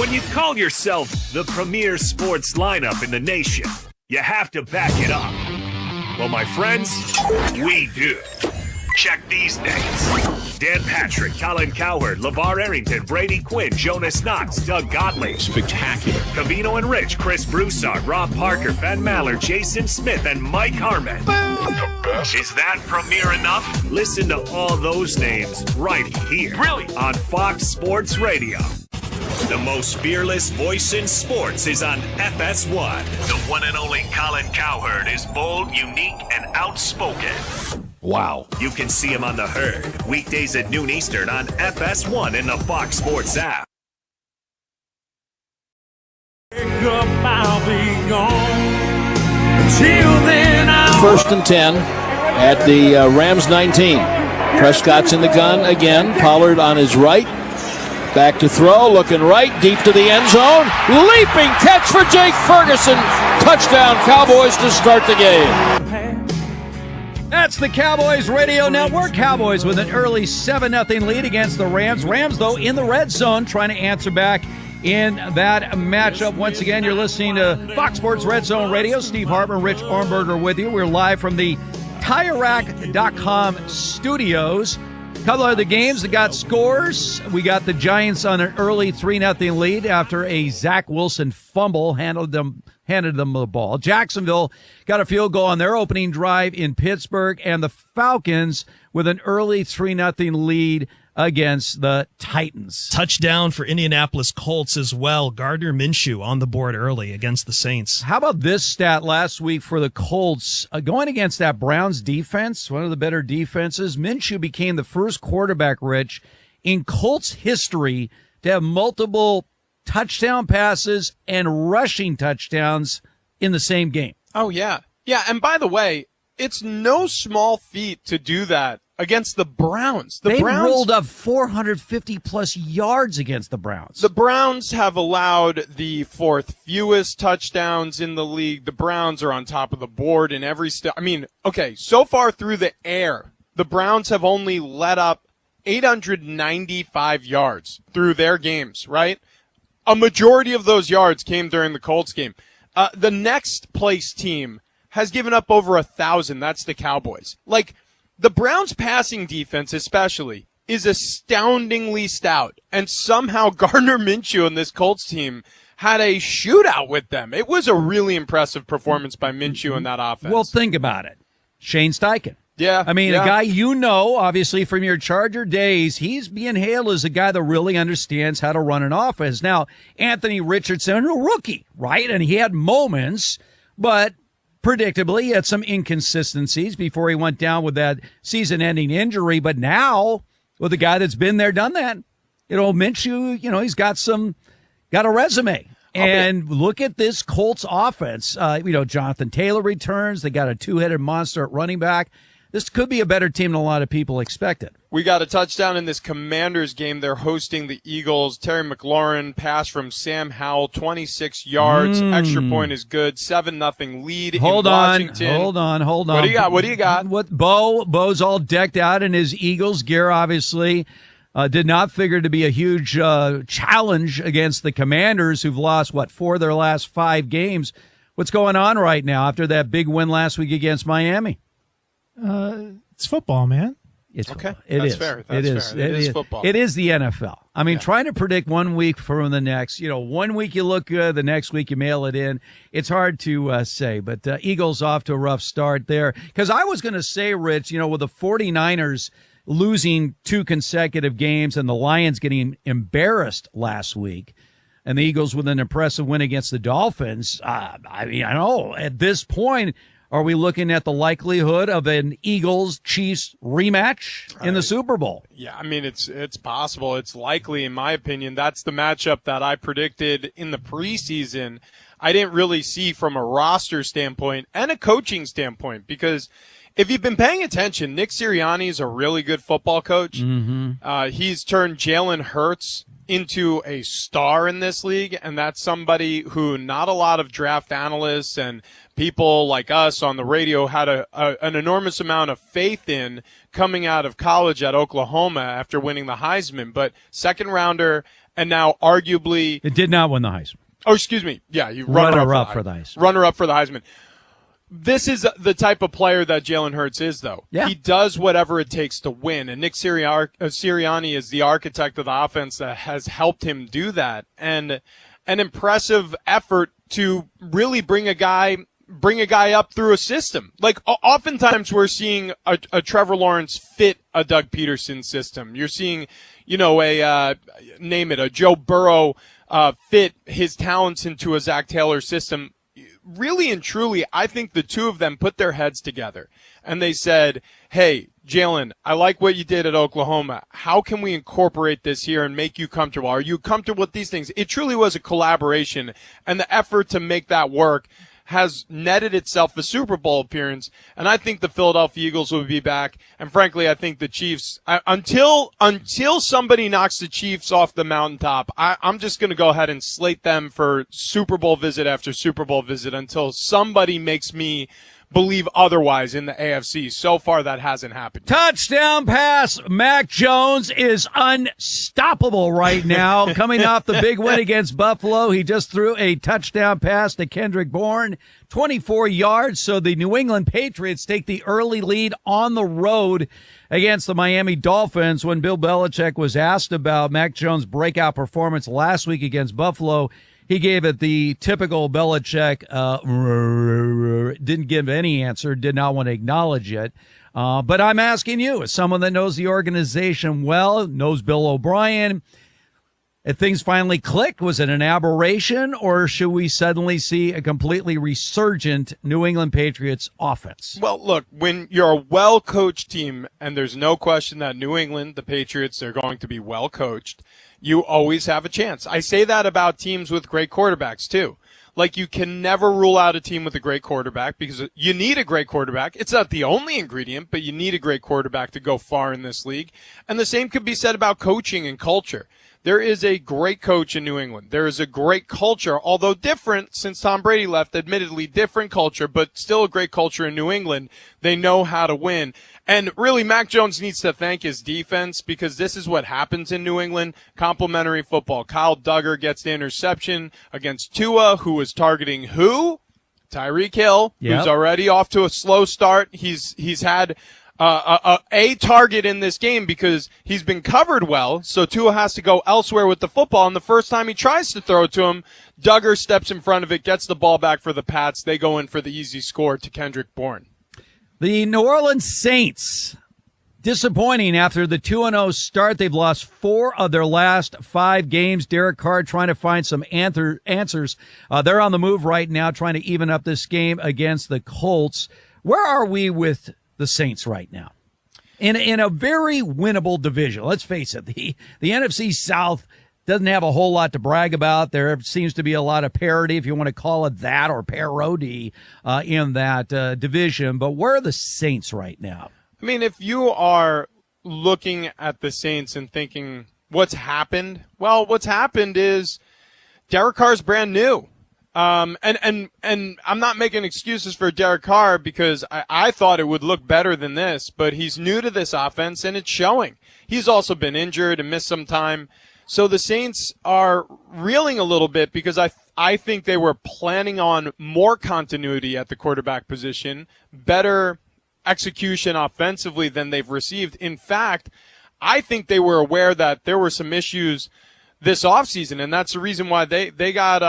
When you call yourself the premier sports lineup in the nation, you have to back it up. Well, my friends, we do. Check these names. Dan Patrick, Colin Cowherd, LeVar Arrington, Brady Quinn, Jonas Knox, Doug Gottlieb. Spectacular. Cavino and Rich, Chris Broussard, Rob Parker, Ben Maller, Jason Smith, and Mike Harmon. Is that premier enough? Listen to all those names right here. Really? On Fox Sports Radio. The most fearless voice in sports is on FS1. The one and only Colin Cowherd is bold, unique, and outspoken. Wow. You can see him on The Herd, weekdays at noon Eastern on FS1 in the Fox Sports app. First and 10 at the Rams 19. Prescott's in the gun again. Pollard on his right. Back to throw, looking right, deep to the end zone. Leaping catch for Jake Ferguson. Touchdown, Cowboys to start the game. That's the Cowboys Radio Network. Cowboys with an early 7-0 lead against the Rams. Rams, though, in the red zone, trying to answer back in that matchup. Once again, you're listening to Fox Sports Red Zone Radio. Steve Hartman, Rich Ornberger with you. We're live from the TireRack.com studios. A couple of the games that got scores. We got the Giants on an early 3-0 lead after a Zach Wilson fumble handed them the ball. Jacksonville got a field goal on their opening drive in Pittsburgh, and the Falcons with an early 3-0 lead against the Titans. Touchdown for Indianapolis Colts as well. Gardner Minshew on the board early against the Saints. How about this stat last week for the Colts? Going against that Browns defense, one of the better defenses, Minshew became the first quarterback, Rich, in Colts history to have multiple touchdown passes and rushing touchdowns in the same game. Oh, yeah. Yeah, and by the way, it's no small feat to do that against the Browns. They rolled up 450-plus yards against the Browns. The Browns have allowed the fourth fewest touchdowns in the league. The Browns are on top of the board in every so far through the air, the Browns have only let up 895 yards through their games, right? A majority of those yards came during the Colts game. The next place team has given up over 1,000. That's the Cowboys. The Browns' passing defense especially is astoundingly stout, and somehow Gardner Minshew and this Colts team had a shootout with them. It was a really impressive performance by Minshew in that offense. Well, think about it. Shane Steichen. Yeah. I mean, a guy obviously, from your Charger days, he's being hailed as a guy that really understands how to run an offense. Now, Anthony Richardson, a rookie, right? And he had moments, but predictably, he had some inconsistencies before he went down with that season-ending injury. But now, with a guy that's been there, done that, Minshew, he's got a resume. And look at this Colts offense. Jonathan Taylor returns. They got a two-headed monster at running back. This could be a better team than a lot of people expected. We got a touchdown in this Commanders game. They're hosting the Eagles. Terry McLaurin pass from Sam Howell, 26 yards. Extra point is good. 7-0 lead in Washington. Hold on. What do you got? Bo's all decked out in his Eagles gear, obviously. Did not figure to be a huge challenge against the Commanders, who've lost, 4 of their last 5 games. What's going on right now after that big win last week against Miami? It's football, man. It's okay. Football. It is. Fair. It is football. It is the NFL. I mean, trying to predict 1 week from the next. 1 week you look good, the next week you mail it in. It's hard to say, but Eagles off to a rough start there. Because I was going to say, Rich, with the 49ers losing 2 consecutive games and the Lions getting embarrassed last week, and the Eagles with an impressive win against the Dolphins. I know at this point, are we looking at the likelihood of an Eagles-Chiefs rematch in the Super Bowl? Yeah, I mean, it's possible. It's likely, in my opinion. That's the matchup that I predicted in the preseason. I didn't really see from a roster standpoint and a coaching standpoint, because if you've been paying attention, Nick Sirianni is a really good football coach. Mm-hmm. He's turned Jalen Hurts into a star in this league, and that's somebody who not a lot of draft analysts and people like us on the radio had an enormous amount of faith in coming out of college at Oklahoma after winning the Heisman. But second rounder and now arguably It did not win the Heisman. Oh, excuse me. Yeah, you runner-up for the Heisman. Runner-up for the Heisman. This is the type of player that Jalen Hurts is, though. Yeah. He does whatever it takes to win, and Nick Sirianni is the architect of the offense that has helped him do that. And an impressive effort to really bring a guy up through a system. Like, oftentimes we're seeing a Trevor Lawrence fit a Doug Peterson system. You're seeing, a Joe Burrow fit his talents into a Zach Taylor system. Really and truly, I think the two of them put their heads together and they said, hey, Jalen, I like what you did at Oklahoma. How can we incorporate this here and make you comfortable? Are you comfortable with these things? It truly was a collaboration, and the effort to make that work has netted itself a Super Bowl appearance, and I think the Philadelphia Eagles will be back. And frankly, I think the Chiefs, until somebody knocks the Chiefs off the mountaintop, I'm just going to go ahead and slate them for Super Bowl visit after Super Bowl visit until somebody makes me believe otherwise in the AFC. So far, that hasn't happened. Touchdown pass. Mac Jones is unstoppable right now. Coming off the big win against Buffalo, he just threw a touchdown pass to Kendrick Bourne, 24 yards. So the New England Patriots take the early lead on the road against the Miami Dolphins. When Bill Belichick was asked about Mac Jones' breakout performance last week against Buffalo, he gave it the typical Belichick, didn't give any answer, did not want to acknowledge it. But I'm asking you, as someone that knows the organization well, knows Bill O'Brien, if things finally clicked, was it an aberration, or should we suddenly see a completely resurgent New England Patriots offense? Well, look, when you're a well-coached team, and there's no question that New England, the Patriots, they're going to be well-coached, you always have a chance. I say that about teams with great quarterbacks, too. Like, you can never rule out a team with a great quarterback because you need a great quarterback. It's not the only ingredient, but you need a great quarterback to go far in this league. And the same could be said about coaching and culture. There is a great coach in New England. There is a great culture, although different since Tom Brady left, admittedly different culture, but still a great culture in New England. They know how to win. And really, Mac Jones needs to thank his defense because this is what happens in New England. Complimentary football. Kyle Duggar gets the interception against Tua, who was targeting who? Tyreek Hill, who's already off to a slow start. He's had a target in this game because he's been covered well, so Tua has to go elsewhere with the football, and the first time he tries to throw it to him, Duggar steps in front of it, gets the ball back for the Pats. They go in for the easy score to Kendrick Bourne. The New Orleans Saints, disappointing after the 2-0 start. They've lost 4 of their last 5 games. Derek Carr trying to find some answers. They're on the move right now, trying to even up this game against the Colts. Where are we with the Saints right now? In a very winnable division. Let's face it, the NFC South doesn't have a whole lot to brag about. There seems to be a lot of parity, if you want to call it that, or parody in that division. But where are the Saints right now? I mean, if you are looking at the Saints and thinking, what's happened? Well, what's happened is Derek Carr's brand new. And I'm not making excuses for Derek Carr because I thought it would look better than this, but he's new to this offense and it's showing. He's also been injured and missed some time. So the Saints are reeling a little bit because I think they were planning on more continuity at the quarterback position, better execution offensively than they've received. In fact, I think they were aware that there were some issues this offseason, and that's the reason why they got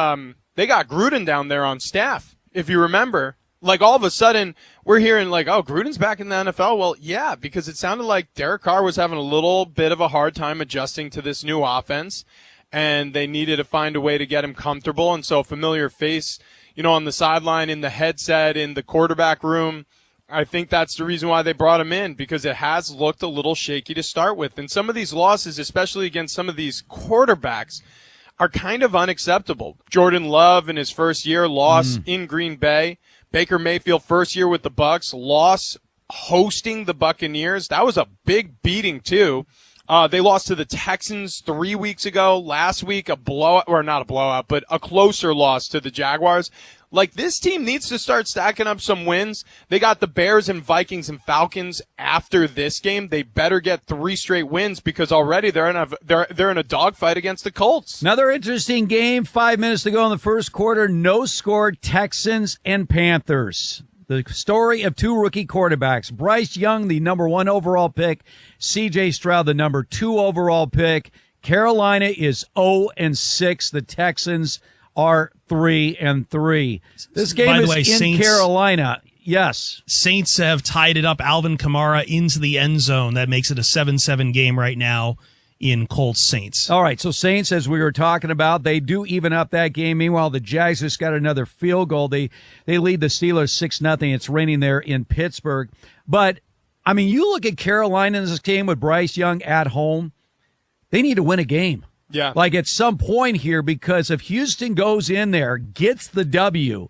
Gruden down there on staff. If you remember, like all of a sudden we're hearing like, oh, Gruden's back in the NFL. Well, yeah, because it sounded like Derek Carr was having a little bit of a hard time adjusting to this new offense, and they needed to find a way to get him comfortable. And so a familiar face, on the sideline, in the headset, in the quarterback room, I think that's the reason why they brought him in, because it has looked a little shaky to start with. And some of these losses, especially against some of these quarterbacks, are kind of unacceptable. Jordan Love in his first year lost in Green Bay. Baker Mayfield first year with the Bucs, loss hosting the Buccaneers. That was a big beating too. They lost to the Texans 3 weeks ago. Last week, a blowout, or not a blowout, but a closer loss to the Jaguars. Like, this team needs to start stacking up some wins. They got the Bears and Vikings and Falcons after this game. They better get 3 straight wins because already they're in a dogfight against the Colts. Another interesting game. 5 minutes to go in the first quarter. No score, Texans and Panthers. The story of 2 rookie quarterbacks. Bryce Young, the number 1 overall pick. C.J. Stroud, the number 2 overall pick. Carolina is 0-6. The Texans are 3-3. This game is in Saints, Carolina. Yes. Saints have tied it up. Alvin Kamara into the end zone. That makes it a 7-7 game right now in Colts Saints. All right, so Saints, as we were talking about, they do even up that game. Meanwhile, the Jags just got another field goal. They lead the Steelers 6-0. It's raining there in Pittsburgh. But, I mean, you look at Carolina in this game with Bryce Young at home, they need to win a game. Yeah. Like at some point here, because if Houston goes in there, gets the W,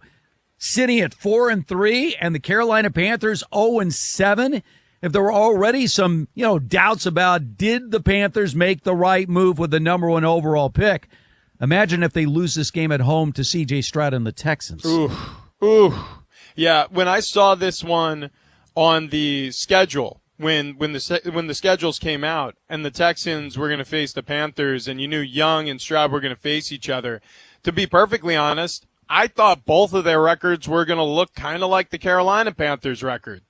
sitting at 4-3, and the Carolina Panthers 0-7, if there were already some, doubts about did the Panthers make the right move with the number 1 overall pick, imagine if they lose this game at home to C.J. Stroud and the Texans. Ooh. Yeah, when I saw this one on the schedule, when the schedules came out and the Texans were going to face the Panthers and you knew Young and Stroud were going to face each other, to be perfectly honest, I thought both of their records were going to look kind of like the Carolina Panthers record.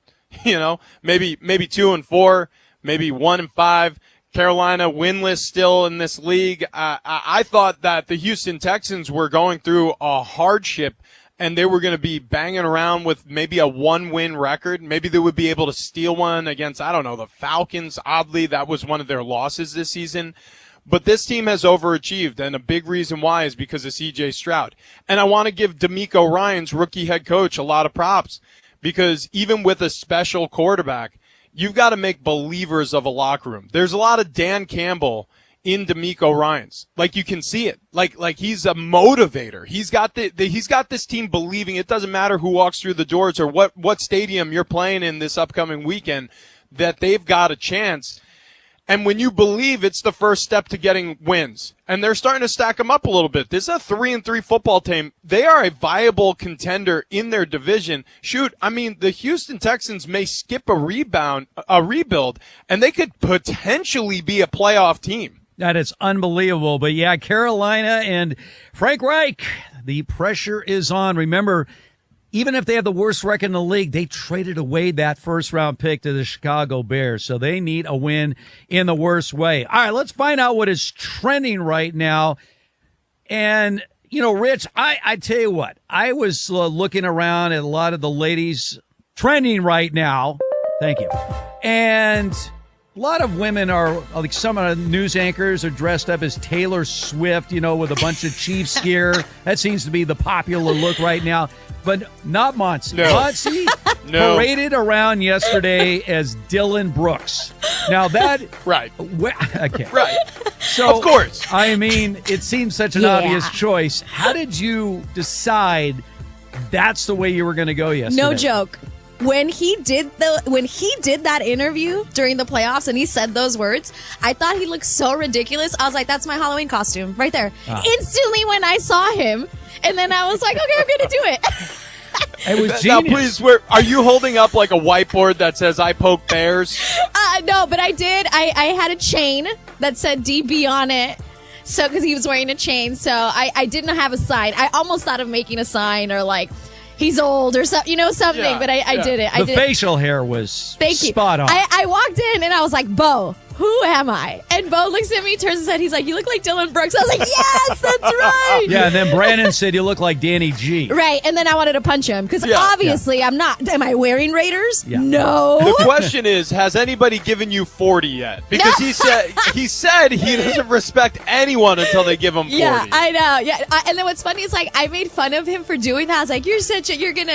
Maybe 2-4, maybe 1-5. Carolina winless still in this league. I thought that the Houston Texans were going through a hardship and they were going to be banging around with maybe a 1-win record. Maybe they would be able to steal one against, the Falcons. Oddly, that was one of their losses this season. But this team has overachieved, and a big reason why is because of C.J. Stroud. And I want to give DeMeco Ryans, rookie head coach, a lot of props, because even with a special quarterback, you've got to make believers of a locker room. There's a lot of Dan Campbell in DeMeco Ryans. Like, you can see it. Like he's a motivator. He's got he's got this team believing. It doesn't matter who walks through the doors or what stadium you're playing in this upcoming weekend, that they've got a chance. And when you believe, it's the first step to getting wins. And they're starting to stack them up a little bit. This is a 3-3 football team. They are a viable contender in their division. Shoot, the Houston Texans may skip a rebuild, and they could potentially be a playoff team. That is unbelievable. But, yeah, Carolina and Frank Reich, the pressure is on. Remember, even if they have the worst record in the league, they traded away that first-round pick to the Chicago Bears, so they need a win in the worst way. All right, let's find out what is trending right now. And, Rich, I tell you what, I was looking around at a lot of the ladies trending right now. Thank you. And a lot of women are, like some of the news anchors are dressed up as Taylor Swift, with a bunch of Chiefs gear. That seems to be the popular look right now. But not Monty. No. Monty paraded around yesterday as Dylan Brooks. Now that... Right. Okay. Right. So, of course. It seems such an obvious choice. How did you decide that's the way you were going to go yesterday? No joke. When he did that interview during the playoffs and he said those words, I thought he looked so ridiculous. I was like, that's my Halloween costume right there. Instantly when I saw him, and then I was like, okay, I'm going to do it. It was now, genius. please, are you holding up like a whiteboard that says "I poke bears"? No, but I did. I had a chain that said DB on it. So, because he was wearing a chain, so I didn't have a sign. I almost thought of making a sign or like, he's old or something, something. Yeah, but I did it. The facial hair was spot on. I walked in and I was like, Bo, who am I? And Bo looks at me, turns his head. He's like, you look like Dylan Brooks. I was like, yes, that's right. Yeah, and then Brandon said you look like Danny G. Right, and then I wanted to punch him because obviously I'm not. Am I wearing Raiders? Yeah. No. The question is, has anybody given you 40 yet? Because he said he doesn't respect anyone until they give him 40. Yeah, I know. Yeah, and then what's funny is like I made fun of him for doing that. I was like,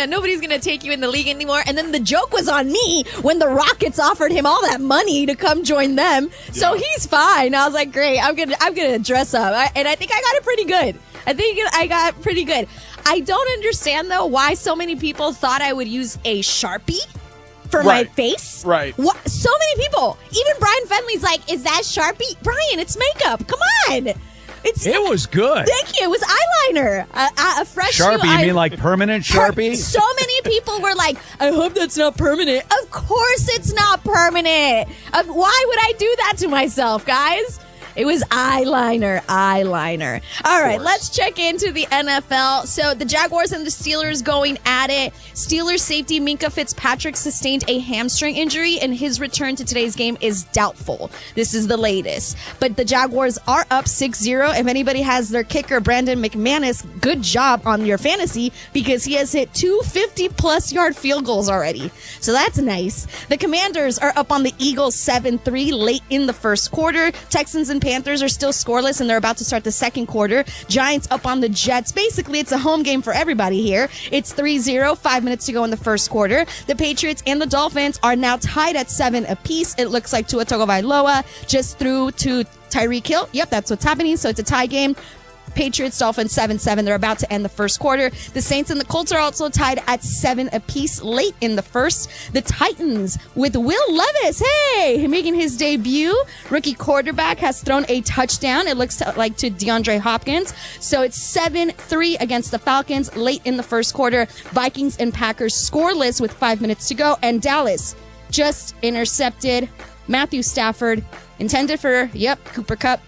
nobody's gonna take you in the league anymore. And then the joke was on me when the Rockets offered him all that money to come join them. So he's fine. I was like, great. I'm gonna dress up, and I think I got it pretty good. I don't understand though why so many people thought I would use a Sharpie for my face. Right. What? So many people. Even Brian Fenley's like, is that Sharpie? Brian, it's makeup. Come on. It was good. Thank you. It was eyeliner. A fresh Sharpie, new you mean like permanent Sharpie? So many people were like, I hope that's not permanent. Of course it's not permanent. Why would I do that to myself, guys? It was eyeliner. All right, let's check into the NFL. So the Jaguars and the Steelers going at it. Steelers safety Minkah Fitzpatrick sustained a hamstring injury, and his return to today's game is doubtful. This is the latest. But the Jaguars are up 6-0. If anybody has their kicker, Brandon McManus, good job on your fantasy because he has hit 2 50-plus yard field goals already. So that's nice. The Commanders are up on the Eagles 7-3 late in the first quarter. Texans and Panthers are still scoreless, and they're about to start the second quarter. Giants up on the Jets. Basically, it's a home game for everybody here. It's 3-0, 5 minutes to go in the first quarter. The Patriots and the Dolphins are now tied at 7 apiece. It looks like Tua Tagovailoa just threw to Tyreek Hill. Yep, that's what's happening. So it's a tie game. Patriots, Dolphins 7-7. They're about to end the first quarter. The Saints and the Colts are also tied at 7 apiece late in the first. The Titans with Will Levis, making his debut. Rookie quarterback has thrown a touchdown. It looks like to DeAndre Hopkins. So it's 7-3 against the Falcons late in the first quarter. Vikings and Packers scoreless with 5 minutes to go. And Dallas just intercepted Matthew Stafford, intended for, Cooper Kupp.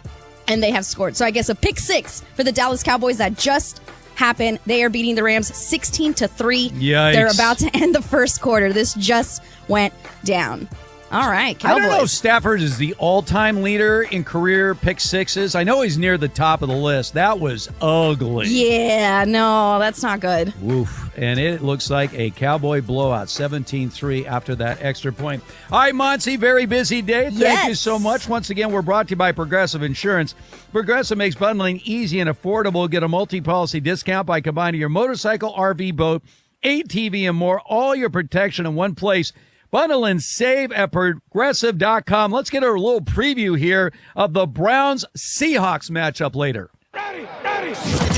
And they have scored. So I guess a pick 6 for the Dallas Cowboys that just happened. They are beating the Rams 16-3. Yikes. They're about to end the first quarter. This just went down. All right, Cowboys. I don't know if Stafford is the all-time leader in career pick sixes. I know he's near the top of the list. That was ugly. Yeah, no, that's not good. Woof. And it looks like a Cowboy blowout, 17-3 after that extra point. All right, Monty, very busy day. Thank you so much. Once again, we're brought to you by Progressive Insurance. Progressive makes bundling easy and affordable. Get a multi-policy discount by combining your motorcycle, RV, boat, ATV, and more. All your protection in one place. Bundle and save at Progressive.com. Let's get a little preview here of the Browns-Seahawks matchup later. Ready.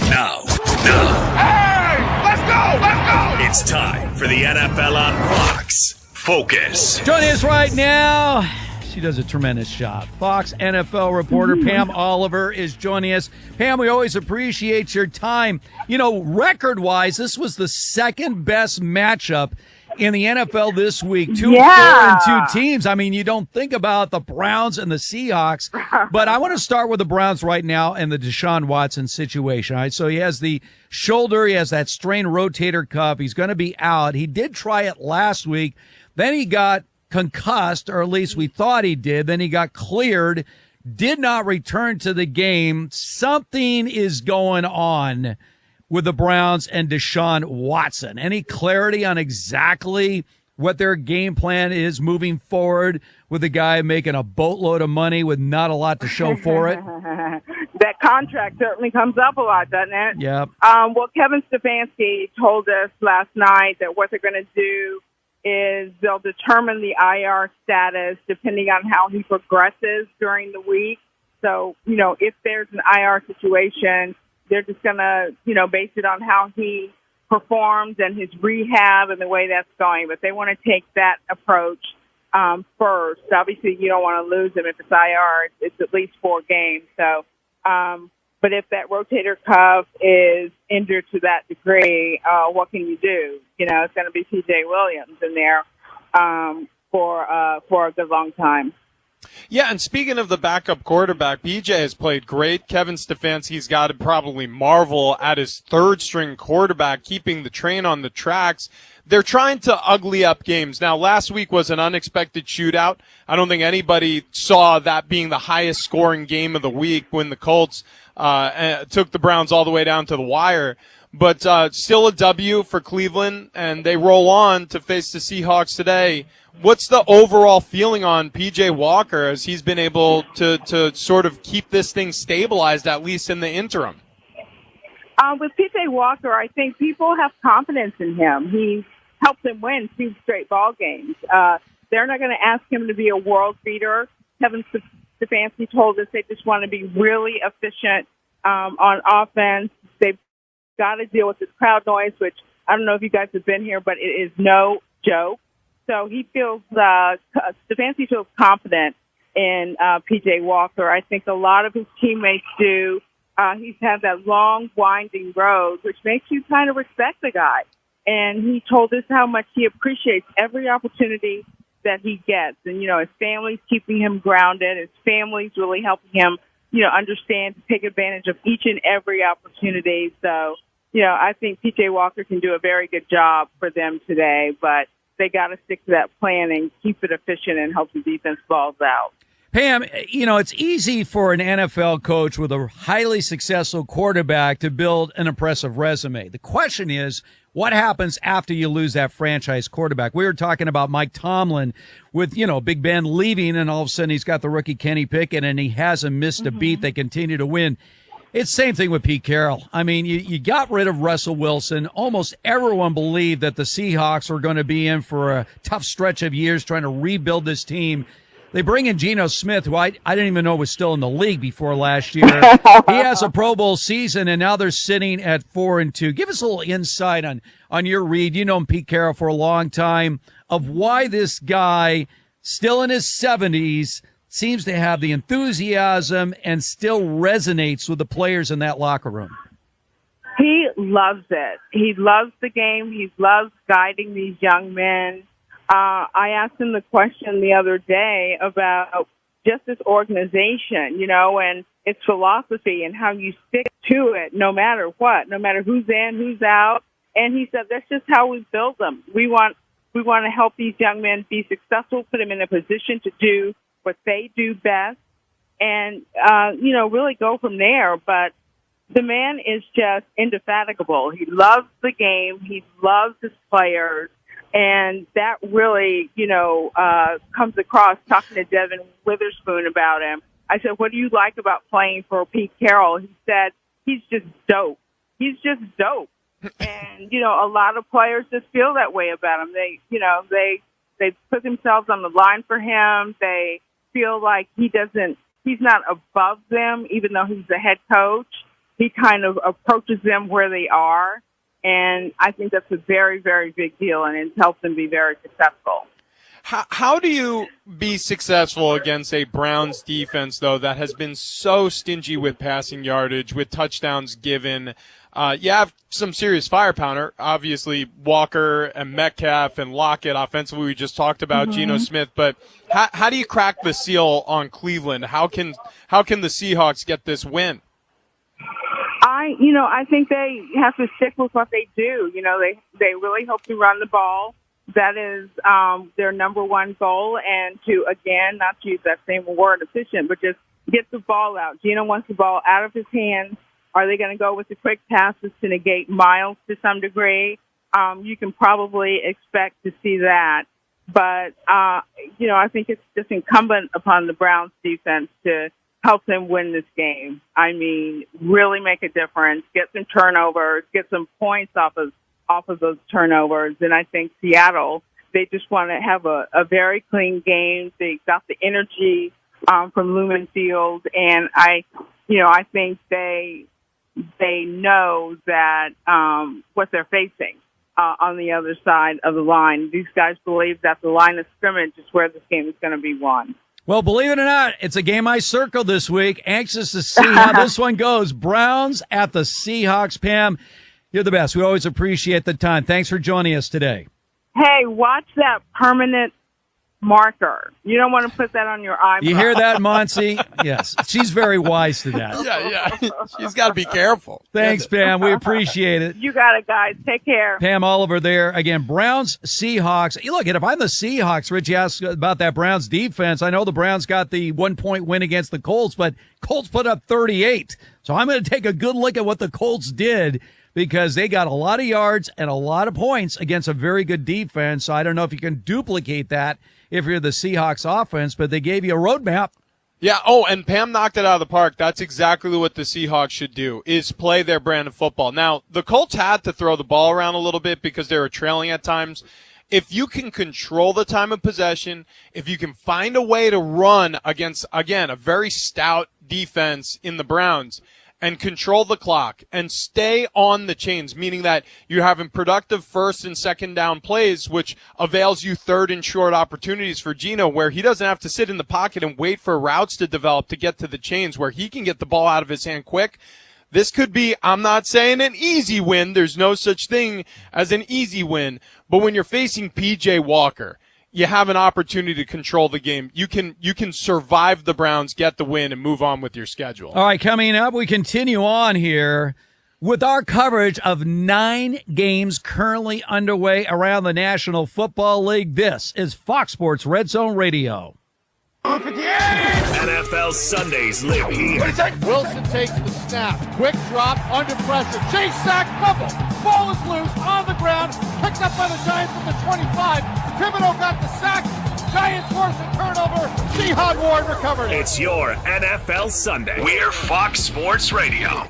Now. Hey, let's go. It's time for the NFL on Fox. Focus. Joining us right now, she does a tremendous job. Fox NFL reporter Pam Oliver is joining us. Pam, we always appreciate your time. You know, record-wise, this was the second best matchup in the NFL this week. 4-2 teams. I mean, you don't think about the Browns and the Seahawks, but I want to start with the Browns right now and the Deshaun Watson situation. All right, so he has the shoulder, he has that strained rotator cuff. He's going to be out. He did try it last week. Then he got concussed, or at least we thought he did. Then he got cleared, did not return to the game. Something is going on with the Browns and Deshaun Watson. Any clarity on exactly what their game plan is moving forward with the guy making a boatload of money with not a lot to show for it? That contract certainly comes up a lot, doesn't it? Yep. Well, Kevin Stefanski told us last night that what they're going to do is they'll determine the IR status depending on how he progresses during the week. So, you know, if there's an IR situation, they're just going to, base it on how he performs and his rehab and the way that's going. But they want to take that approach first. Obviously, you don't want to lose him if it's IR. It's at least 4 games. So, but if that rotator cuff is injured to that degree, what can you do? It's going to be P.J. Williams in there for a good long time. Yeah, and speaking of the backup quarterback, PJ has played great. Kevin Stefanski's got to probably marvel at his third-string quarterback keeping the train on the tracks. They're trying to ugly up games. Now, last week was an unexpected shootout. I don't think anybody saw that being the highest-scoring game of the week when the Colts took the Browns all the way down to the wire. But still a W for Cleveland, and they roll on to face the Seahawks today. What's the overall feeling on P.J. Walker as he's been able to sort of keep this thing stabilized, at least in the interim? With P.J. Walker, I think people have confidence in him. He helped them win 2 straight ball games. They're not going to ask him to be a world beater. Kevin Stefanski told us they just want to be really efficient on offense. They've got to deal with this crowd noise, which I don't know if you guys have been here, but it is no joke. So he feels, Stefanski feels confident in P.J. Walker. I think a lot of his teammates do. He's had that long, winding road, which makes you kind of respect the guy. And he told us how much he appreciates every opportunity that he gets. And, his family's keeping him grounded. His family's really helping him, understand to take advantage of each and every opportunity. So, I think P.J. Walker can do a very good job for them today, but they got to stick to that plan and keep it efficient and help the defense balls out. Pam, it's easy for an NFL coach with a highly successful quarterback to build an impressive resume. The question is, what happens after you lose that franchise quarterback? We were talking about Mike Tomlin with, Big Ben leaving, and all of a sudden he's got the rookie Kenny Pickett, and he hasn't missed a beat. They continue to win. It's the same thing with Pete Carroll. I mean, you got rid of Russell Wilson. Almost everyone believed that the Seahawks were going to be in for a tough stretch of years trying to rebuild this team. They bring in Geno Smith, who I didn't even know was still in the league before last year. He has a Pro Bowl season, and now they're sitting at 4-2. Give us a little insight on your read. You know Pete Carroll for a long time, of why this guy, still in his 70s, seems to have the enthusiasm and still resonates with the players in that locker room. He loves it. He loves the game. He loves guiding these young men. I asked him the question the other day about just this organization, and its philosophy and how you stick to it no matter what, no matter who's in, who's out. And he said, that's just how we build them. We want to help these young men be successful, put them in a position to do what they do best, and, really go from there. But the man is just indefatigable. He loves the game. He loves his players. And that really, comes across talking to Devin Witherspoon about him. I said, what do you like about playing for Pete Carroll? He said, he's just dope. He's just dope. And, a lot of players just feel that way about him. They put themselves on the line for him. They feel like he's not above them, even though he's the head coach. He kind of approaches them where they are. And I think that's a very, very big deal, and it helps them be very successful. How do you be successful against a Browns defense, though, that has been so stingy with passing yardage, with touchdowns given? You have some serious firepower, obviously Walker and Metcalf and Lockett offensively. We just talked about Geno Smith, but how do you crack the seal on Cleveland? How can the Seahawks get this win? I think they have to stick with what they do. They really hope to run the ball. That is their number one goal. And to, again, not to use that same word, efficient, but just get the ball out. Geno wants the ball out of his hands. Are they going to go with the quick passes to negate Miles to some degree? You can probably expect to see that. But, I think it's just incumbent upon the Browns defense to help them win this game. I mean, really make a difference, get some turnovers, get some points off of those turnovers. And I think Seattle, they just want to have a very clean game. They got the energy from Lumen Field, and I think they know that what they're facing on the other side of the line. These guys believe that the line of scrimmage is where this game is going to be won. Well, believe it or not, it's a game I circled this week. Anxious to see how this one goes. Browns at the Seahawks. Pam, you're the best. We always appreciate the time. Thanks for joining us today. Hey, watch that permanent marker. You don't want to put that on your eyebrow. You hear that, Monsi? Yes. She's very wise to that. Yeah. She's got to be careful. Thanks, Pam. We appreciate it. You got it, guys. Take care. Pam Oliver there. Again, Browns, Seahawks. Look, if I'm the Seahawks, Rich, you asked about that Browns defense. I know the Browns got the 1-point win against the Colts, but Colts put up 38. So I'm going to take a good look at what the Colts did, because they got a lot of yards and a lot of points against a very good defense. So I don't know if you can duplicate that if you're the Seahawks offense, but they gave you a roadmap. Yeah. Oh, and Pam knocked it out of the park. That's exactly what the Seahawks should do, is play their brand of football. Now, the Colts had to throw the ball around a little bit because they were trailing at times. If you can control the time of possession, if you can find a way to run against, again, a very stout defense in the Browns, and control the clock and stay on the chains, meaning that you're having productive first and second down plays, which avails you third and short opportunities for Geno, where he doesn't have to sit in the pocket and wait for routes to develop to get to the chains, where he can get the ball out of his hand quick. This could be, I'm not saying an easy win. There's no such thing as an easy win. But when you're facing P.J. Walker, you have an opportunity to control the game. You can survive the Browns, get the win, and move on with your schedule. All right, coming up, we continue on here with our coverage of 9 games currently underway around the National Football League. This is Fox Sports Red Zone Radio. NFL Sundays live here. Wilson takes the snap. Quick drop, under pressure. Chase, sack, fumble. Ball is loose, on the ground. Picked up by the Giants at the 25. Thibodeau got the sack. Giants force a turnover. Jihad Ward recovered it. It's your NFL Sunday. We're Fox Sports Radio.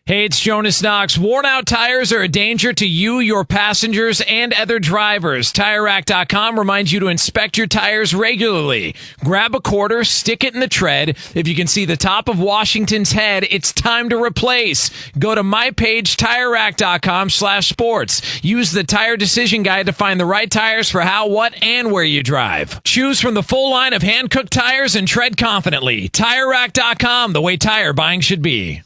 Hey, it's Jonas Knox. Worn-out tires are a danger to you, your passengers, and other drivers. TireRack.com reminds you to inspect your tires regularly. Grab a quarter, stick it in the tread. If you can see the top of Washington's head, it's time to replace. Go to my page, TireRack.com/sports. Use the Tire Decision Guide to find the right tires for how, what, and where you drive. Choose from the full line of hand-cooked tires and tread confidently. TireRack.com, the way tire buying should be.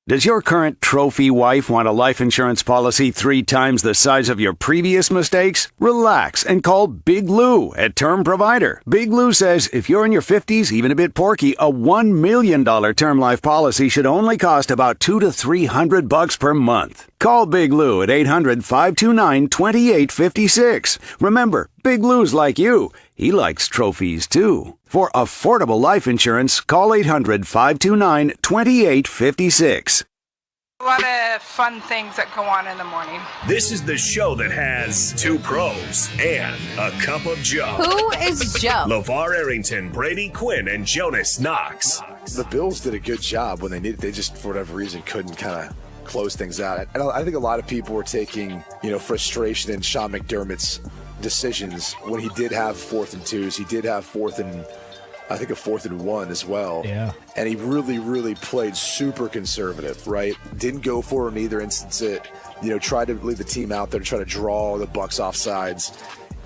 Does your current trophy wife want a life insurance policy 3 times the size of your previous mistakes? Relax and call Big Lou at Term Provider. Big Lou says if you're in your 50s, even a bit porky, a $1 million term life policy should only cost about $200 to $300 per month. Call Big Lou at 800-529-2856. Remember, Big Lou's like you. He likes trophies, too. For affordable life insurance, call 800-529-2856. A lot of fun things that go on in the morning. This is the show that has 2 pros and a cup of Joe. Who is Joe? LeVar Arrington, Brady Quinn, and Jonas Knox. The Bills did a good job when they needed. They just, for whatever reason, couldn't kind of close things out. And I think a lot of people were taking, frustration in Sean McDermott's decisions when he did have 4th and 2s. He did have 4th and, I think, a 4th and 1 as well. Yeah. And he really, really played super conservative, right? Didn't go for it in either instance. Tried to leave the team out there to try to draw the Bucs off sides.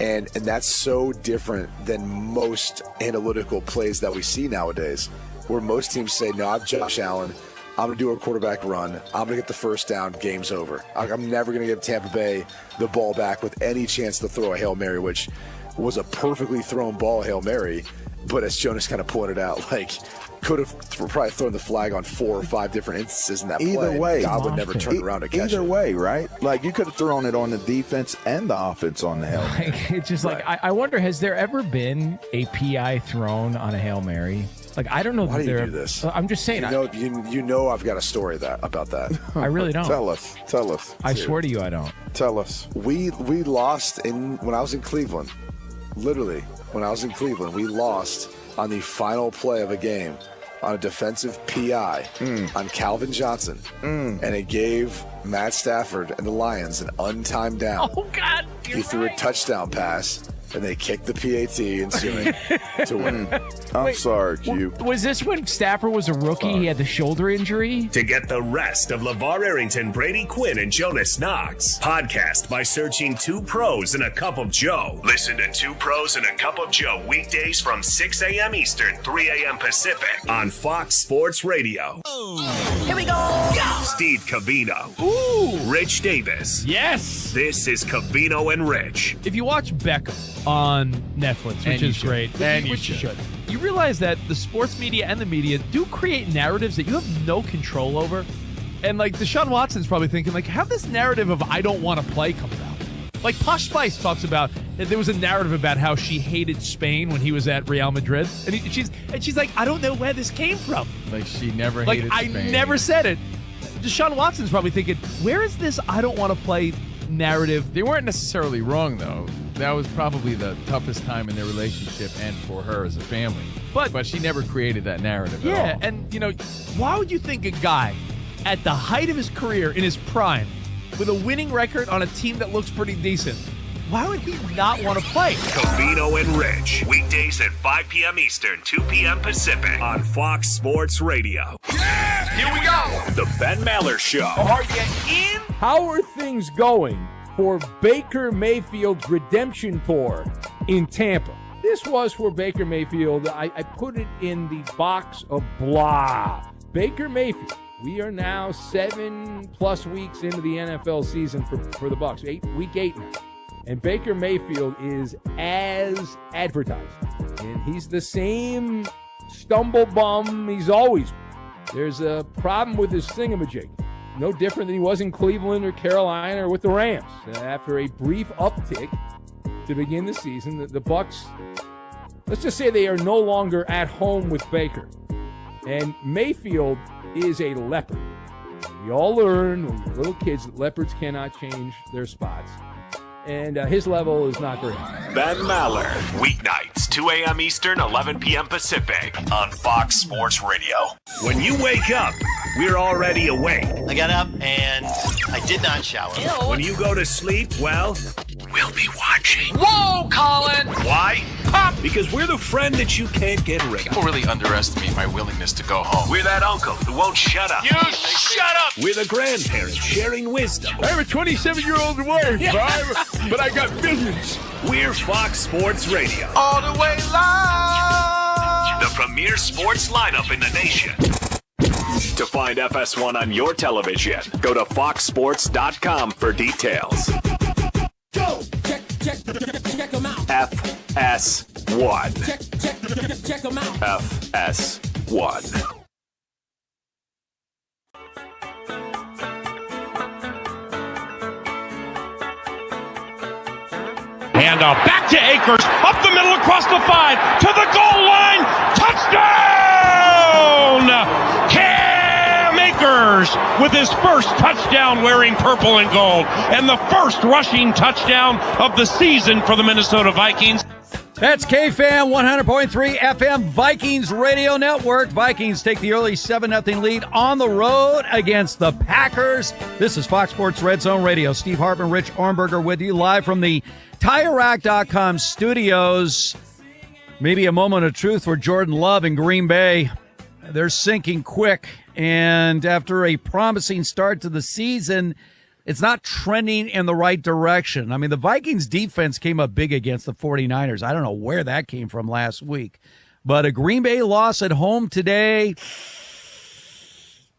And that's so different than most analytical plays that we see nowadays, where most teams say, no, I've Josh Allen. I'm going to do a quarterback run. I'm going to get the first down. Game's over. I'm never going to give Tampa Bay the ball back with any chance to throw a Hail Mary, which was a perfectly thrown ball, Hail Mary. But as Jonas kind of pointed out, could have probably thrown the flag on 4 or 5 different instances in that play. Either way, God would never turn around to catch it. Either way, right? You could have thrown it on the defense and the offense on the Hail Mary. It's just I wonder, has there ever been a PI thrown on a Hail Mary? I don't know. Why do you do this? I'm just saying. You know I've got a story about that. I really don't. Tell us. I swear to you, I don't. Tell us. We lost when I was in Cleveland. Literally, when I was in Cleveland, we lost on the final play of a game on a defensive PI on Calvin Johnson. And it gave Matt Stafford and the Lions an untimed down. Oh, God. He threw a touchdown pass, and they kicked the PAT ensuing to win. I'm sorry, Q. Was this when Stafford was a rookie? Sorry. He had the shoulder injury? To get the rest of LeVar Arrington, Brady Quinn, and Jonas Knox, podcast by searching 2 Pros and a Cup of Joe. Listen to 2 Pros and a Cup of Joe weekdays from 6 a.m. Eastern, 3 a.m. Pacific on Fox Sports Radio. Here we go. Steve Covino. Ooh. Rich Davis. Yes. This is Covino and Rich. If you watch Beckham on Netflix, which is great, and which you should, you realize that the sports media and the media do create narratives that you have no control over. And Deshaun Watson's probably thinking, have this narrative of I don't want to play comes out. Posh Spice talks about that there was a narrative about how she hated Spain when he was at Real Madrid, and she's like, I don't know where this came from. She never hated Spain. I never said it. Deshaun Watson's probably thinking, where is this I don't want to play narrative? They weren't necessarily wrong, though. That was probably the toughest time in their relationship and for her as a family. But she never created that narrative at all. Yeah, and, why would you think a guy at the height of his career, in his prime, with a winning record on a team that looks pretty decent, why would he not want to play? Covino and Rich, weekdays at 5 p.m. Eastern, 2 p.m. Pacific on Fox Sports Radio. Yeah! Here we go. The Ben Maller Show. Are you in? How are things going for Baker Mayfield's redemption tour in Tampa? This was for Baker Mayfield. I put it in the box of blah. Baker Mayfield. We are now 7+ weeks into the NFL season for the Bucs. Week 8 now. And Baker Mayfield is as advertised. And he's the same stumble bum he's always been. There's a problem with his thingamajig. No different than he was in Cleveland or Carolina or with the Rams. After a brief uptick to begin the season, the Bucs, let's just say they are no longer at home with Baker. And Mayfield is a leopard. We all learn when we're little kids that leopards cannot change their spots. And his level is not very high. Ben Maller, weeknights, 2 a.m. Eastern, 11 p.m. Pacific, on Fox Sports Radio. When you wake up, we're already awake. I got up and I did not shower. Ew. When you go to sleep, well, we'll be watching. Whoa, Colin! Why? Pop! Because we're the friend that you can't get rid of. People really underestimate my willingness to go home. We're that uncle who won't shut up. You shut up! We're the grandparents sharing wisdom. I have a 27-year-old wife, but I got billions. We're Fox Sports Radio. All the way live! The premier sports lineup in the nation. To find FS1 on your television, go to foxsports.com for details. Go! Check them out. FS1. Check them out. FS1. Handoff back to Akers, up the middle across the 5, to the goal line, touchdown! Cam Akers with his first touchdown wearing purple and gold, and the first rushing touchdown of the season for the Minnesota Vikings. That's KFAN 100.3 FM Vikings Radio Network. Vikings take the early 7-0 lead on the road against the Packers. This is Fox Sports Red Zone Radio. Steve Hartman, Rich Armberger with you live from the TireRack.com studios. Maybe a moment of truth for Jordan Love in Green Bay. They're sinking quick, and after a promising start to the season, it's not trending in the right direction. I mean, the Vikings defense came up big against the 49ers. I don't know where that came from last week. But a Green Bay loss at home today.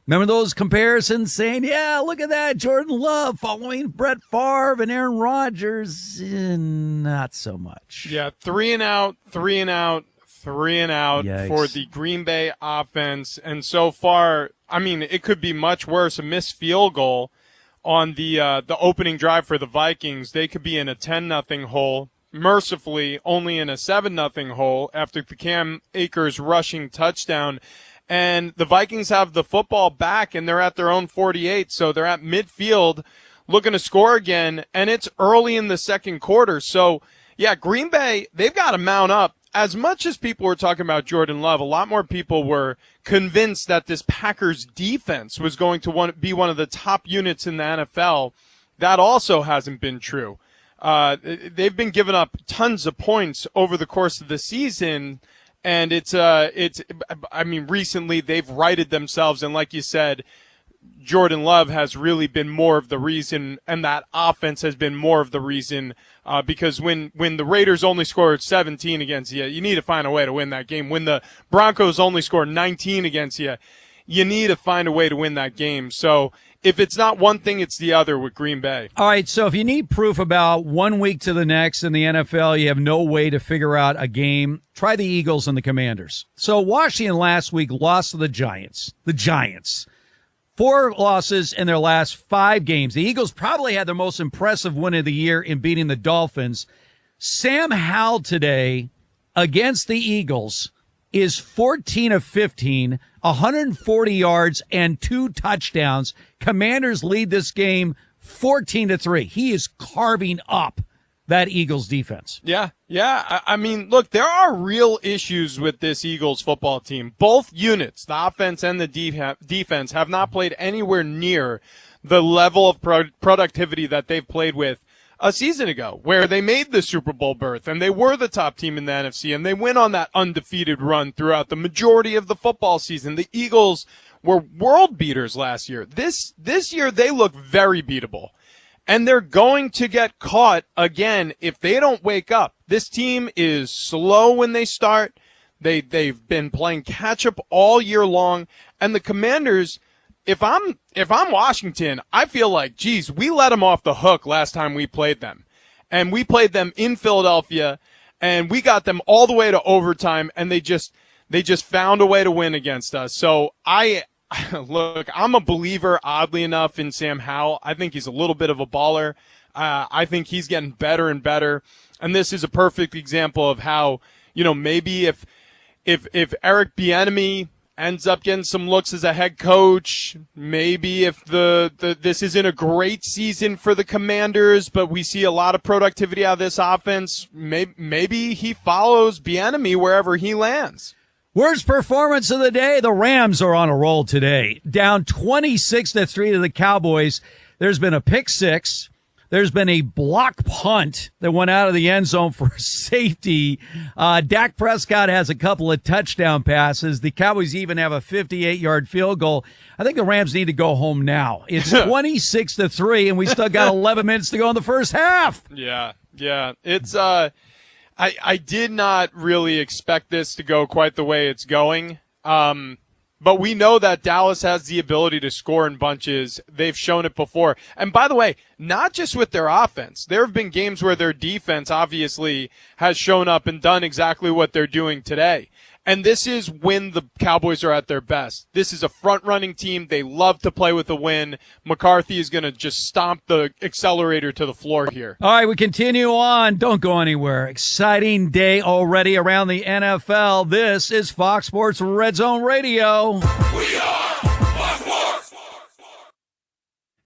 Remember those comparisons saying, yeah, look at that, Jordan Love following Brett Favre and Aaron Rodgers? Not so much. Yeah, 3 and out Yikes. for the Green Bay offense. And so far, I mean, it could be much worse. A missed field goal on the opening drive for the Vikings. They could be in a 10-0 hole. Mercifully, only in a 7-0 hole after the Cam Akers rushing touchdown. And the Vikings have the football back, and they're at their own 48, so they're at midfield looking to score again, and it's early in the second quarter. So, yeah, Green Bay, they've got to mount up. As much as people were talking about Jordan Love, a lot more people were convinced that this Packers defense was going to be one of the top units in the NFL. That also hasn't been true. They've been giving up tons of points over the course of the season. And recently they've righted themselves. And like you said, Jordan Love has really been more of the reason, and that offense has been more of the reason, because when the Raiders only scored 17 against you, you need to find a way to win that game. When the Broncos only scored 19 against you, you need to find a way to win that game. So if it's not one thing, it's the other with Green Bay. All right, so if you need proof about 1 week to the next in the NFL, you have no way to figure out a game, try the Eagles and the Commanders. So Washington last week lost to the Giants. The Giants. 4 losses in their last 5 games. The Eagles probably had their most impressive win of the year in beating the Dolphins. Sam Howell today against the Eagles is 14 of 15, 140 yards and 2 touchdowns. Commanders lead this game 14-3. He is carving up that Eagles defense. Yeah. I mean, look, there are real issues with this Eagles football team. Both units, the offense and the defense, have not played anywhere near the level of productivity that they've played with a season ago, where they made the Super Bowl berth and they were the top team in the NFC and they went on that undefeated run throughout the majority of the football season. The Eagles were world beaters last year. This year they look very beatable. And they're going to get caught again if they don't wake up. This team is slow when they start. They've been playing catch up all year long. And the Commanders, if I'm Washington, I feel like, geez, we let them off the hook last time we played them. And we played them in Philadelphia, and we got them all the way to overtime, and they just found a way to win against us. So look, I'm a believer, oddly enough, in Sam Howell. I think he's a little bit of a baller. I think he's getting better and better. And this is a perfect example of how, maybe if Eric Bieniemy ends up getting some looks as a head coach, maybe if this isn't a great season for the Commanders, but we see a lot of productivity out of this offense, maybe he follows Bieniemy wherever he lands. Worst performance of the day. The Rams are on a roll today. Down 26-3 to the Cowboys. There's been a pick six. There's been a block punt that went out of the end zone for safety. Dak Prescott has a couple of touchdown passes. The Cowboys even have a 58-yard field goal. I think the Rams need to go home now. It's 26-3, and we still got 11 minutes to go in the first half. Yeah. It's I did not really expect this to go quite the way it's going. But we know that Dallas has the ability to score in bunches. They've shown it before. And by the way, not just with their offense. There have been games where their defense obviously has shown up and done exactly what they're doing today. And this is when the Cowboys are at their best. This is a front-running team. They love to play with a win. McCarthy is going to just stomp the accelerator to the floor here. All right, we continue on. Don't go anywhere. Exciting day already around the NFL. This is Fox Sports Red Zone Radio. We are Fox Sports.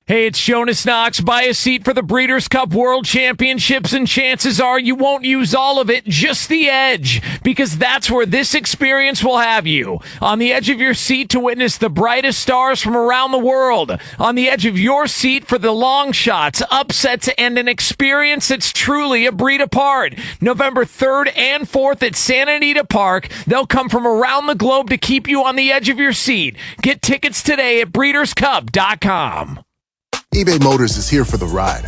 Hey, it's Jonas Knox. Buy a seat for the Breeders' Cup World Championships, and chances are you won't use all of it, just the edge, because that's where this experience will have you. On the edge of your seat to witness the brightest stars from around the world. On the edge of your seat for the long shots, upsets, and an experience that's truly a breed apart. November 3rd and 4th at Santa Anita Park. They'll come from around the globe to keep you on the edge of your seat. Get tickets today at breederscup.com. eBay Motors is here for the ride.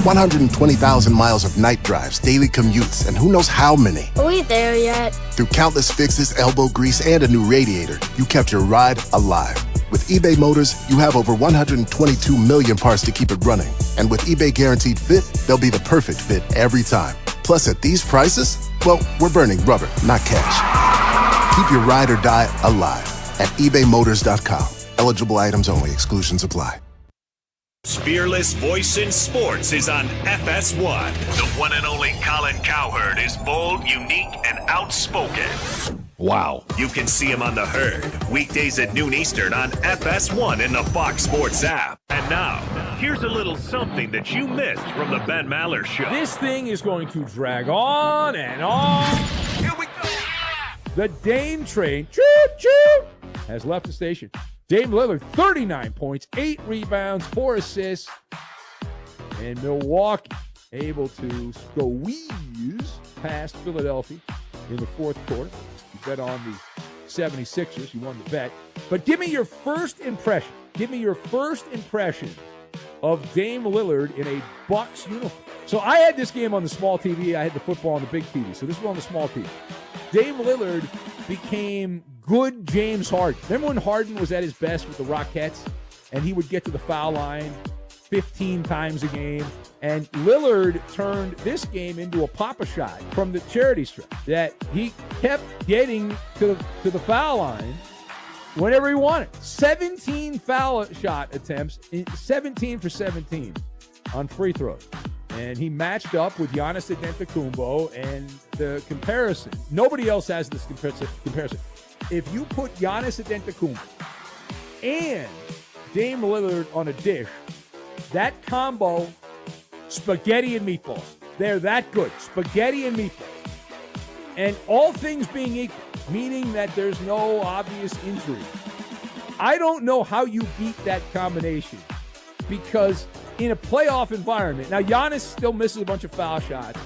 120,000 miles of night drives, daily commutes, and who knows how many. Are we there yet? Through countless fixes, elbow grease, and a new radiator, you kept your ride alive. With eBay Motors, you have over 122 million parts to keep it running. And with eBay Guaranteed Fit, they'll be the perfect fit every time. Plus, at these prices, well, we're burning rubber, not cash. Keep your ride or die alive at ebaymotors.com. Eligible items only. Exclusions apply. Fearless voice in sports is on FS1. The one and only Colin Cowherd is bold, unique, and outspoken. Wow. You can see him on The Herd, weekdays at noon Eastern on FS1 in the Fox Sports app. And now, here's a little something that you missed from the Ben Maller Show. This thing is going to drag on and on. Here we go. The Dame train, choo-choo, has left the station. Dame Lillard, 39 points, 8 rebounds, 4 assists. And Milwaukee able to squeeze past Philadelphia in the fourth quarter. You bet on the 76ers. You won the bet. But give me your first impression. Give me your first impression of Dame Lillard in a Bucks uniform. So I had this game on the small TV. I had the football on the big TV. So this was on the small TV. Dame Lillard became good James Harden. Remember when Harden was at his best with the Rockettes and he would get to the foul line 15 times a game? And Lillard turned this game into a pop-a shot from the charity stripe that he kept getting to the foul line whenever he wanted. 17 foul shot attempts, 17 for 17 on free throws. And he matched up with Giannis Antetokounmpo, and the comparison, nobody else has this comparison. If you put Giannis Antetokounmpo and Dame Lillard on a dish, that combo, spaghetti and meatballs. They're that good. Spaghetti and meatballs. And all things being equal, meaning that there's no obvious injury. I don't know how you beat that combination, because in a playoff environment, now Giannis still misses a bunch of foul shots,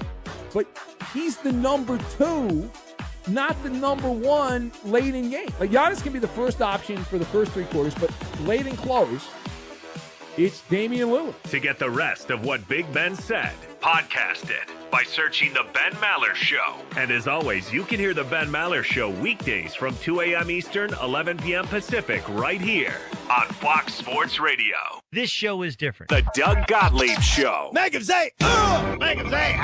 but he's the number 2 not the number one late in game. Like Giannis can be the first option for the first 3 quarters, but late and close, it's Damian Lillard. To get the rest of what Big Ben said, podcast it by searching The Ben Maller Show. And as always, you can hear The Ben Maller Show weekdays from 2 a.m. Eastern, 11 p.m. Pacific, right here on Fox Sports Radio. This show is different. The Doug Gottlieb Show. Make him say, make him say,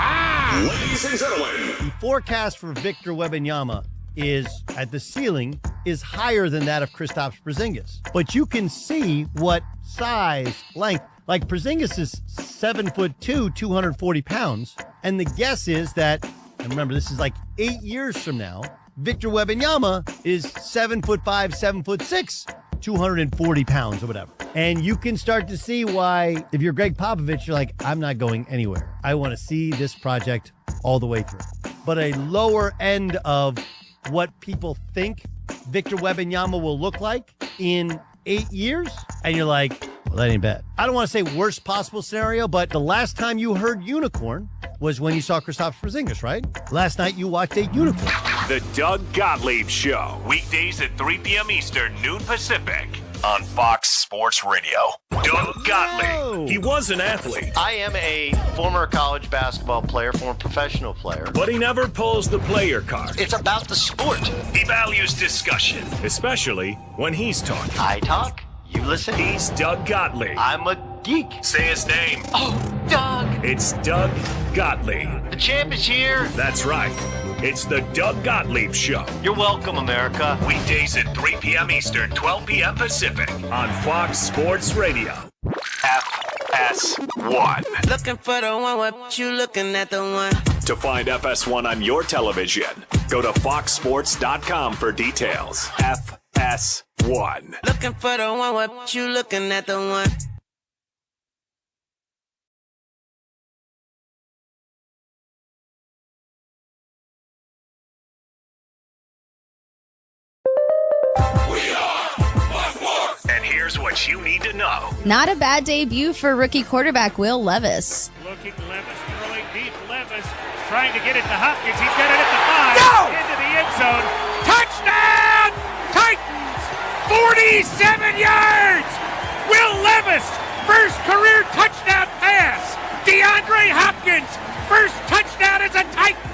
Ladies and gentlemen. The forecast for Victor Wembanyama is at the ceiling is higher than that of Kristaps Porzingis. But you can see what size, length. Like Porzingis is 7'2", 240 pounds. And the guess is that, and remember, this is like 8 years from now, Victor Wembanyama is 7'5", 7'6", 240 pounds or whatever. And you can start to see why, if you're Greg Popovich, you're like, I'm not going anywhere. I want to see this project all the way through. But a lower end of what people think Victor Wembanyama will look like in 8 years, and you're like, well, that ain't bad. I don't want to say worst possible scenario, but the last time you heard unicorn was when you saw Kristaps Porzingis, right? Last night you watched a unicorn. The Doug Gottlieb Show. Weekdays at 3 p.m. Eastern, noon Pacific. On Fox Sports Radio. Doug Gottlieb. He was an athlete. I am a former college basketball player, former professional player. But he never pulls the player card. It's about the sport. He values discussion, especially when he's talking. I talk, you listen. He's Doug Gottlieb. I'm a geek. Say his name. Oh, Doug. It's Doug Gottlieb. The champ is here. That's right. It's the Doug Gottlieb Show. You're welcome, America. Weekdays at 3 p.m. Eastern, 12 p.m. Pacific on Fox Sports Radio. FS1. Looking for the one, what you looking at the one? To find FS1 on your television, go to foxsports.com for details. FS1. Looking for the one, what you looking at the one? And here's what you need to know. Not a bad debut for rookie quarterback Will Levis. Looking Levis, throwing deep. Levis trying to get it to Hopkins. He's got it at the 5. Into the end zone. Touchdown! Titans! 47 yards! Will Levis, first career touchdown pass. DeAndre Hopkins, first touchdown as a Titan.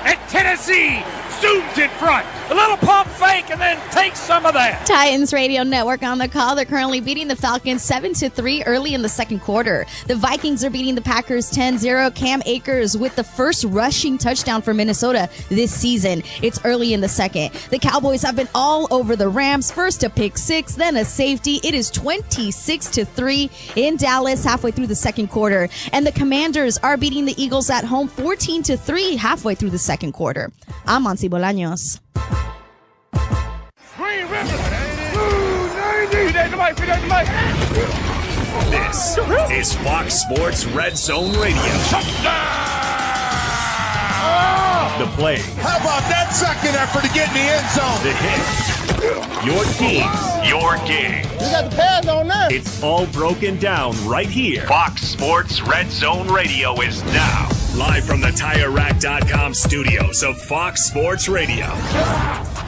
And Tennessee zooms in front. A little pump fake and then takes some of that. Titans Radio Network on the call. They're currently beating the Falcons 7-3 early in the second quarter. The Vikings are beating the Packers 10-0. Cam Akers with the first rushing touchdown for Minnesota this season. It's early in the second. The Cowboys have been all over the Rams. First a pick six, then a safety. It is 26-3 in Dallas halfway through the second quarter. And the Commanders are beating the Eagles at home 14-3 halfway through the second quarter. I'm Monty Bolaños. This is Fox Sports Red Zone Radio. The play. How about that second effort to get in the end zone? The hit. Your team. Your game. You got the pads on there. It's all broken down right here. Fox Sports Red Zone Radio is now live from the TireRack.com studios of Fox Sports Radio.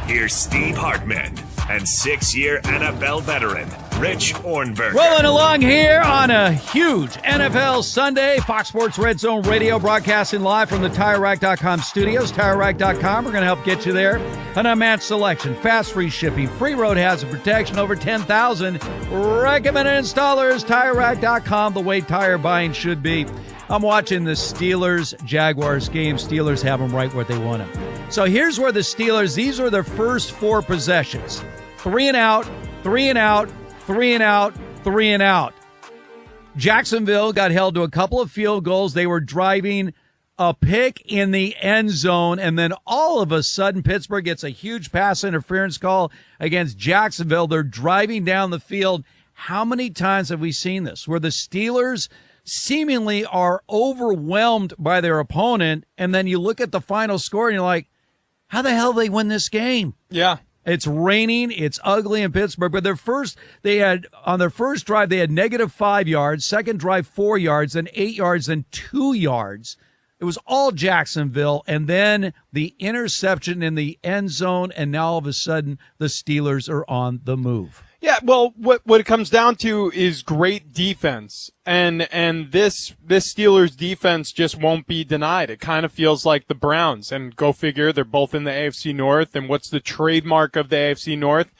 Here's Steve Hartman and 6-year NFL veteran Rich Ornberger. Rolling along here on a huge NFL Sunday. Fox Sports Red Zone Radio broadcasting live from the TireRack.com studios. TireRack.com, we're going to help get you there. An unmatched selection, fast free shipping, free road hazard protection, over 10,000 recommended installers. TireRack.com, the way tire buying should be. I'm watching the Steelers-Jaguars game. Steelers have them right where they want them. So here's where the Steelers, these are their first 4 possessions. 3 and out, 3 and out, 3 and out, 3 and out. Jacksonville got held to a couple of field goals. They were driving a pick in the end zone, and then all of a sudden Pittsburgh gets a huge pass interference call against Jacksonville. They're driving down the field. How many times have we seen this where the Steelers seemingly are overwhelmed by their opponent, and then you look at the final score and you're like, how the hell did they win this game? Yeah. It's raining. It's ugly in Pittsburgh. But on their first drive, they had -5 yards. Second drive, 4 yards, then 8 yards, and 2 yards. It was all Jacksonville, and then the interception in the end zone, and now all of a sudden the Steelers are on the move. Yeah, well, what it comes down to is great defense, and this Steelers defense just won't be denied. It kind of feels like the Browns, and go figure, they're both in the AFC North, and what's the trademark of the AFC North?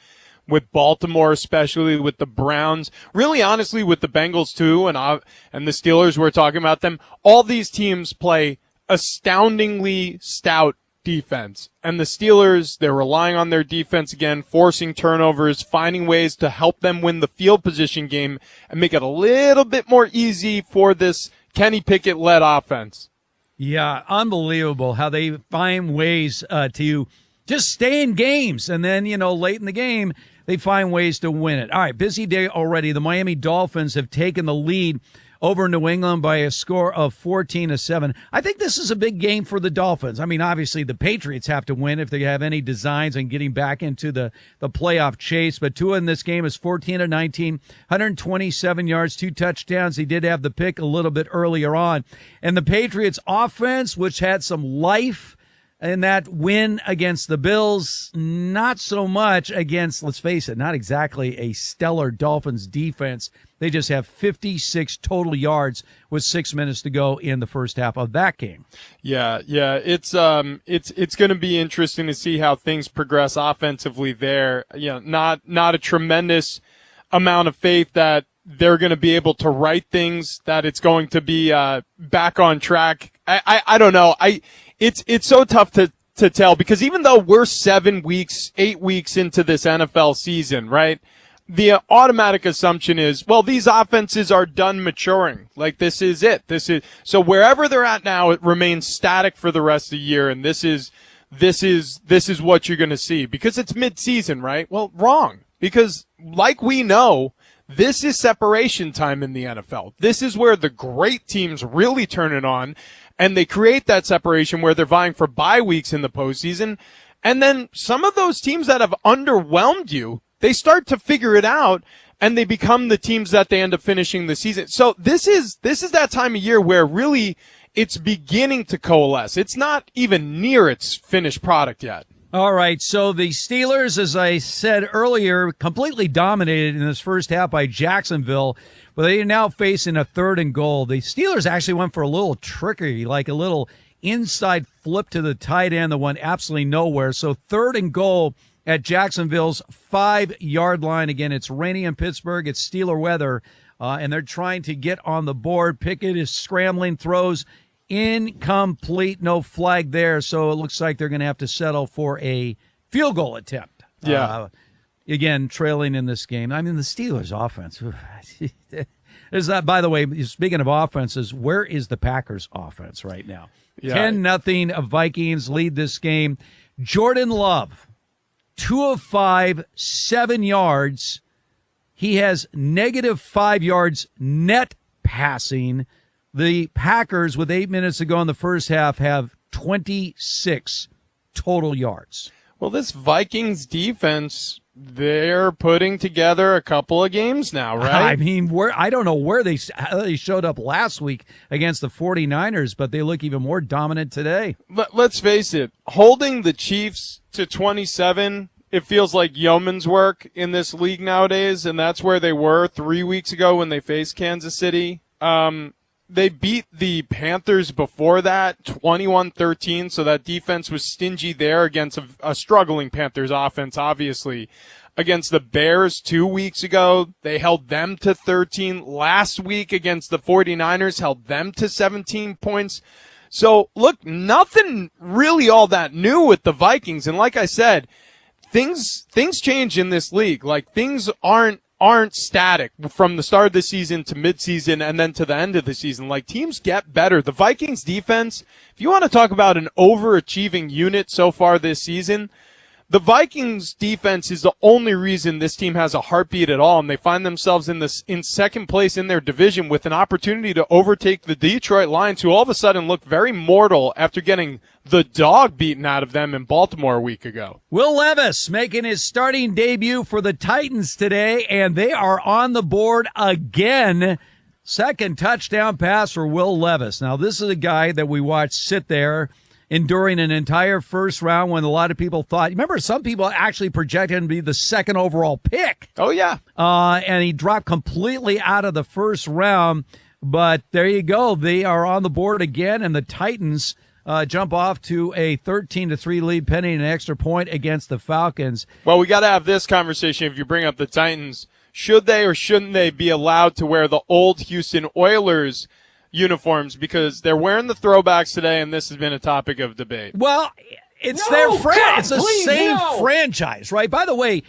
With Baltimore, especially with the Browns, really honestly with the Bengals too, and the Steelers, we're talking about them. All these teams play astoundingly stout defense. And the Steelers, they're relying on their defense again, forcing turnovers, finding ways to help them win the field position game and make it a little bit more easy for this Kenny Pickett-led offense. Yeah, unbelievable how they find ways to just stay in games. And then, late in the game, they find ways to win it. All right, busy day already. The Miami Dolphins have taken the lead over New England by a score of 14-7. I think this is a big game for the Dolphins. I mean, obviously the Patriots have to win if they have any designs on getting back into the playoff chase. But Tua in this game is 14-19, 127 yards, 2 touchdowns. He did have the pick a little bit earlier on. And the Patriots offense, which had some life in that win against the Bills, not so much against, let's face it, not exactly a stellar Dolphins defense. They just have 56 total yards with 6 minutes to go in the first half of that game. Yeah, it's going to be interesting to see how things progress offensively there. Not a tremendous amount of faith that they're going to be able to right things, that it's going to be back on track. I don't know. It's so tough to tell, because even though we're 8 weeks into this NFL season, right? The automatic assumption is, well, these offenses are done maturing. Like, this is it. So wherever they're at now, it remains static for the rest of the year. And this is what you're going to see, because it's mid-season, right? Well, wrong, because like we know, this is separation time in the NFL. This is where the great teams really turn it on, and they create that separation where they're vying for bye weeks in the postseason. And then some of those teams that have underwhelmed you, they start to figure it out, and they become the teams that they end up finishing the season. So this is that time of year where really it's beginning to coalesce. It's not even near its finished product yet. All right, so the Steelers, as I said earlier, completely dominated in this first half by Jacksonville, but they are now facing a 3rd and goal. The Steelers actually went for a little trickery, like a little inside flip to the tight end that went absolutely nowhere. So 3rd and goal at Jacksonville's 5-yard line. Again, it's rainy in Pittsburgh. It's Steeler weather, and they're trying to get on the board. Pickett is scrambling, throws incomplete, no flag there. So it looks like they're going to have to settle for a field goal attempt. Yeah. Again, trailing in this game. I mean, the Steelers' offense. There's that, by the way, speaking of offenses, where is the Packers' offense right now? Yeah. 10-0 Vikings lead this game. Jordan Love, 2 of 5, 7 yards. He has -5 yards net passing. The Packers, with 8 minutes to go in the first half, have 26 total yards. Well, this Vikings defense, they're putting together a couple of games now, right? I mean, I don't know where they showed up last week against the 49ers, but they look even more dominant today. Let's face it, holding the Chiefs to 27, it feels like yeoman's work in this league nowadays, and that's where they were 3 weeks ago when they faced Kansas City. They beat the Panthers before that, 21-13, so that defense was stingy there against a struggling Panthers offense, obviously. Against the Bears 2 weeks ago, they held them to 13. Last week against the 49ers, held them to 17 points. So, look, nothing really all that new with the Vikings. And like I said, things change in this league. Like, things aren't static from the start of the season to midseason and then to the end of the season. Like, teams get better. The Vikings defense, if you want to talk about an overachieving unit so far this season, the Vikings defense is the only reason this team has a heartbeat at all, and they find themselves in second place in their division with an opportunity to overtake the Detroit Lions, who all of a sudden look very mortal after getting the dog beaten out of them in Baltimore a week ago. Will Levis making his starting debut for the Titans today, and they are on the board again. Second touchdown pass for Will Levis. Now, this is a guy that we watched sit there enduring an entire first round when a lot of people thought, remember, some people actually projected him to be the second overall pick. Oh, yeah. And he dropped completely out of the first round. But there you go. They are on the board again, and the Titans jump off to a 13-3 lead pending an extra point against the Falcons. Well, we got to have this conversation if you bring up the Titans. Should they or shouldn't they be allowed to wear the old Houston Oilers uniforms? Because they're wearing the throwbacks today, and this has been a topic of debate. Well, it's it's the same franchise, right? By the way,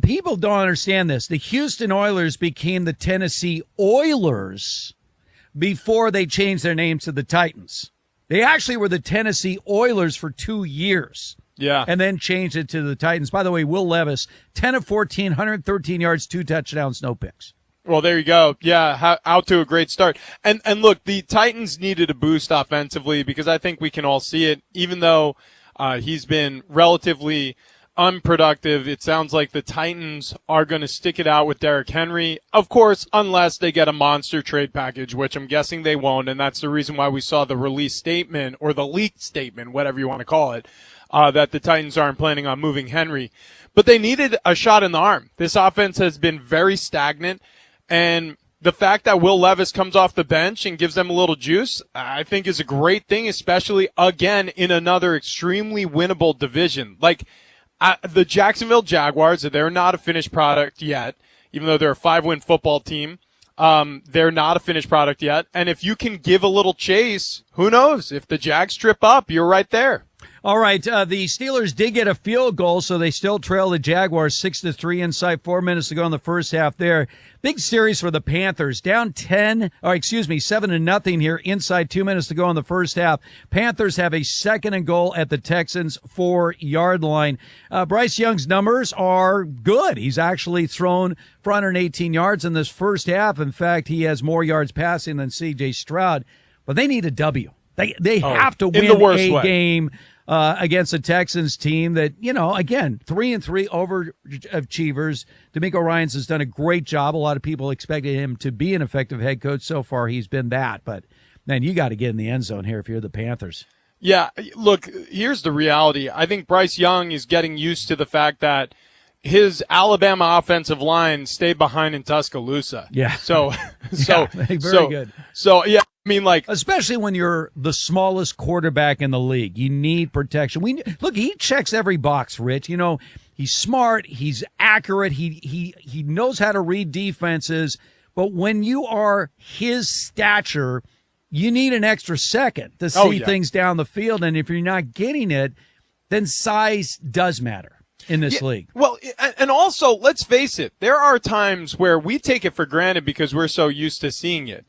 people don't understand this. The Houston Oilers became the Tennessee Oilers before they changed their name to the Titans. They actually were the Tennessee Oilers for 2 years. Yeah. And then changed it to the Titans. By the way, Will Levis, 10 of 14, 113 yards, 2 touchdowns, no picks. Well, there you go. Yeah, out to a great start. And look, the Titans needed a boost offensively because I think we can all see it. Even though he's been relatively unproductive, it sounds like the Titans are going to stick it out with Derrick Henry. Of course, unless they get a monster trade package, which I'm guessing they won't. And that's the reason why we saw the release statement or the leaked statement, whatever you want to call it, that the Titans aren't planning on moving Henry. But they needed a shot in the arm. This offense has been very stagnant. And the fact that Will Levis comes off the bench and gives them a little juice, I think is a great thing, especially, again, in another extremely winnable division. Like, the Jacksonville Jaguars, they're not a finished product yet, even though they're a 5-win football team. They're not a finished product yet. And if you can give a little chase, who knows? If the Jags trip up, you're right there. All right, the Steelers did get a field goal, so they still trail the Jaguars 6-3 inside 4 minutes to go in the first half there. Big series for the Panthers, down 7-0 here inside 2 minutes to go in the first half. Panthers have a 2nd and goal at the Texans' 4-yard line. Bryce Young's numbers are good. He's actually thrown for 118 yards in this first half. In fact, he has more yards passing than C.J. Stroud, but they need a W. They have to win a game against the Texans team that, again, 3-3 overachievers. DeMeco Ryans has done a great job. A lot of people expected him to be an effective head coach. So far, he's been that. But, man, you got to get in the end zone here if you're the Panthers. Yeah, look, here's the reality. I think Bryce Young is getting used to the fact that his Alabama offensive line stayed behind in Tuscaloosa. Yeah. Very good. So, yeah. I mean, especially when you're the smallest quarterback in the league, you need protection. Look, he checks every box, Rich. He's smart, he's accurate, he knows how to read defenses. But when you are his stature, you need an extra second to see things down the field. And if you're not getting it, then size does matter in this league. Well, and also, let's face it, there are times where we take it for granted because we're so used to seeing it.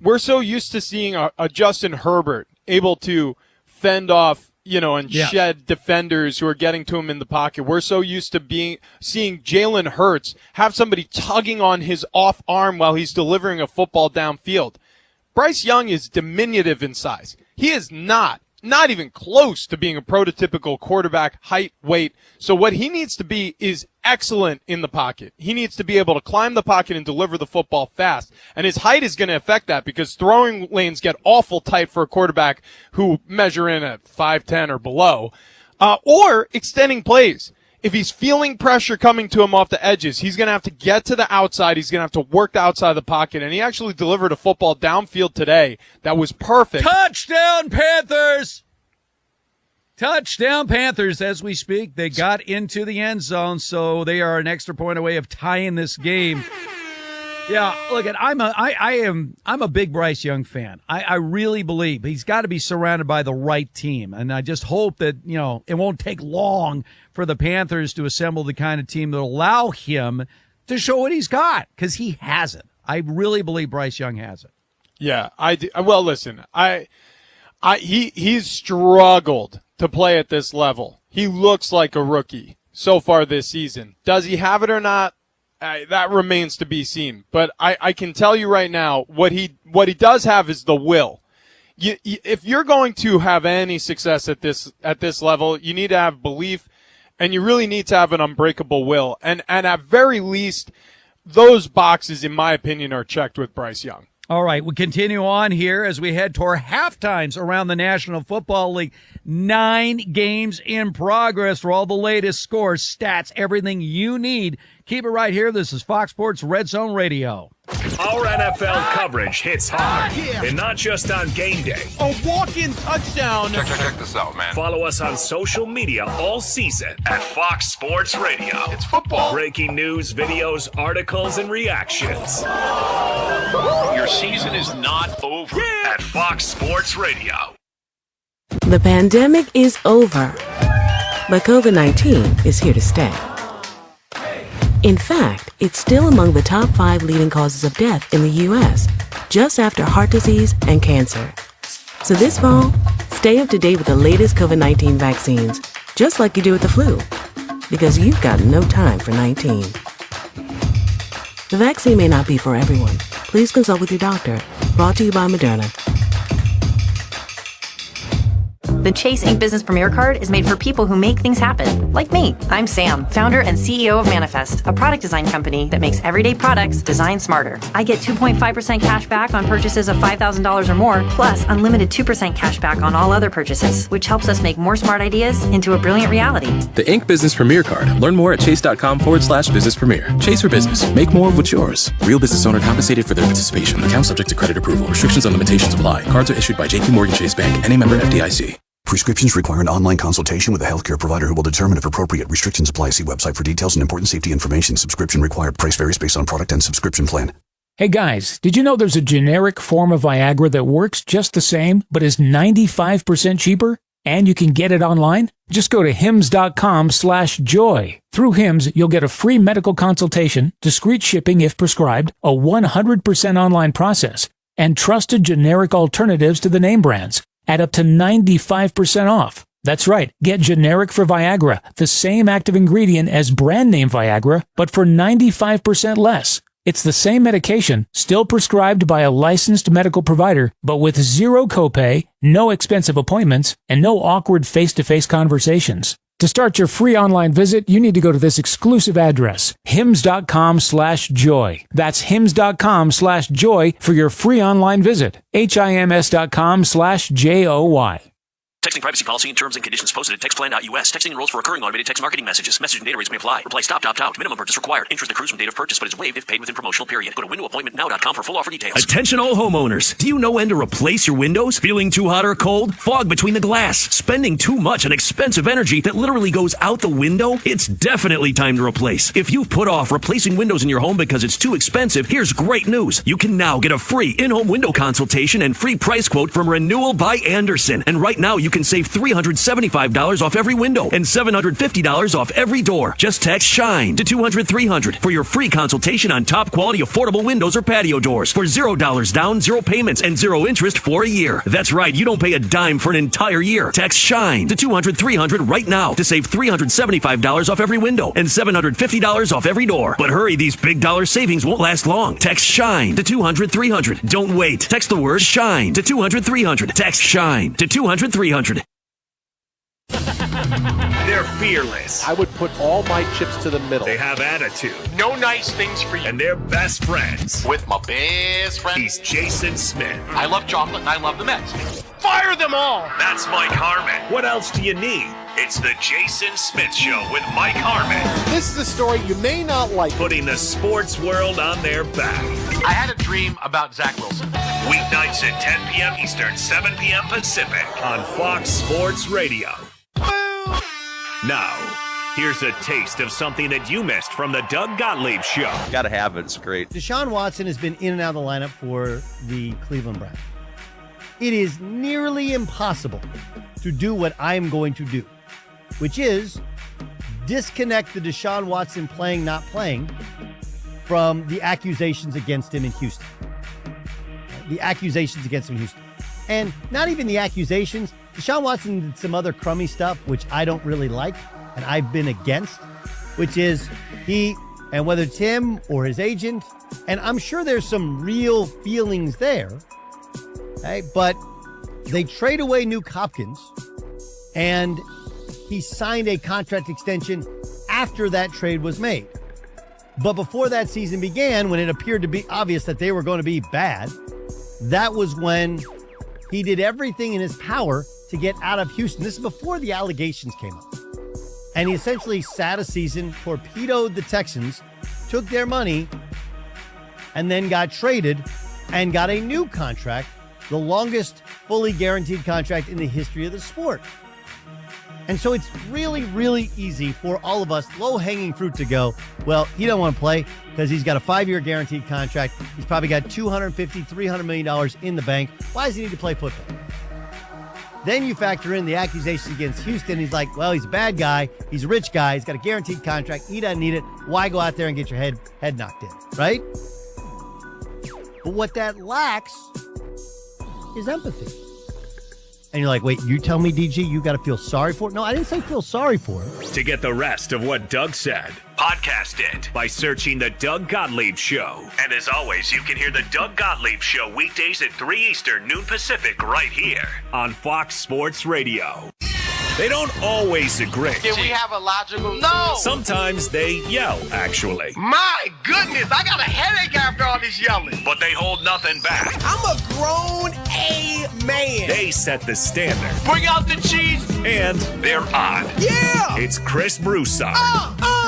We're so used to seeing a Justin Herbert able to fend off, and shed defenders who are getting to him in the pocket. We're so used to seeing Jalen Hurts have somebody tugging on his off arm while he's delivering a football downfield. Bryce Young is diminutive in size. He is not even close to being a prototypical quarterback height, weight. So what he needs to be is excellent in the pocket. He needs to be able to climb the pocket and deliver the football fast. And his height is going to affect that because throwing lanes get awful tight for a quarterback who measure in at 5'10" or below. Or extending plays. If he's feeling pressure coming to him off the edges, he's going to have to get to the outside. He's going to have to work the outside of the pocket. And he actually delivered a football downfield today that was perfect. Touchdown, Panthers! Touchdown, Panthers. As we speak, they got into the end zone, so they are an extra point away of tying this game. Yeah, look, I'm a big Bryce Young fan. I really believe he's got to be surrounded by the right team, and I just hope that it won't take long for the Panthers to assemble the kind of team that will allow him to show what he's got, because he has it. I really believe Bryce Young has it. Yeah, I do. Well, listen, he's struggled to play at this level. He looks like a rookie so far this season. Does he have it or not? That remains to be seen. But I can tell you right now, what he does have is the will. If you're going to have any success at this level, you need to have belief, and you really need to have an unbreakable will. And at very least, those boxes, in my opinion, are checked with Bryce Young. All right, we'll continue on here as we head toward halftimes around the National Football League. 9 games in progress for all the latest scores, stats, everything you need. Keep it right here. This is Fox Sports Red Zone Radio. Our NFL coverage hits hard, and not just on game day. A walk-in touchdown. Check this out, man. Follow us on social media all season at Fox Sports Radio. It's football. Breaking news, videos, articles, and reactions. Your season is not over. At Fox Sports Radio. The pandemic is over, but COVID-19 is here to stay. In fact, it's still among the top 5 leading causes of death in the U.S., just after heart disease and cancer. So this fall, stay up to date with the latest COVID-19 vaccines, just like you do with the flu, because you've got no time for 19. The vaccine may not be for everyone. Please consult with your doctor. Brought to you by Moderna. The Chase Ink Business Premier Card is made for people who make things happen, like me. I'm Sam, founder and CEO of Manifest, a product design company that makes everyday products designed smarter. I get 2.5% cash back on purchases of $5,000 or more, plus unlimited 2% cash back on all other purchases, which helps us make more smart ideas into a brilliant reality. The Ink Business Premier Card. Learn more at chase.com/business premier. Chase for business. Make more of what's yours. Real business owner compensated for their participation. Account subject to credit approval. Restrictions and limitations apply. Cards are issued by JPMorgan Chase Bank, NA member FDIC. Prescriptions require an online consultation with a healthcare provider who will determine if appropriate. Restrictions apply. See website for details and important safety information. Subscription required. Price varies based on product and subscription plan. Hey guys, did you know there's a generic form of Viagra that works just the same, but is 95% cheaper? And you can get it online? Just go to hims.com/joy. Through Hims, you'll get a free medical consultation, discreet shipping if prescribed, a 100% online process, and trusted generic alternatives to the name brands at up to 95% off. That's right. Get generic for Viagra, the same active ingredient as brand name Viagra, but for 95% less. It's the same medication, still prescribed by a licensed medical provider, but with zero copay, no expensive appointments, and no awkward face-to-face conversations. To start your free online visit, you need to go to this exclusive address, hims.com/joy. That's hims.com/joy for your free online visit. hims.com/joy. Texting privacy policy and terms and conditions posted at textplan.us. Texting enrolls for recurring automated text marketing messages. Message and data rates may apply. Reply stop, opt out. Minimum purchase required. Interest accrues from date of purchase but is waived if paid within promotional period. Go to windowappointmentnow.com for full offer details. Attention all homeowners. Do you know when to replace your windows? Feeling too hot or cold? Fog between the glass? Spending too much on expensive energy that literally goes out the window? It's definitely time to replace. If you've put off replacing windows in your home because it's too expensive, here's great news. You can now get a free in-home window consultation and free price quote from Renewal by Andersen. And right now you can save $375 off every window and $750 off every door. Just text SHINE to 200-300 for your free consultation on top quality affordable windows or patio doors for $0 down, 0 payments, and 0 interest for a year. That's right, you don't pay a dime for an entire year. Text SHINE to 200-300 right now to save $375 off every window and $750 off every door. But hurry, these big dollar savings won't last long. Text SHINE to 200-300. Don't wait. Text the word SHINE to 200-300. Text SHINE to 200-300. They're fearless. I would put all my chips to the middle. They have attitude. No nice things for you. And they're best friends. With my best friend. He's Jason Smith. I love chocolate and I love the Mets. Fire them all! That's Mike Harmon. What else do you need? It's the Jason Smith Show with Mike Harmon. This is a story you may not like. Putting the sports world on their back. I had a dream about Zach Wilson. Weeknights at 10 p.m. Eastern, 7 p.m. Pacific on Fox Sports Radio. Now, here's a taste of something that you missed from the Doug Gottlieb Show. Gotta have it. It's great. Deshaun Watson has been in and out of the lineup for the Cleveland Browns. It is nearly impossible to do what I'm going to do, which is disconnect the Deshaun Watson playing, not playing from the accusations against him in Houston. The accusations against him in Houston. And not even the accusations. Deshaun Watson did some other crummy stuff, which I don't really like, and I've been against, which is and whether it's him or his agent, and I'm sure there's some real feelings there, okay, but they trade away Nuke Hopkins, and he signed a contract extension after that trade was made. But before that season began, when it appeared to be obvious that they were going to be bad, that was when he did everything in his power to get out of Houston. This is before the allegations came up. And he essentially sat a season, torpedoed the Texans, took their money, and then got traded and got a new contract, the longest fully guaranteed contract in the history of the sport. And so it's really, really easy for all of us, low-hanging fruit, to go, well, he don't want to play because he's got a 5-year guaranteed contract. He's probably got $250, $300 million in the bank. Why does he need to play football? Then you factor in the accusations against Houston. He's like, well, he's a bad guy. He's a rich guy. He's got a guaranteed contract. He doesn't need it. Why go out there and get your head knocked in, right? But what that lacks is empathy. And you're like, wait, you tell me, DG, you got to feel sorry for it? No, I didn't say feel sorry for it. To get the rest of what Doug said, podcast it by searching The Doug Gottlieb Show. And as always, you can hear The Doug Gottlieb Show weekdays at 3 Eastern, noon Pacific, right here on Fox Sports Radio. They don't always agree. Can we have a logical? No! Sometimes they yell, actually. My goodness, I got a headache after all this yelling. But they hold nothing back. I'm a grown man. They set the standard. Bring out the cheese. And they're on. Yeah! It's Chris Broussard.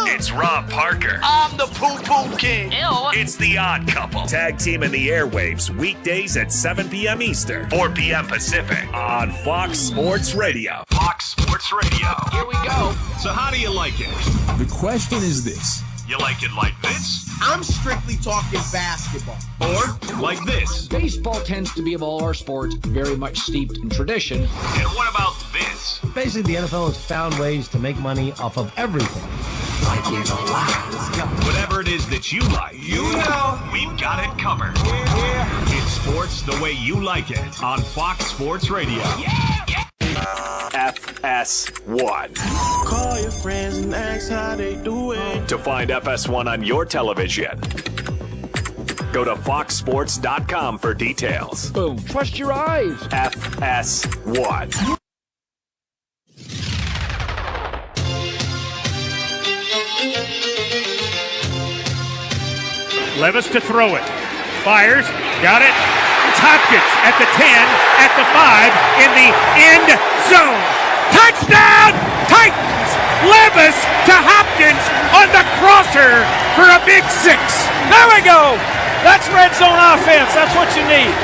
It's Rob Parker. I'm the poo-poo king. Ew. It's The Odd Couple. Tag team in the airwaves, weekdays at 7 p.m. Eastern, 4 p.m. Pacific on Fox Sports Radio. Fox Sports Radio. Here we go. So how do you like it? The question is this. You like it like this? I'm strictly talking basketball. Or like this? Baseball tends to be, of all our sports, very much steeped in tradition. And what about this? Basically, the NFL has found ways to make money off of everything. Like it a lot. Whatever it is that you like, we've got it covered. It's sports the way you like it on Fox Sports Radio. FS1. Call your friends and ask how they doing. To find FS1 on your television, go to foxsports.com for details. Boom. Trust your eyes. FS1. Levis to throw it. Fires. Got it. It's Hopkins at the 10, at the 5, in the end zone. Touchdown, Titans! Levis to Hopkins on the crosser for a big 6. There we go. That's red zone offense. That's what you need.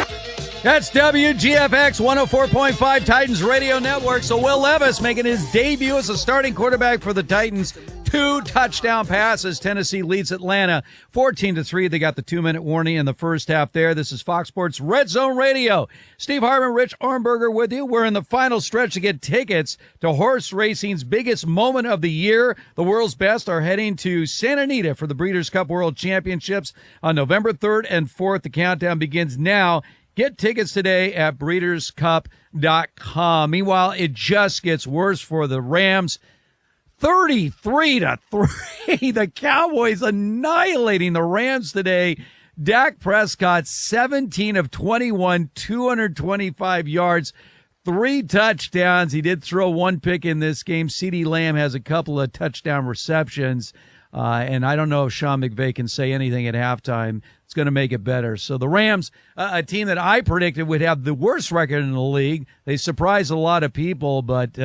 That's WGFX 104.5 Titans Radio Network. So Will Levis making his debut as a starting quarterback for the Titans. 2 touchdown passes. Tennessee leads Atlanta 14-3. They got the 2-minute warning in the first half there. This is Fox Sports Red Zone Radio. Steve Hartman, Rich Armberger with you. We're in the final stretch to get tickets to horse racing's biggest moment of the year. The world's best are heading to Santa Anita for the Breeders' Cup World Championships on November 3rd and 4th. The countdown begins now. Get tickets today at breederscup.com. Meanwhile, it just gets worse for the Rams. 33-3. The Cowboys annihilating the Rams today. Dak Prescott, 17 of 21, 225 yards, 3 touchdowns. He did throw 1 pick in this game. CeeDee Lamb has a couple of touchdown receptions. And I don't know if Sean McVay can say anything at halftime. It's going to make it better. So the Rams, a team that I predicted would have the worst record in the league. They surprised a lot of people, but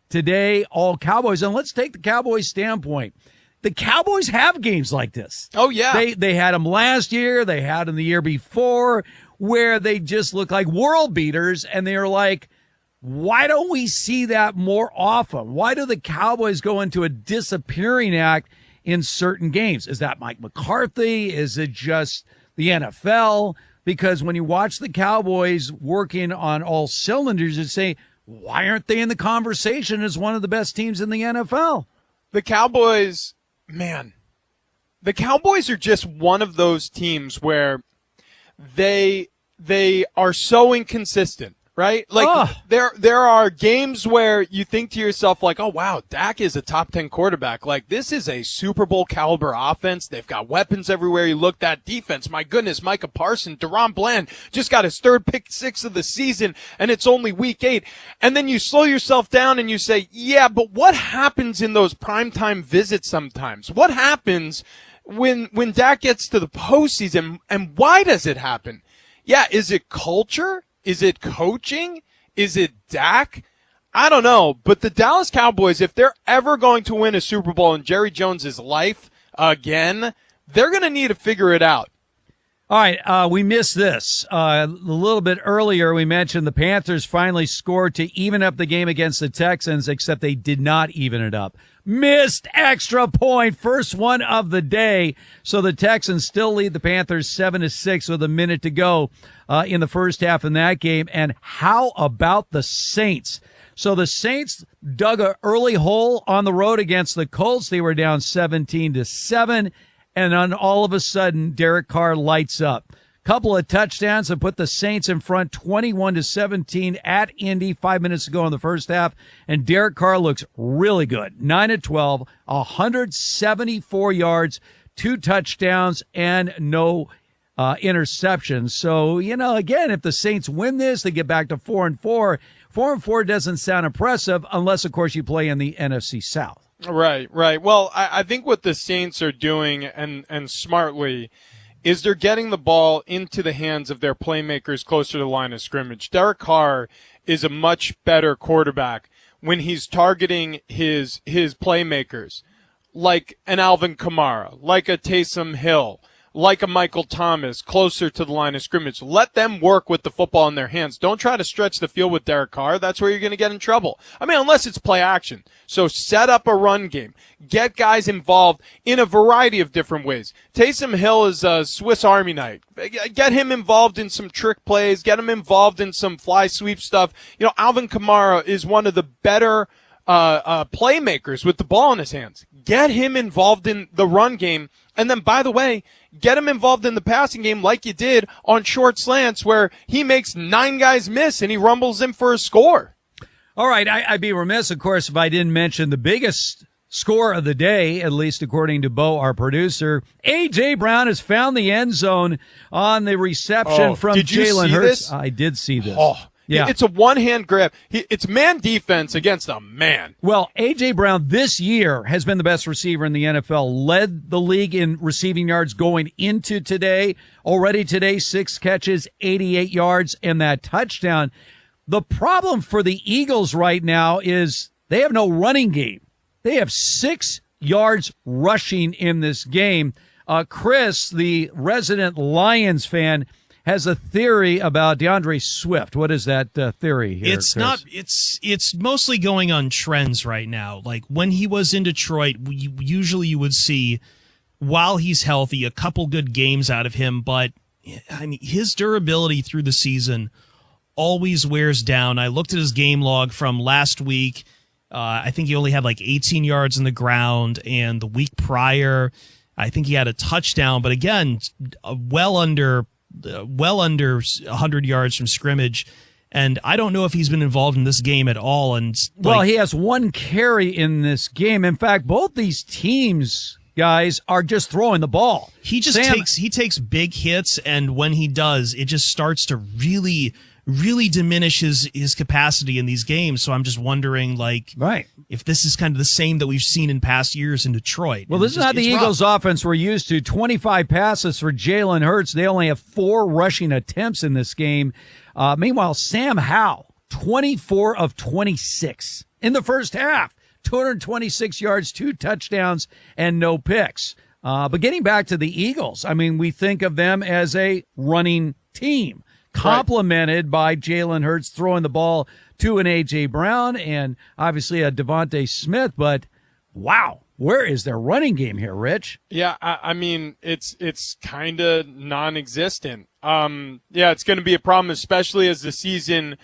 today, all Cowboys. And let's take the Cowboys standpoint. The Cowboys have games like this. Oh, yeah. They had them last year. They had them the year before where they just look like world beaters. And they're like, why don't we see that more often? Why do the Cowboys go into a disappearing act in certain games? Is that Mike McCarthy? Is it just the NFL? Because when you watch the Cowboys working on all cylinders, you say, why aren't they in the conversation as one of the best teams in the NFL? The Cowboys, man, the Cowboys are just one of those teams where they are so inconsistent. Right? Like there are games where you think to yourself like, oh wow, Dak is a top 10 quarterback. Like this is a Super Bowl caliber offense. They've got weapons everywhere you look. That defense, my goodness, Micah Parsons, Deron Bland just got his 3rd pick 6 of the season and it's only week 8. And then you slow yourself down and you say, yeah, but what happens in those primetime visits sometimes? What happens when Dak gets to the postseason, and why does it happen? Yeah, is it culture? Is it coaching? Is it Dak? I don't know, but the Dallas Cowboys, if they're ever going to win a Super Bowl in Jerry Jones's life again, they're going to need to figure it out. All right, we missed this. A little bit earlier, we mentioned the Panthers finally scored to even up the game against the Texans, except they did not even it up. Missed extra point, first one of the day. So the Texans still lead the Panthers 7-6 with a minute to go in the first half in that game. And how about the Saints? So the Saints dug an early hole on the road against the Colts. They were down 17-7. And then all of a sudden, Derek Carr lights up. Couple of touchdowns that put the Saints in front 21-17 at Indy 5 minutes ago in the first half. And Derek Carr looks really good. 9-12, 174 yards, 2 touchdowns, and no interceptions. So, again, if the Saints win this, they get back to 4-4. 4-4 doesn't sound impressive unless, of course, you play in the NFC South. Right. Well, I think what the Saints are doing, and smartly, is they're getting the ball into the hands of their playmakers closer to the line of scrimmage. Derek Carr is a much better quarterback when he's targeting his playmakers, like an Alvin Kamara, like a Taysom Hill, like a Michael Thomas, closer to the line of scrimmage. Let them work with the football in their hands. Don't try to stretch the field with Derek Carr. That's where you're going to get in trouble. I mean, unless it's play action. So set up a run game. Get guys involved in a variety of different ways. Taysom Hill is a Swiss Army knife. Get him involved in some trick plays. Get him involved in some fly sweep stuff. Alvin Kamara is one of the better playmakers with the ball in his hands. Get him involved in the run game. And then, by the way, get him involved in the passing game like you did on short slants where he makes 9 guys miss and he rumbles in for a score. All right, I'd be remiss, of course, if I didn't mention the biggest score of the day, at least according to Bo, our producer. A.J. Brown has found the end zone on the reception from Jalen Hurts. This? I did see this. Yeah. It's a one-hand grab. It's man defense against a man. Well, A.J. Brown this year has been the best receiver in the NFL, led the league in receiving yards going into today. Already today, 6 catches, 88 yards, and that touchdown. The problem for the Eagles right now is they have no running game. They have 6 yards rushing in this game. Chris, the resident Lions fan, has a theory about DeAndre Swift. What is that theory here, It's Chris? not. It's mostly going on trends right now. Like when he was in Detroit, usually you would see, while he's healthy, a couple good games out of him. But I mean, his durability through the season always wears down. I looked at his game log from last week. I think he only had like 18 yards in the ground, and the week prior, I think he had a touchdown. But again, well under 100 yards from scrimmage. And I don't know if he's been involved in this game at all. And well, he has 1 carry in this game. In fact, both these teams, guys, are just throwing the ball. He just takes big hits, and when he does, it just starts to really diminish his capacity in these games. So I'm just wondering, if this is kind of the same that we've seen in past years in Detroit. Well, this is not the Eagles' offense we're used to. 25 passes for Jalen Hurts. They only have 4 rushing attempts in this game. Meanwhile, Sam Howell, 24 of 26 in the first half. 226 yards, 2 touchdowns, and no picks. But getting back to the Eagles, I mean, we think of them as a running team, complemented by Jalen Hurts throwing the ball to an A.J. Brown and obviously a Devontae Smith. But, wow, where is their running game here, Rich? Yeah, I mean, it's kind of non-existent. It's going to be a problem, especially as the season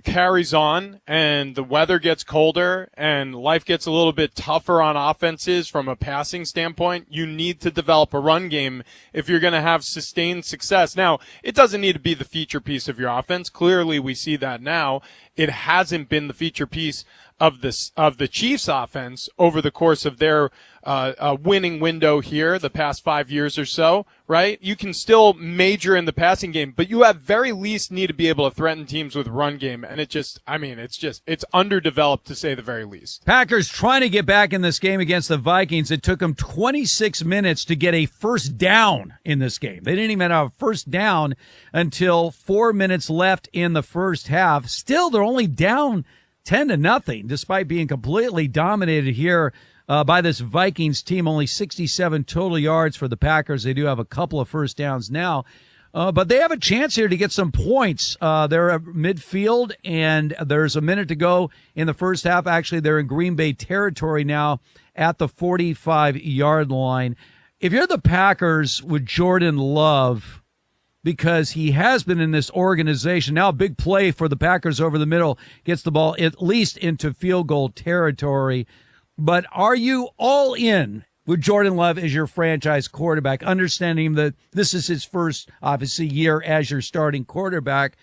carries on and the weather gets colder and life gets a little bit tougher on offenses from a passing standpoint. You need to develop a run game if you're going to have sustained success. Now, it doesn't need to be the feature piece of your offense. Clearly, we see that now. it hasn't been the feature piece of the Chiefs offense over the course of their winning window here the past 5 years or so, right? You can still major in the passing game, but you at very least need to be able to threaten teams with run game. And it's underdeveloped to say the very least. Packers trying to get back in this game against the Vikings. It took them 26 minutes to get a first down in this game. They didn't even have a first down until 4 minutes left in the first half. Still, they're only down 10-0, despite being completely dominated here by this Vikings team. Only 67 total yards for the Packers. They do have a couple of first downs now, but they have a chance here to get some points. They're at midfield, and there's a minute to go in the first half. Actually, they're in Green Bay territory now at the 45-yard line. If you're the Packers with Jordan Love, because he has been in this organization. Now a big play for the Packers over the middle, gets the ball at least into field goal territory. But are you all in with Jordan Love as your franchise quarterback, understanding that this is his first, obviously, year as your starting quarterback,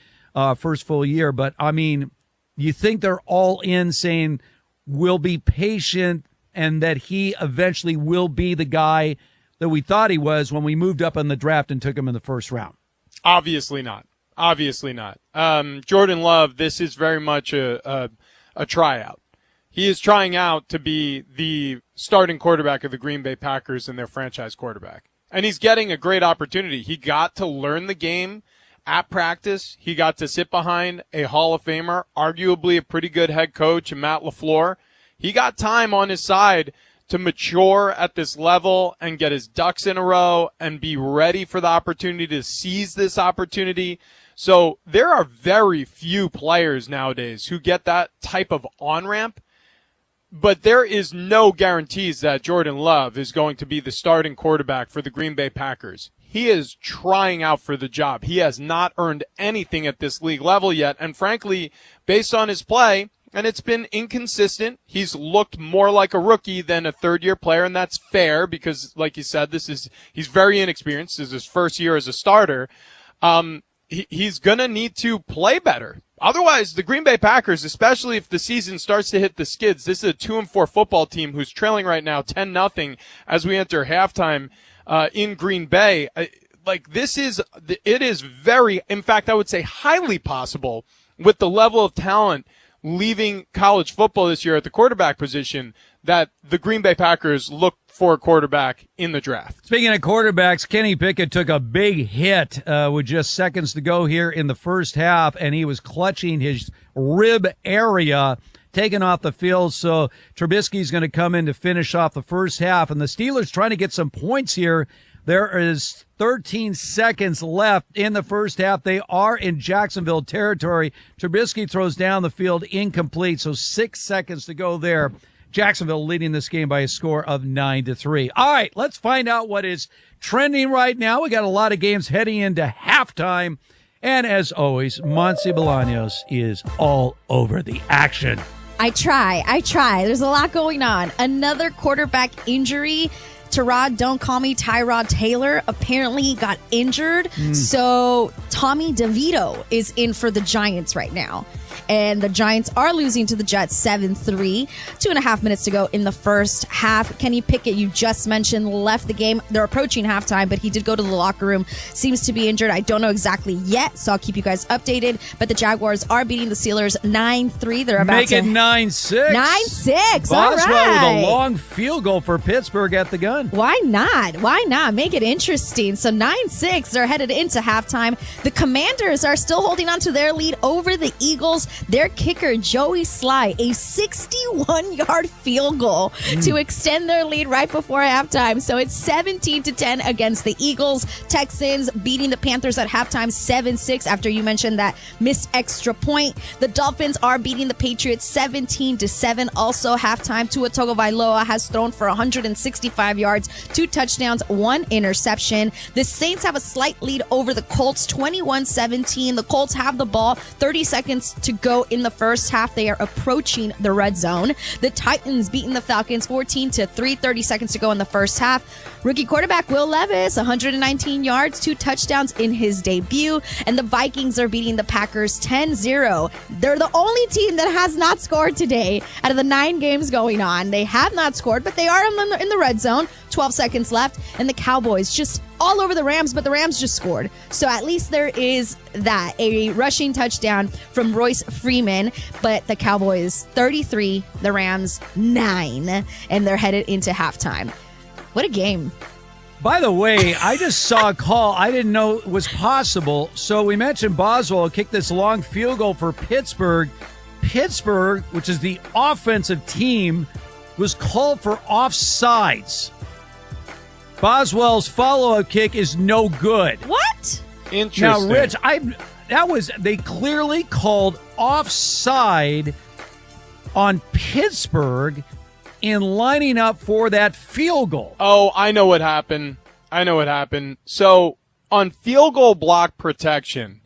first full year? But, I mean, you think they're all in saying we'll be patient and that he eventually will be the guy that we thought he was when we moved up in the draft and took him in the first round? Obviously not. Jordan Love, this is very much a tryout. He is trying out to be the starting quarterback of the Green Bay Packers and their franchise quarterback. And he's getting a great opportunity. He got to learn the game at practice. He got to sit behind a Hall of Famer, arguably a pretty good head coach, Matt LaFleur. He got time on his side to mature at this level and get his ducks in a row and be ready for the opportunity to seize this opportunity. So there are very few players nowadays who get that type of on-ramp, but there is no guarantees that Jordan Love is going to be the starting quarterback for the Green Bay Packers. He is trying out for the job. He has not earned anything at this league level yet, and frankly, based on his play, and it's been inconsistent. He's looked more like a rookie than a third-year player, and that's fair because, like you said, he's very inexperienced. This is his first year as a starter. He's going to need to play better. Otherwise, the Green Bay Packers, especially if the season starts to hit the skids, this is a 2-4 football team who's trailing right now 10-0 as we enter halftime in Green Bay. It is very, in fact, I would say highly possible with the level of talent leaving college football this year at the quarterback position that the Green Bay Packers look for a quarterback in the draft. Speaking of quarterbacks, Kenny Pickett took a big hit with just seconds to go here in the first half, and he was clutching his rib area, taken off the field. So Trubisky's going to come in to finish off the first half, and the Steelers trying to get some points here. There is 13 seconds left in the first half. They are in Jacksonville territory. Trubisky throws down the field incomplete, so 6 seconds to go there. Jacksonville leading this game by a score of 9-3. All right, let's find out what is trending right now. We got a lot of games heading into halftime. And as always, Monse Bolaños is all over the action. I try. There's a lot going on. Another quarterback injury. Tyrod Taylor apparently got injured. So Tommy DeVito is in for the Giants right now. And the Giants are losing to the Jets 7-3. 2.5 minutes to go in the first half. Kenny Pickett, you just mentioned, left the game. They're approaching halftime, but he did go to the locker room. Seems to be injured. I don't know exactly yet, so I'll keep you guys updated. But the Jaguars are beating the Steelers 9-3. They're about to make it 9-6. 9-6. All Boswell right. with a long field goal for Pittsburgh at the gun. Why not? Make it interesting. So 9-6. They're headed into halftime. The Commanders are still holding on to their lead over the Eagles. Their kicker, Joey Sly, a 61-yard field goal to extend their lead right before halftime. So it's 17-10 against the Eagles. Texans beating the Panthers at halftime 7-6 after you mentioned that missed extra point. The Dolphins are beating the Patriots 17-7. Also halftime, Tua Tagovailoa has thrown for 165 yards, 2 touchdowns, 1 interception. The Saints have a slight lead over the Colts, 21-17. The Colts have the ball, 30 seconds to to go in the first half. They are approaching the red zone. The Titans beating the Falcons 14-3, 30 seconds to go in the first half. Rookie quarterback Will Levis, 119 yards, 2 touchdowns in his debut. And the Vikings are beating the Packers 10-0. They're the only team that has not scored today out of the 9 games going on. They have not scored, but they are in the red zone. 12 seconds left. And the Cowboys just all over the Rams, but the Rams just scored. So at least there is that. A rushing touchdown from Royce Freeman. But the Cowboys 33, the Rams 9. And they're headed into halftime. What a game. By the way, I just saw a call I didn't know was possible. So we mentioned Boswell kicked this long field goal for Pittsburgh. Pittsburgh, which is the offensive team, was called for offsides. Boswell's follow-up kick is no good. What? Interesting. Now, Rich, they clearly called offside on Pittsburgh in lining up for that field goal. Oh, I know what happened. So on field goal block protection,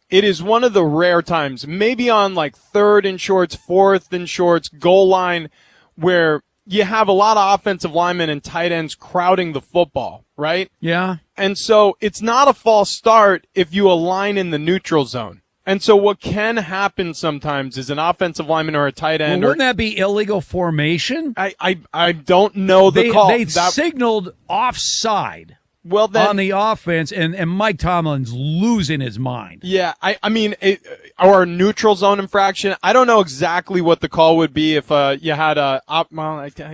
it is one of the rare times, maybe on like 3rd and shorts, 4th and shorts, goal line, where you have a lot of offensive linemen and tight ends crowding the football, right? Yeah. And so it's not a false start if you align in the neutral zone. And so what can happen sometimes is an offensive lineman or a tight end. Well, wouldn't that be illegal formation? I don't know the call. They signaled offside. Well, then, on the offense, and Mike Tomlin's losing his mind. Yeah, I mean, or a neutral zone infraction. I don't know exactly what the call would be if you had I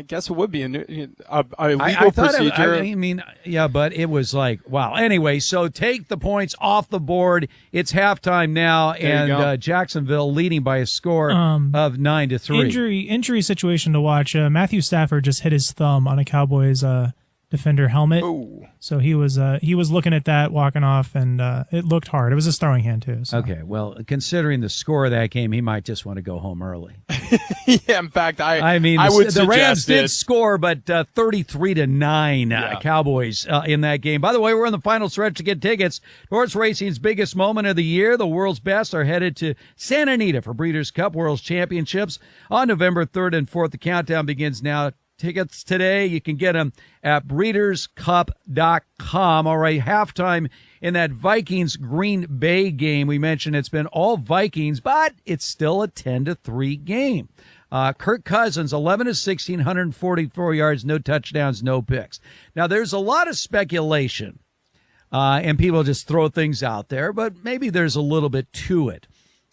guess it would be a legal procedure. But it was like, wow. Anyway, so take the points off the board. It's halftime now, and Jacksonville leading by a score of 9-3. Injury situation to watch. Matthew Stafford just hit his thumb on a Cowboys defender helmet. Ooh. So he was looking at that, walking off, and it looked hard. It was his throwing hand too. So. Okay, well, considering the score of that game, he might just want to go home early. Yeah, in fact, I would the Rams did it. score, but 33-9 Cowboys in that game. By the way, we're in the final stretch to get tickets. Horse racing's biggest moment of the year. The world's best are headed to Santa Anita for Breeders' Cup World Championships on November 3rd and 4th. The countdown begins now. Tickets today. You can get them at breederscup.com. All right, halftime in that Vikings-Green Bay game. We mentioned it's been all Vikings, but it's still a 10-3 game. Kirk Cousins, 11-16, 144 yards, no touchdowns, no picks. Now, there's a lot of speculation, and people just throw things out there, but maybe there's a little bit to it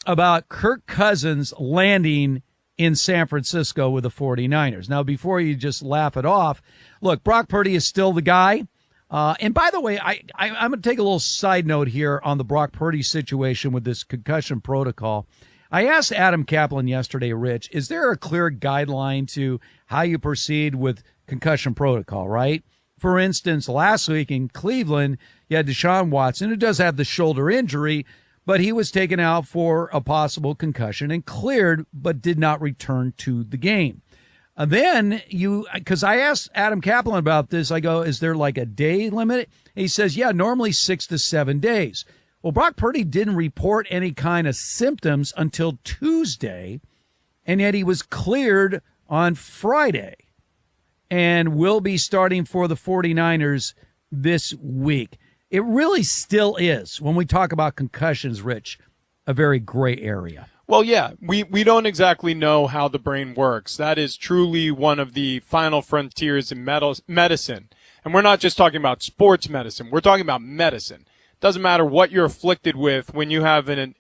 about Kirk Cousins landing in San Francisco with the 49ers. Now, before you just laugh it off, look, Brock Purdy is still the guy. And by the way, I'm going to take a little side note here on the Brock Purdy situation with this concussion protocol. I asked Adam Kaplan yesterday, Rich, is there a clear guideline to how you proceed with concussion protocol, right? For instance, last week in Cleveland, you had Deshaun Watson, who does have the shoulder injury, but he was taken out for a possible concussion and cleared, but did not return to the game. Because I asked Adam Kaplan about this, I go, is there like a day limit? And he says, yeah, normally 6 to 7 days. Well, Brock Purdy didn't report any kind of symptoms until Tuesday, and yet he was cleared on Friday and will be starting for the 49ers this week. It really still is, when we talk about concussions, Rich, a very gray area. Well, yeah, we don't exactly know how the brain works. That is truly one of the final frontiers in medicine. And we're not just talking about sports medicine. We're talking about medicine. Doesn't matter what you're afflicted with when you have an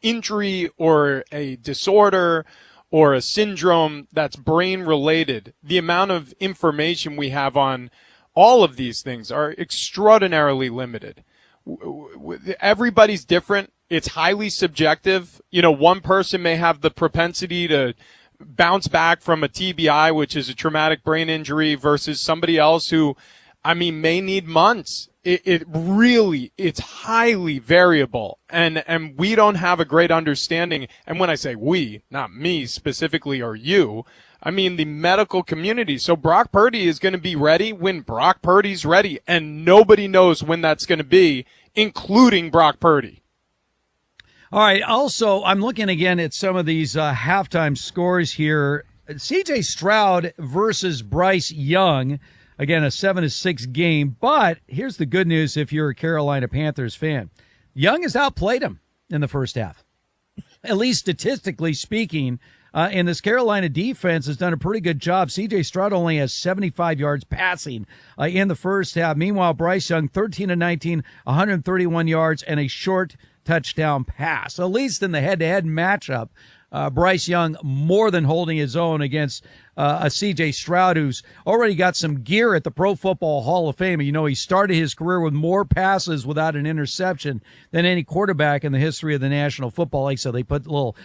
injury or a disorder or a syndrome that's brain related. The amount of information we have on all of these things are extraordinarily limited. Everybody's different. It's highly subjective. You know, one person may have the propensity to bounce back from a TBI, which is a traumatic brain injury, versus somebody else who, may need months. It's highly variable. And we don't have a great understanding. And when I say we, not me specifically or you, I mean the medical community. So Brock Purdy is going to be ready when Brock Purdy's ready, and nobody knows when that's going to be, including Brock Purdy. All right. Also, I'm looking again at some of these halftime scores here. C.J. Stroud versus Bryce Young. Again, a 7-6 game. But here's the good news if you're a Carolina Panthers fan. Young has outplayed him in the first half. At least statistically speaking, and this Carolina defense has done a pretty good job. C.J. Stroud only has 75 yards passing in the first half. Meanwhile, Bryce Young, 13-19, 131 yards, and a short touchdown pass. At least in the head-to-head matchup, Bryce Young more than holding his own against a C.J. Stroud who's already got some gear at the Pro Football Hall of Fame. You know, he started his career with more passes without an interception than any quarterback in the history of the National Football League. So they put little,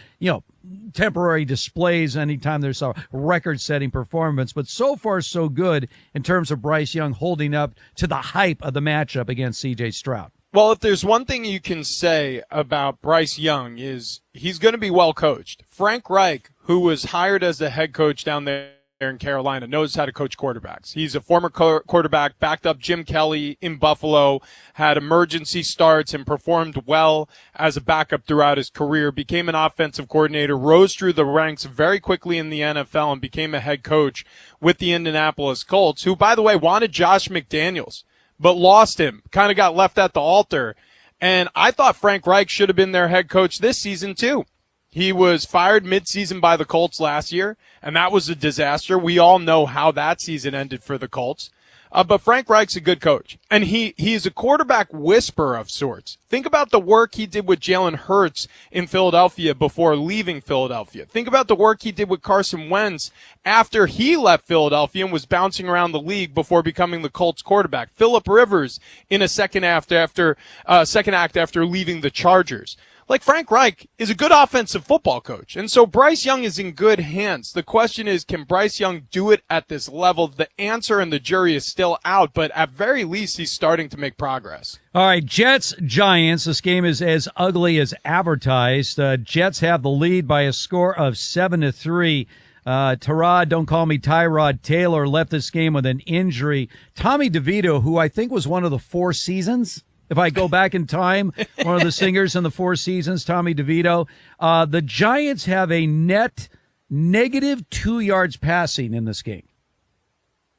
temporary displays anytime there's a record-setting performance. But so far, so good in terms of Bryce Young holding up to the hype of the matchup against C.J. Stroud. Well, if there's one thing you can say about Bryce Young is he's going to be well coached. Frank Reich, who was hired as the head coach down there in Carolina, knows how to coach quarterbacks. He's a former quarterback, backed up Jim Kelly in Buffalo, had emergency starts and performed well as a backup throughout his career, became an offensive coordinator, rose through the ranks very quickly in the NFL and became a head coach with the Indianapolis Colts, who, by the way, wanted Josh McDaniels, but lost him, kind of got left at the altar. And I thought Frank Reich should have been their head coach this season, too. He was fired midseason by the Colts last year, and that was a disaster. We all know how that season ended for the Colts. But Frank Reich's a good coach, and he's a quarterback whisperer of sorts. Think about the work he did with Jalen Hurts in Philadelphia before leaving Philadelphia. Think about the work he did with Carson Wentz after he left Philadelphia and was bouncing around the league before becoming the Colts quarterback. Phillip Rivers in a second act after leaving the Chargers. Like, Frank Reich is a good offensive football coach. And so Bryce Young is in good hands. The question is, can Bryce Young do it at this level? The answer and the jury is still out, but at very least, he's starting to make progress. All right, Jets-Giants. This game is as ugly as advertised. Jets have the lead by a score of 7-3. Don't call me Tyrod Taylor, left this game with an injury. Tommy DeVito, who I think was one of the Four Seasons, if I go back in time, one of the singers in the Four Seasons, Tommy DeVito. The Giants have a net negative 2 yards passing in this game.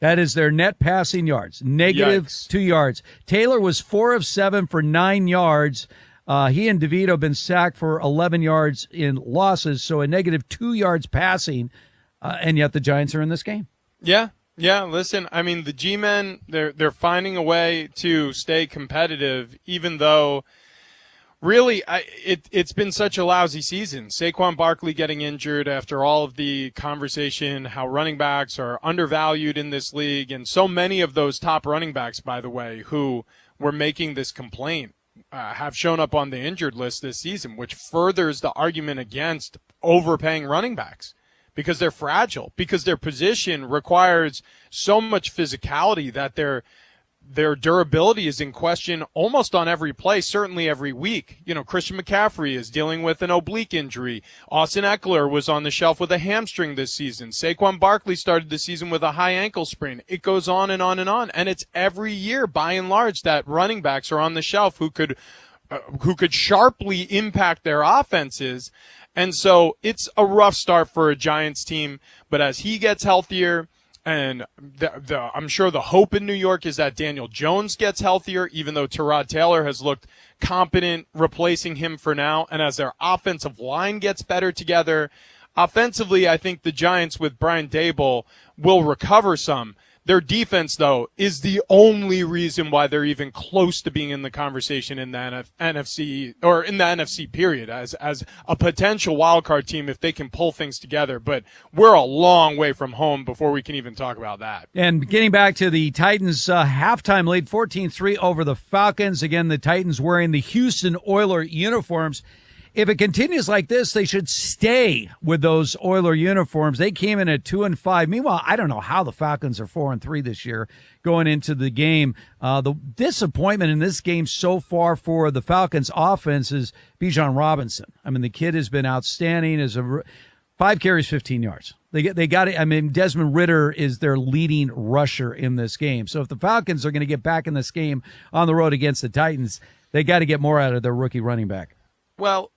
That is their net passing yards, negative Yikes. 2 yards. Taylor was 4 of 7 for 9 yards. He and DeVito have been sacked for 11 yards in losses, so a negative 2 yards passing, and yet the Giants are in this game. Yeah, listen, I mean, the G-men, they're finding a way to stay competitive, even though really it's been such a lousy season. Saquon Barkley getting injured after all of the conversation, how running backs are undervalued in this league, and so many of those top running backs, by the way, who were making this complaint, have shown up on the injured list this season, which furthers the argument against overpaying running backs. Because they're fragile, because their position requires so much physicality that their durability is in question almost on every play, certainly every week. You know, Christian McCaffrey is dealing with an oblique injury. Austin Eckler was on the shelf with a hamstring this season. Saquon Barkley started the season with a high ankle sprain. It goes on and on and on. And it's every year, by and large, that running backs are on the shelf who could sharply impact their offenses. And so it's a rough start for a Giants team, but as he gets healthier, and I'm sure the hope in New York is that Daniel Jones gets healthier, even though Tyrod Taylor has looked competent replacing him for now, and as their offensive line gets better together, offensively, I think the Giants with Brian Daboll will recover some. Their defense, though, is the only reason why they're even close to being in the conversation in the NFC, or in the NFC period, as a potential wildcard team if they can pull things together. But we're a long way from home before we can even talk about that. And getting back to the Titans' halftime lead, 14-3 over the Falcons. Again, the Titans wearing the Houston Oilers uniforms. If it continues like this, they should stay with those Oiler uniforms. They came in at 2-5. Meanwhile, I don't know how the Falcons are 4-3 this year going into the game. The disappointment in this game so far for the Falcons offense is Bijan Robinson. I mean, the kid has been outstanding as 5 carries, 15 yards. They got it. I mean, Desmond Ridder is their leading rusher in this game. So if the Falcons are going to get back in this game on the road against the Titans, they got to get more out of their rookie running back. Well,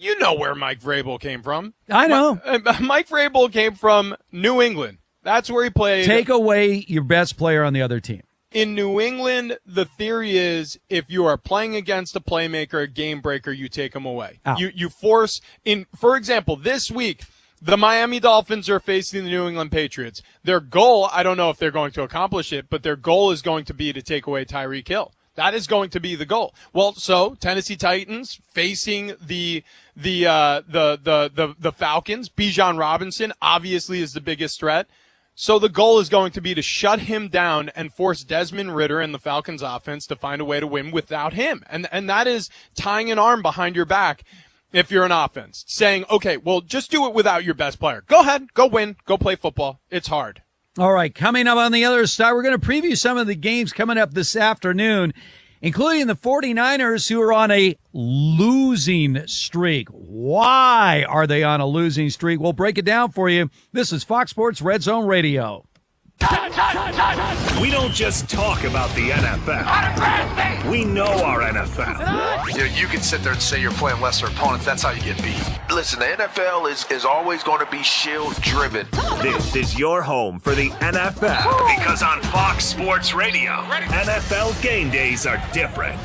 You know where Mike Vrabel came from. I know. Mike Vrabel came from New England. That's where he played. Take away your best player on the other team. In New England, the theory is if you are playing against a playmaker, a game breaker, you take him away. You force in. For example, this week, the Miami Dolphins are facing the New England Patriots. Their goal, I don't know if they're going to accomplish it, but their goal is going to be to take away Tyreek Hill. That is going to be the goal. Well, so Tennessee Titans facing the Falcons. Bijan Robinson obviously is the biggest threat. So the goal is going to be to shut him down and force Desmond Ridder and the Falcons offense to find a way to win without him. And that is tying an arm behind your back if you're an offense, saying, okay, well, just do it without your best player. Go ahead, go win, go play football. It's hard. All right, coming up on the other side, we're going to preview some of the games coming up this afternoon, including the 49ers, who are on a losing streak. Why are they on a losing streak? We'll break it down for you. This is Fox Sports Red Zone Radio. We don't just talk about the NFL. We know our NFL. You can sit there and say you're playing lesser opponents. That's how you get beat. Listen, the NFL is always going to be shield-driven. This is your home for the NFL because on Fox Sports Radio, NFL game days are different.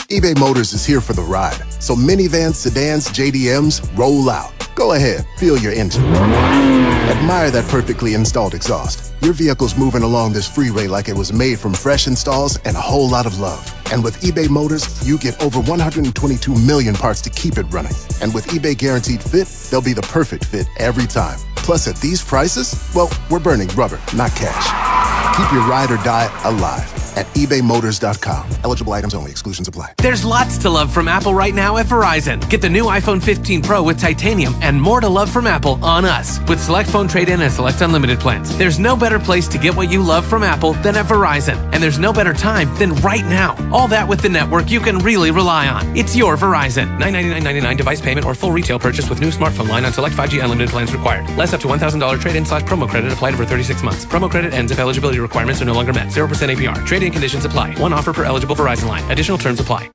eBay Motors is here for the ride. So minivans, sedans, JDMs, roll out. Go ahead, feel your engine. Admire that perfectly installed exhaust. Your vehicle's moving along this freeway like it was made from fresh installs and a whole lot of love. And with eBay Motors, you get over 122 million parts to keep it running. And with eBay Guaranteed Fit, they'll be the perfect fit every time. Plus, at these prices, well, we're burning rubber, not cash. Keep your ride or die alive at ebaymotors.com. Eligible items only. Exclusions apply. There's lots to love from Apple right now at Verizon. Get the new iPhone 15 Pro with titanium and more to love from Apple on us with select phone trade-in and select unlimited plans. There's no better place to get what you love from Apple than at Verizon. And there's no better time than right now. All that with the network you can really rely on. It's your Verizon. $999.99 device payment or full retail purchase with new smartphone line on select 5G unlimited plans required. Less up to $1,000 trade-in/promo credit applied over 36 months. Promo credit ends if eligibility requirements are no longer met. 0% APR. Trade-in conditions apply. One offer per eligible Verizon line. Additional terms apply.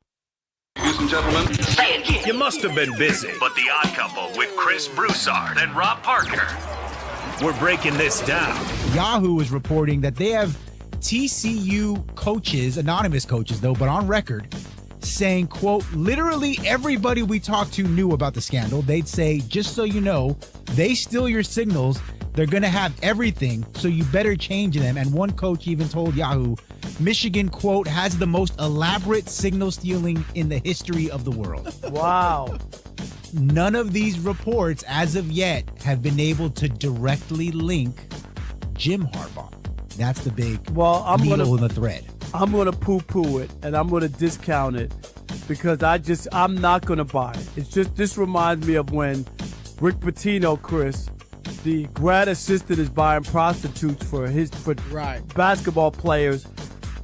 Ladies and gentlemen, you must have been busy, but The Odd Couple with Chris Broussard and Rob Parker. We're breaking this down. Yahoo is reporting that they have TCU coaches, anonymous coaches though, but on record, saying, quote, literally everybody we talked to knew about the scandal. They'd say, just so you know, they steal your signals. They're going to have everything, so you better change them. And one coach even told Yahoo, Michigan, quote, has the most elaborate signal stealing in the history of the world. Wow. None of these reports, as of yet, have been able to directly link Jim Harbaugh. That's the big needle in the thread. I'm going to poo-poo it, and I'm going to discount it because I'm not going to buy it. It's just, this reminds me of when Rick Pitino, Chris, the grad assistant, is buying prostitutes for basketball players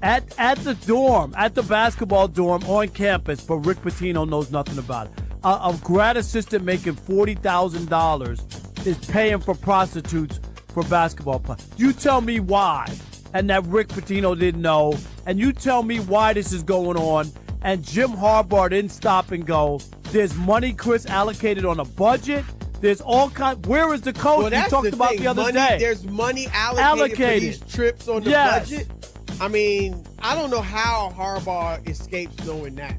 at the basketball dorm on campus, but Rick Pitino knows nothing about it. A grad assistant making $40,000 is paying for prostitutes for basketball players. You tell me why, and that Rick Pitino didn't know, and you tell me why this is going on, and Jim Harbaugh didn't stop and go, there's money, Chris, allocated on a budget. There's all kinds. Where is the coach we talked about the other day? There's money allocated for these trips on the budget. I mean, I don't know how Harbaugh escapes knowing that.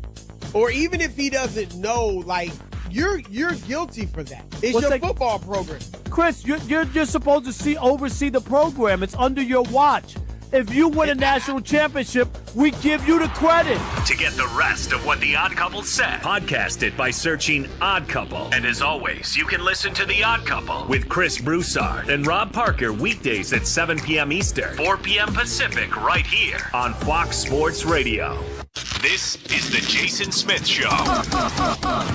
Or even if he doesn't know, like, you're guilty for that. It's your football program. Chris, you're supposed to oversee the program. It's under your watch. If you win a national championship, we give you the credit. To get the rest of what The Odd Couple said, podcast it by searching Odd Couple. And as always, you can listen to The Odd Couple with Chris Broussard and Rob Parker weekdays at 7 p.m. Eastern, 4 p.m. Pacific, right here on Fox Sports Radio. This is the Jason Smith Show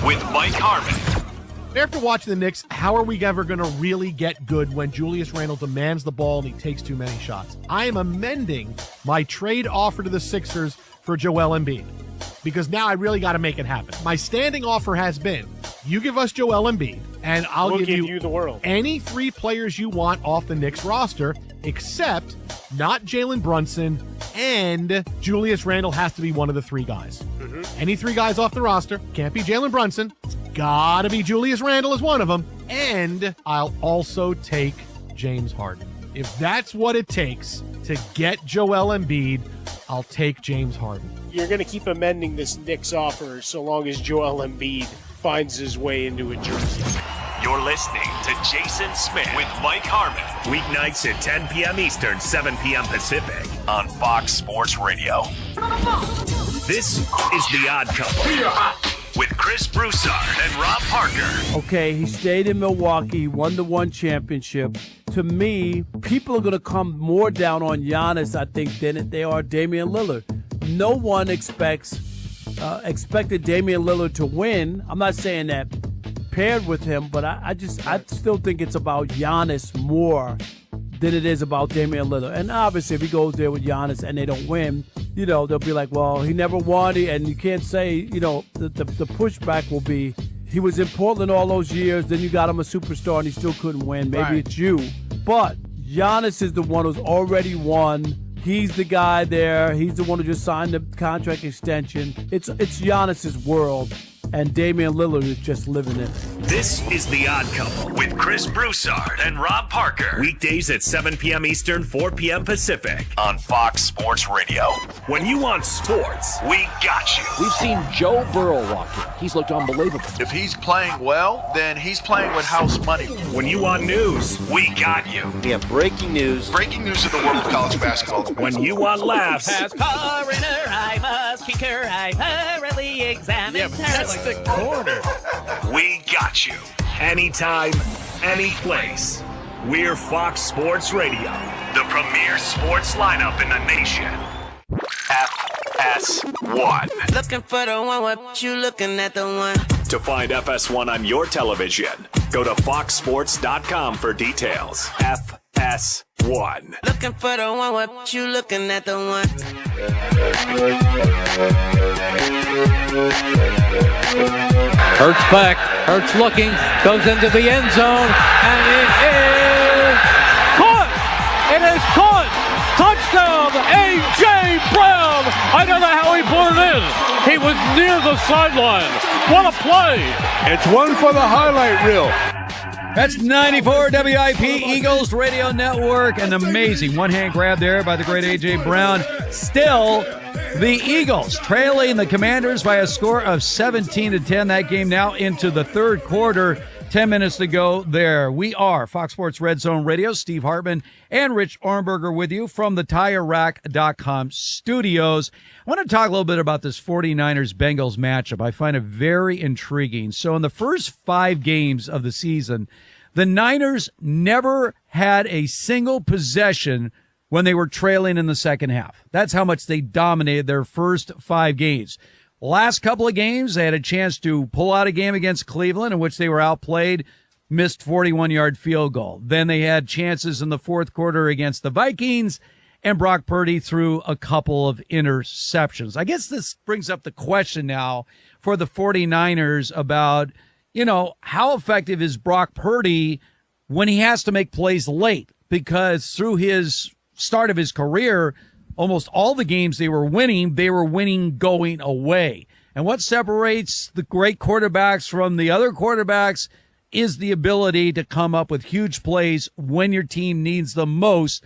with Mike Harmon. After watching the Knicks, how are we ever going to really get good when Julius Randle demands the ball and he takes too many shots? I am amending my trade offer to the Sixers for Joel Embiid because now I really got to make it happen. My standing offer has been, you give us Joel Embiid and we'll give you the world. Any three players you want off the Knicks roster except not Jalen Brunson, and Julius Randle has to be one of the three guys. Any three guys off the roster, can't be Jalen Brunson, gotta be Julius Randle is one of them. And I'll also take James Harden. If that's what it takes to get Joel Embiid, I'll take James Harden. You're going to keep amending this Knicks offer so long as Joel Embiid finds his way into a jersey. You're listening to Jason Smith with Mike Harmon. Weeknights at 10 p.m. Eastern, 7 p.m. Pacific on Fox Sports Radio. This is The Odd Couple with Chris Broussard and Rob Parker. Okay, he stayed in Milwaukee, won the one championship. To me, people are going to come more down on Giannis, I think, than they are Damian Lillard. No one expected Damian Lillard to win. I'm not saying that paired with him, but I still think it's about Giannis more than it is about Damian Lillard. And obviously, if he goes there with Giannis and they don't win, they'll be like, well, he never won. And you can't say, the pushback will be, he was in Portland all those years, then you got him a superstar and he still couldn't win. Maybe It's you. But Giannis is the one who's already won. He's the guy there. He's the one who just signed the contract extension. It's Giannis's world. And Damian Lillard is just living it. This is The Odd Couple with Chris Broussard and Rob Parker. Weekdays at 7 p.m. Eastern, 4 p.m. Pacific on Fox Sports Radio. When you want sports, we got you. We've seen Joe Burrow walk in. He's looked unbelievable. If he's playing well, then he's playing with house money. When you want news, we got you. We have breaking news. Breaking news in the world of college basketball. When you want laughs. As coroner, I must kick her. I thoroughly examine her. The corner. We got you. Anytime, any place. We're Fox Sports Radio, the premier sports lineup in the nation. FS1. Looking for the one, what you looking at the one? To find FS1 on your television, go to foxsports.com for details. FS1. Looking for the one, what you looking at the one? Hurts back, Hurts looking, goes into the end zone, and it is caught! It is caught! Touchdown, A.J. Brown! I don't know how he put it in. He was near the sideline. What a play! It's one for the highlight reel. That's 94 WIP Eagles Radio Network. An amazing one-hand grab there by the great A.J. Brown. Still, the Eagles trailing the Commanders by a score of 17-10. That game now into the third quarter. 10 minutes to go there. We are Fox Sports Red Zone Radio. Steve Hartman and Rich Ornberger with you from the TireRack.com studios. I want to talk a little bit about this 49ers-Bengals matchup. I find it very intriguing. So in the first 5 games of the season, the Niners never had a single possession when they were trailing in the second half. That's how much they dominated their first 5 games. Last couple of games, they had a chance to pull out a game against Cleveland in which they were outplayed, missed 41-yard field goal. Then they had chances in the fourth quarter against the Vikings, and Brock Purdy threw a couple of interceptions. I guess this brings up the question now for the 49ers about, how effective is Brock Purdy when he has to make plays late? Because through his start of his career, almost all the games they were winning going away. And what separates the great quarterbacks from the other quarterbacks is the ability to come up with huge plays when your team needs them most,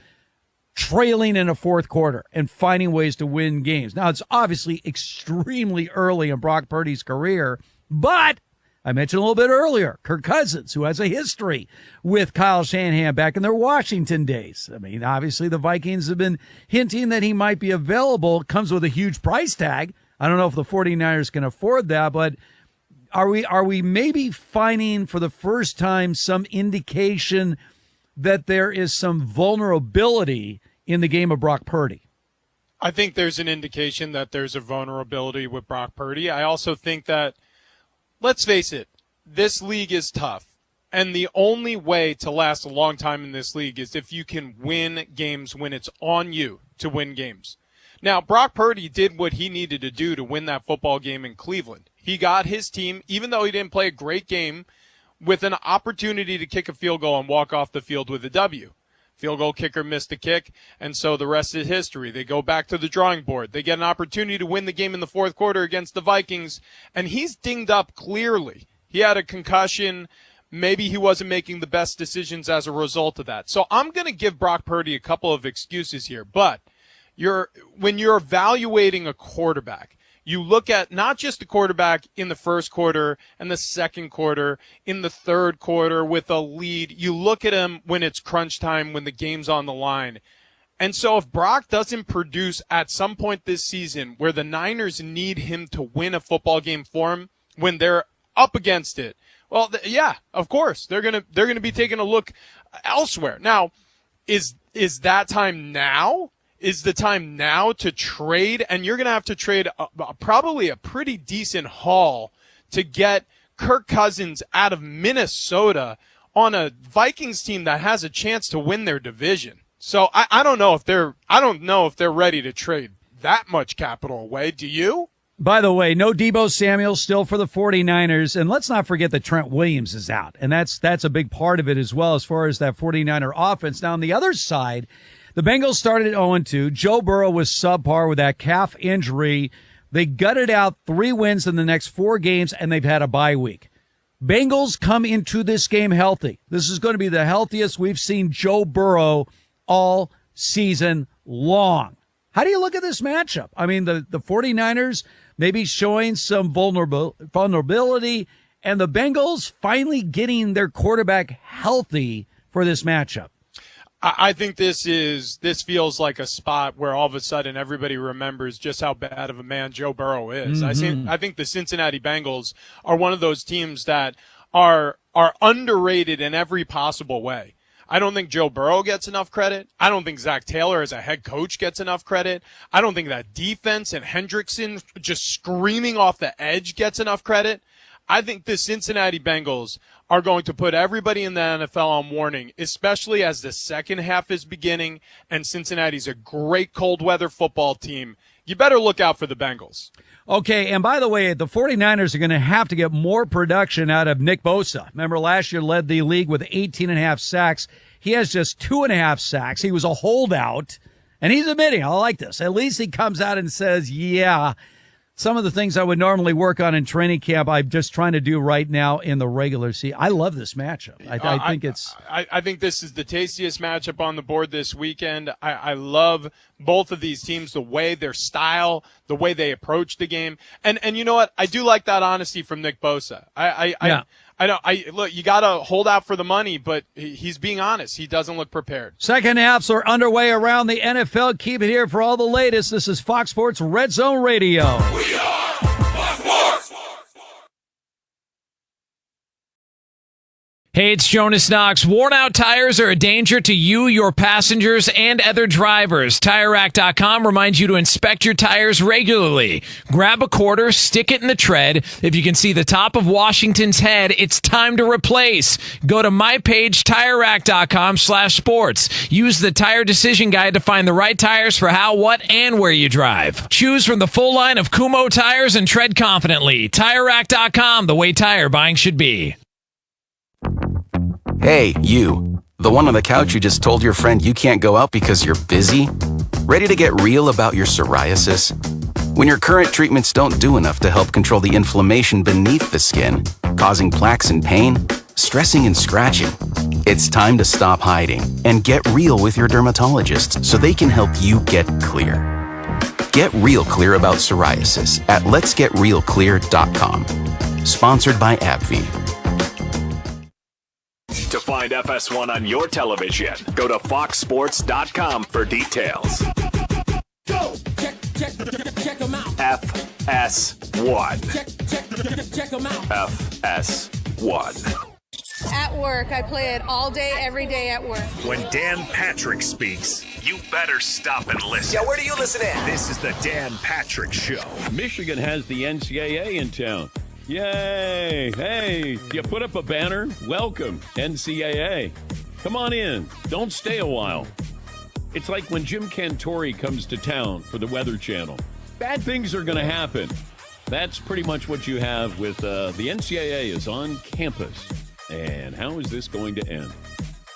trailing in a fourth quarter and finding ways to win games. Now, it's obviously extremely early in Brock Purdy's career, but I mentioned a little bit earlier, Kirk Cousins, who has a history with Kyle Shanahan back in their Washington days. I mean, obviously the Vikings have been hinting that he might be available. It comes with a huge price tag. I don't know if the 49ers can afford that, but are we maybe finding for the first time some indication that there is some vulnerability in the game of Brock Purdy? I think there's an indication that there's a vulnerability with Brock Purdy. I also think that, let's face it, this league is tough. And the only way to last a long time in this league is if you can win games when it's on you to win games. Now, Brock Purdy did what he needed to do to win that football game in Cleveland. He got his team, even though he didn't play a great game, with an opportunity to kick a field goal and walk off the field with a W. Field goal kicker missed the kick, and so the rest is history. They go back to the drawing board. They get an opportunity to win the game in the fourth quarter against the Vikings, and he's dinged up clearly. He had a concussion. Maybe he wasn't making the best decisions as a result of that. So I'm going to give Brock Purdy a couple of excuses here. But when you're evaluating a quarterback, you look at not just the quarterback in the first quarter and the second quarter, in the third quarter with a lead. You look at him when it's crunch time, when the game's on the line. And so if Brock doesn't produce at some point this season where the Niners need him to win a football game for him when they're up against it, well, yeah, of course, they're gonna be taking a look elsewhere. Now, is that time now? Is the time now to trade? And you're gonna have to trade probably a pretty decent haul to get Kirk Cousins out of Minnesota on a Vikings team that has a chance to win their division. So I don't know if they're ready to trade that much capital away. Do you? By the way, no Deebo Samuel still for the 49ers. And let's not forget that Trent Williams is out. And that's a big part of it as well as far as that 49er offense. Now, on the other side, the Bengals started at 0-2. Joe Burrow was subpar with that calf injury. They gutted out 3 wins in the next 4 games, and they've had a bye week. Bengals come into this game healthy. This is going to be the healthiest we've seen Joe Burrow all season long. How do you look at this matchup? I mean, the 49ers maybe showing some vulnerability, and the Bengals finally getting their quarterback healthy for this matchup. I think this feels like a spot where all of a sudden everybody remembers just how bad of a man Joe Burrow is. Mm-hmm. I think the Cincinnati Bengals are one of those teams that are underrated in every possible way. I don't think Joe Burrow gets enough credit. I don't think Zach Taylor as a head coach gets enough credit. I don't think that defense and Hendrickson just screaming off the edge gets enough credit. I think the Cincinnati Bengals are going to put everybody in the NFL on warning, especially as the second half is beginning, and Cincinnati's a great cold weather football team. You better look out for the Bengals. Okay, and by the way, the 49ers are going to have to get more production out of Nick Bosa. Remember, last year led the league with 18.5 sacks. He has just 2.5 sacks. He was a holdout, and he's admitting, I like this. At least he comes out and says, yeah, some of the things I would normally work on in training camp, I'm just trying to do right now in the regular season. I love this matchup. I think this is the tastiest matchup on the board this weekend. I love both of these teams, the way their style, the way they approach the game. And you know what? I do like that honesty from Nick Bosa. Look, you got to hold out for the money, but he's being honest. He doesn't look prepared. Second halves are underway around the NFL. Keep it here for all the latest. This is Fox Sports Red Zone Radio. We are Fox Sports. Hey, it's Jonas Knox. Worn-out tires are a danger to you, your passengers, and other drivers. TireRack.com reminds you to inspect your tires regularly. Grab a quarter, stick it in the tread. If you can see the top of Washington's head, it's time to replace. Go to my page, TireRack.com/sports. Use the Tire Decision Guide to find the right tires for how, what, and where you drive. Choose from the full line of Kumho tires and tread confidently. TireRack.com, the way tire buying should be. Hey, you. The one on the couch who just told your friend you can't go out because you're busy? Ready to get real about your psoriasis? When your current treatments don't do enough to help control the inflammation beneath the skin, causing plaques and pain, stressing and scratching, it's time to stop hiding and get real with your dermatologist so they can help you get clear. Get real clear about psoriasis at letsgetrealclear.com. Sponsored by AbbVie. To find FS1 on your television, go to foxsports.com for details. Go! Check them out. FS1. Check them out. FS1. At work, I play it all day, every day at work. When Dan Patrick speaks, you better stop and listen. Yeah, where do you listen at? This is the Dan Patrick Show. Michigan has the NCAA in town. Yay! Hey, you put up a banner? Welcome, NCAA. Come on in. Don't stay a while. It's like when Jim Cantori comes to town for the Weather Channel. Bad things are going to happen. That's pretty much what you have with the NCAA is on campus. And how is this going to end?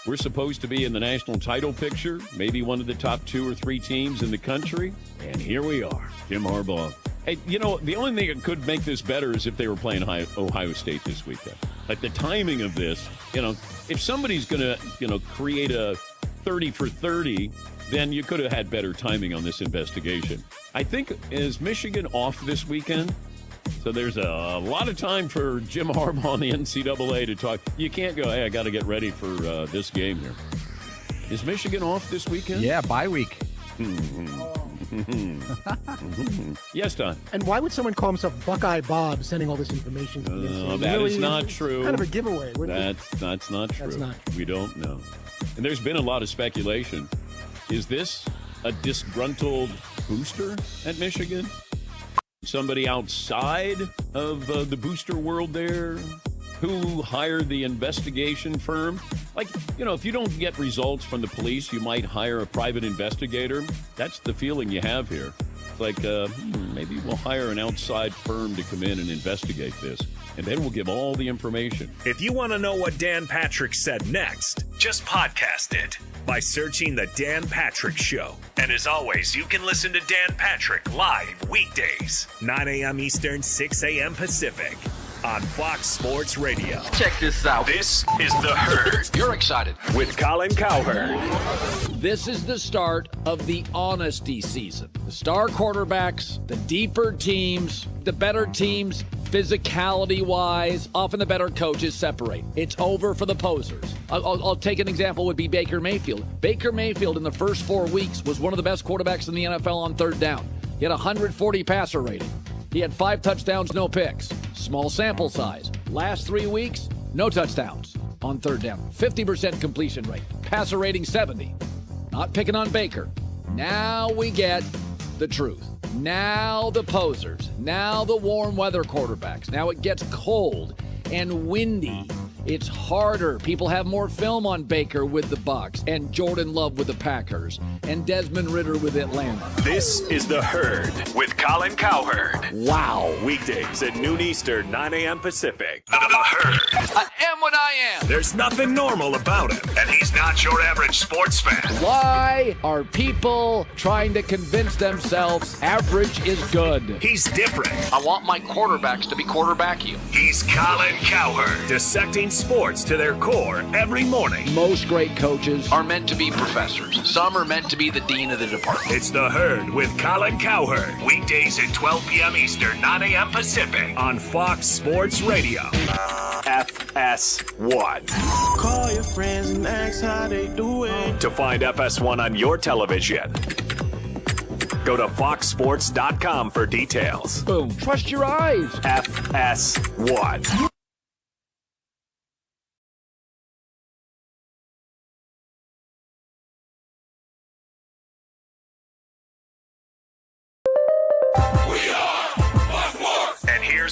We're supposed to be in the national title picture, maybe one of the top 2 or 3 teams in the country. And here we are. Jim Harbaugh Hey, the only thing that could make this better is if they were playing Ohio State this weekend. Like the timing of this, if somebody's going to, create a 30 for 30, then you could have had better timing on this investigation. I think, is Michigan off this weekend? So there's a lot of time for Jim Harbaugh and the NCAA to talk. You can't go, hey, I got to get ready for this game here. Is Michigan off this weekend? Yeah, bye week. Yes, Don. And why would someone call himself Buckeye Bob sending all this information to the NCAA? That is not true. Kind of a giveaway. That's not true. That's not true. We don't know. And there's been a lot of speculation. Is this a disgruntled booster at Michigan? Somebody outside of the booster world there who hired the investigation firm? Like, if you don't get results from the police, you might hire a private investigator. That's the feeling you have here. It's like, maybe we'll hire an outside firm to come in and investigate this, and then we'll give all the information. If you want to know what Dan Patrick said next, just podcast it by searching The Dan Patrick Show. And as always, you can listen to Dan Patrick live weekdays, 9 a.m. Eastern, 6 a.m. Pacific, on Fox Sports Radio. Check this out. This is The Herd. You're excited. With Colin Cowherd. This is the start of the honesty season. The star quarterbacks, the deeper teams, the better teams, physicality-wise, often the better coaches separate. It's over for the posers. I'll take an example would be Baker Mayfield. Baker Mayfield in the first 4 weeks was one of the best quarterbacks in the NFL on third down. He had 140 passer rating. He had 5 touchdowns, no picks. Small sample size. Last 3 weeks, no touchdowns on third down. 50% completion rate. Passer rating 70. Not picking on Baker. Now we get the truth. Now the posers. Now the warm weather quarterbacks. Now it gets cold and windy. It's harder. People have more film on Baker with the Bucs and Jordan Love with the Packers and Desmond Ridder with Atlanta. This is The Herd with Colin Cowherd. Wow. Weekdays at noon Eastern, 9 a.m. Pacific. The Herd. I am what I am. There's nothing normal about him, and he's not your average sports fan. Why are people trying to convince themselves average is good? He's different. I want my quarterbacks to be quarterbacky. He's Colin Cowherd, dissecting sports to their core every morning. Most great coaches are meant to be professors. Some are meant to be the dean of the department. It's The Herd with Colin Cowherd. Weekdays at 12 p.m. Eastern, 9 a.m. Pacific on Fox Sports Radio. FS1. Call your friends and ask how they doing. To find FS1 on your television, go to foxsports.com for details. Boom. Trust your eyes. FS1.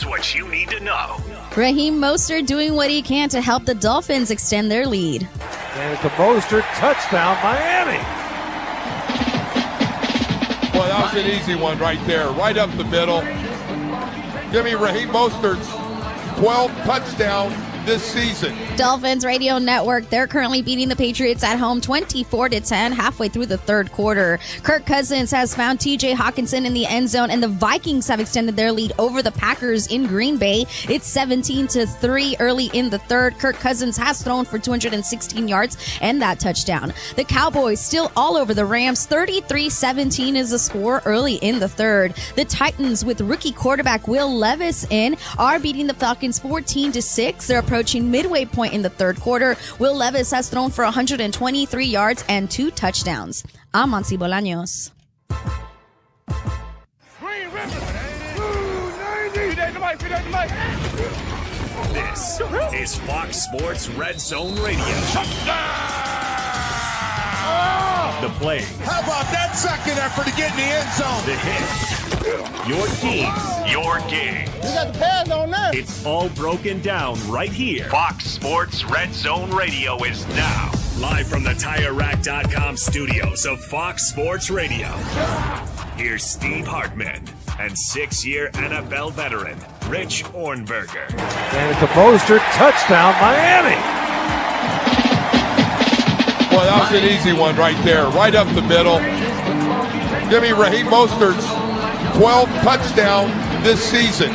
What you need to know. Raheem Mostert doing what he can to help the Dolphins extend their lead. And it's a Mostert touchdown, Miami. Boy, that was an easy one right there, right up the middle. Give me Raheem Mostert's 12th touchdown this season. Dolphins Radio Network, they're currently beating the Patriots at home 24-10 halfway through the third quarter. Kirk Cousins has found TJ Hawkinson in the end zone, and the Vikings have extended their lead over the Packers in Green Bay. It's 17-3 early in the third. Kirk Cousins has thrown for 216 yards and that touchdown. The Cowboys still all over the Rams. 33-17 is the score early in the third. The Titans, with rookie quarterback Will Levis in, are beating the Falcons 14-6. They're approaching midway point in the third quarter. Will Levis has thrown for 123 yards and 2 touchdowns. I'm Monty Bolaños. This is Fox Sports Red Zone Radio. The play. How about that second effort to get in the end zone? The hit. Your team, your game. We got the pads on that. It's all broken down right here. Fox Sports Red Zone Radio is now live from the TireRack.com studios of Fox Sports Radio. Here's Steve Hartman and 6-year NFL veteran Rich Ornberger. And it's a Mostert touchdown, Miami. Boy, that was an easy one right there, right up the middle. Give me Raheem Mostert's 12th touchdown this season.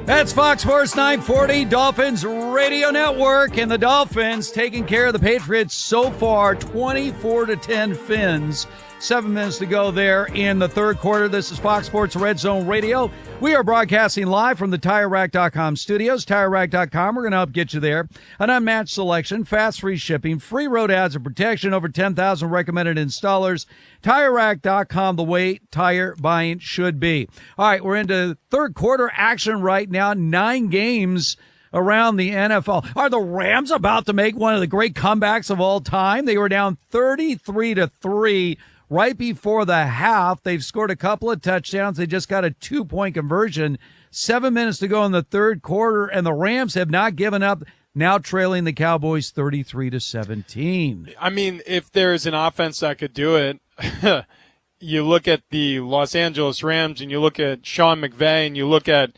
That's Fox Sports 940, Dolphins Radio Network, and the Dolphins taking care of the Patriots so far, 24-10 Fins. 7 minutes to go there in the third quarter. This is Fox Sports Red Zone Radio. We are broadcasting live from the TireRack.com studios. TireRack.com, we're going to help get you there. An unmatched selection, fast free shipping, free road ads and protection, over 10,000 recommended installers. TireRack.com, the way tire buying should be. All right, we're into third quarter action right now. 9 games around the NFL. Are the Rams about to make one of the great comebacks of all time? They were down 33-3 right before the half. They've scored a couple of touchdowns. They just got a 2-point conversion. 7 minutes to go in the third quarter, and the Rams have not given up, now trailing the Cowboys 33-17. I mean, if there's an offense that could do it, you look at the Los Angeles Rams and you look at Sean McVay and you look at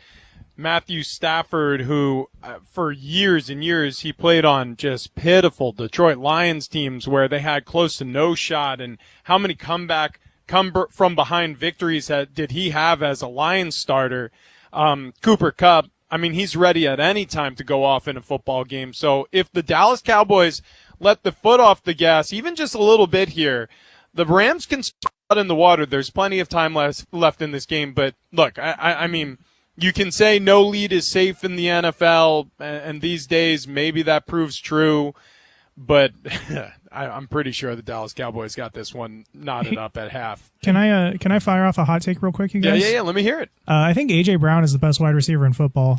Matthew Stafford, who for years and years he played on just pitiful Detroit Lions teams where they had close to no shot. And how many come from behind victories did he have as a Lions starter? Cooper Kupp, I mean, he's ready at any time to go off in a football game. So if the Dallas Cowboys let the foot off the gas, even just a little bit here, the Rams can spot in the water. There's plenty of time left in this game. But look, I mean, you can say no lead is safe in the NFL, and these days maybe that proves true, but I'm pretty sure the Dallas Cowboys got this one knotted up at half. Can I fire off a hot take real quick, you guys? Yeah. Let me hear it. I think A.J. Brown is the best wide receiver in football.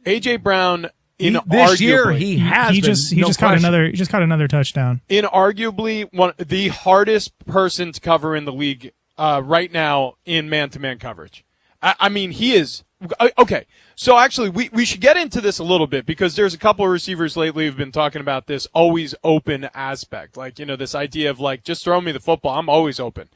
A.J. Brown, this year he just caught another touchdown. Inarguably the hardest person to cover in the league right now in man-to-man coverage. I mean, he is. Okay, so actually we should get into this a little bit because there's a couple of receivers lately who've been talking about this always open aspect. Like, you know, this idea of like, just throw me the football, I'm always open.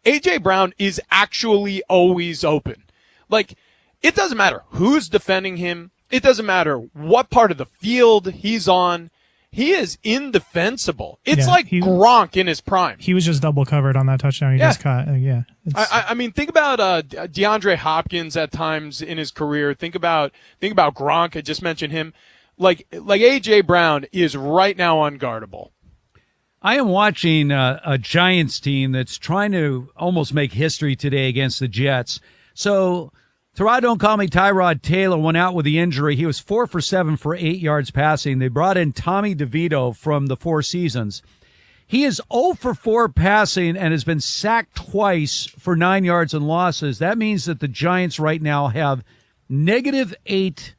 A.J. Brown is actually always open. Like, it doesn't matter who's defending him. It doesn't matter what part of the field he's on. He is indefensible. It's Gronk in his prime. He was just double covered on that touchdown he just caught. I mean, think about DeAndre Hopkins at times in his career. Think about Gronk. I just mentioned him. Like A.J. Brown is right now unguardable. I am watching a Giants team that's trying to almost make history today against the Jets. So Tyrod, don't call me Tyrod Taylor, went out with the injury. He was 4 for 7 for 8 yards passing. They brought in Tommy DeVito from the Four Seasons. He is 0 for 4 passing and has been sacked twice for 9 yards and losses. That means that the Giants right now have -8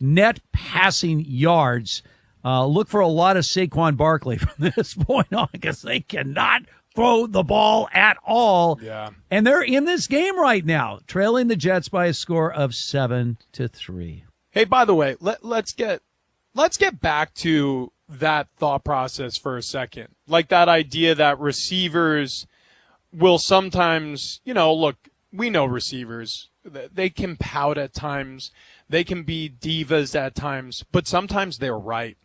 net passing yards. Look for a lot of Saquon Barkley from this point on because they cannot throw the ball at all. Yeah. And they're in this game right now, trailing the Jets by a score of 7-3. Hey, by the way, let's get back to that thought process for a second. Like that idea that receivers will sometimes, you know, look, we know receivers, they can pout at times, they can be divas at times, but sometimes they're right.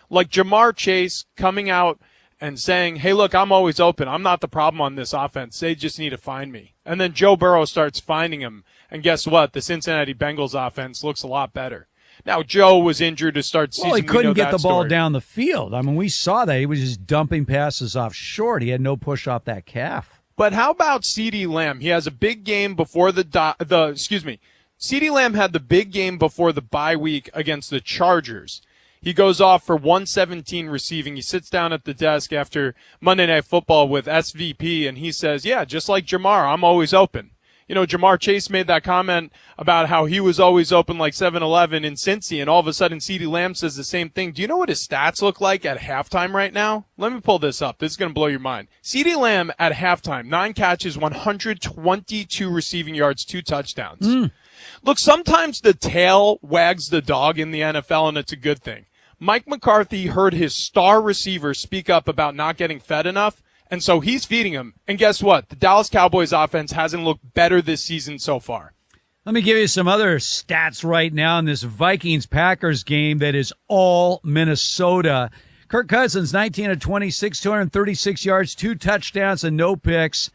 Like Jamar Chase coming out and saying, hey, look, I'm always open. I'm not the problem on this offense. They just need to find me. And then Joe Burrow starts finding him. And guess what? The Cincinnati Bengals offense looks a lot better. Now, Joe was injured to start season. Well, he couldn't get the ball story down the field. I mean, we saw that. He was just dumping passes off short. He had no push off that calf. But how about CeeDee Lamb? He has a big game before CeeDee Lamb had the big game before the bye week against the Chargers. He goes off for 117 receiving. He sits down at the desk after Monday Night Football with SVP, and he says, yeah, just like Jamar, I'm always open. You know, Jamar Chase made that comment about how he was always open like 7-Eleven in Cincy, and all of a sudden CeeDee Lamb says the same thing. Do you know what his stats look like at halftime right now? Let me pull this up. This is going to blow your mind. CeeDee Lamb at halftime, 9 catches, 122 receiving yards, 2 touchdowns. Look, sometimes the tail wags the dog in the NFL, and it's a good thing. Mike McCarthy heard his star receiver speak up about not getting fed enough, and so he's feeding him. And guess what? The Dallas Cowboys offense hasn't looked better this season so far. Let me give you some other stats right now in this Vikings-Packers game that is all Minnesota. Kirk Cousins, 19 of 26, 236 yards, 2 touchdowns, and no picks.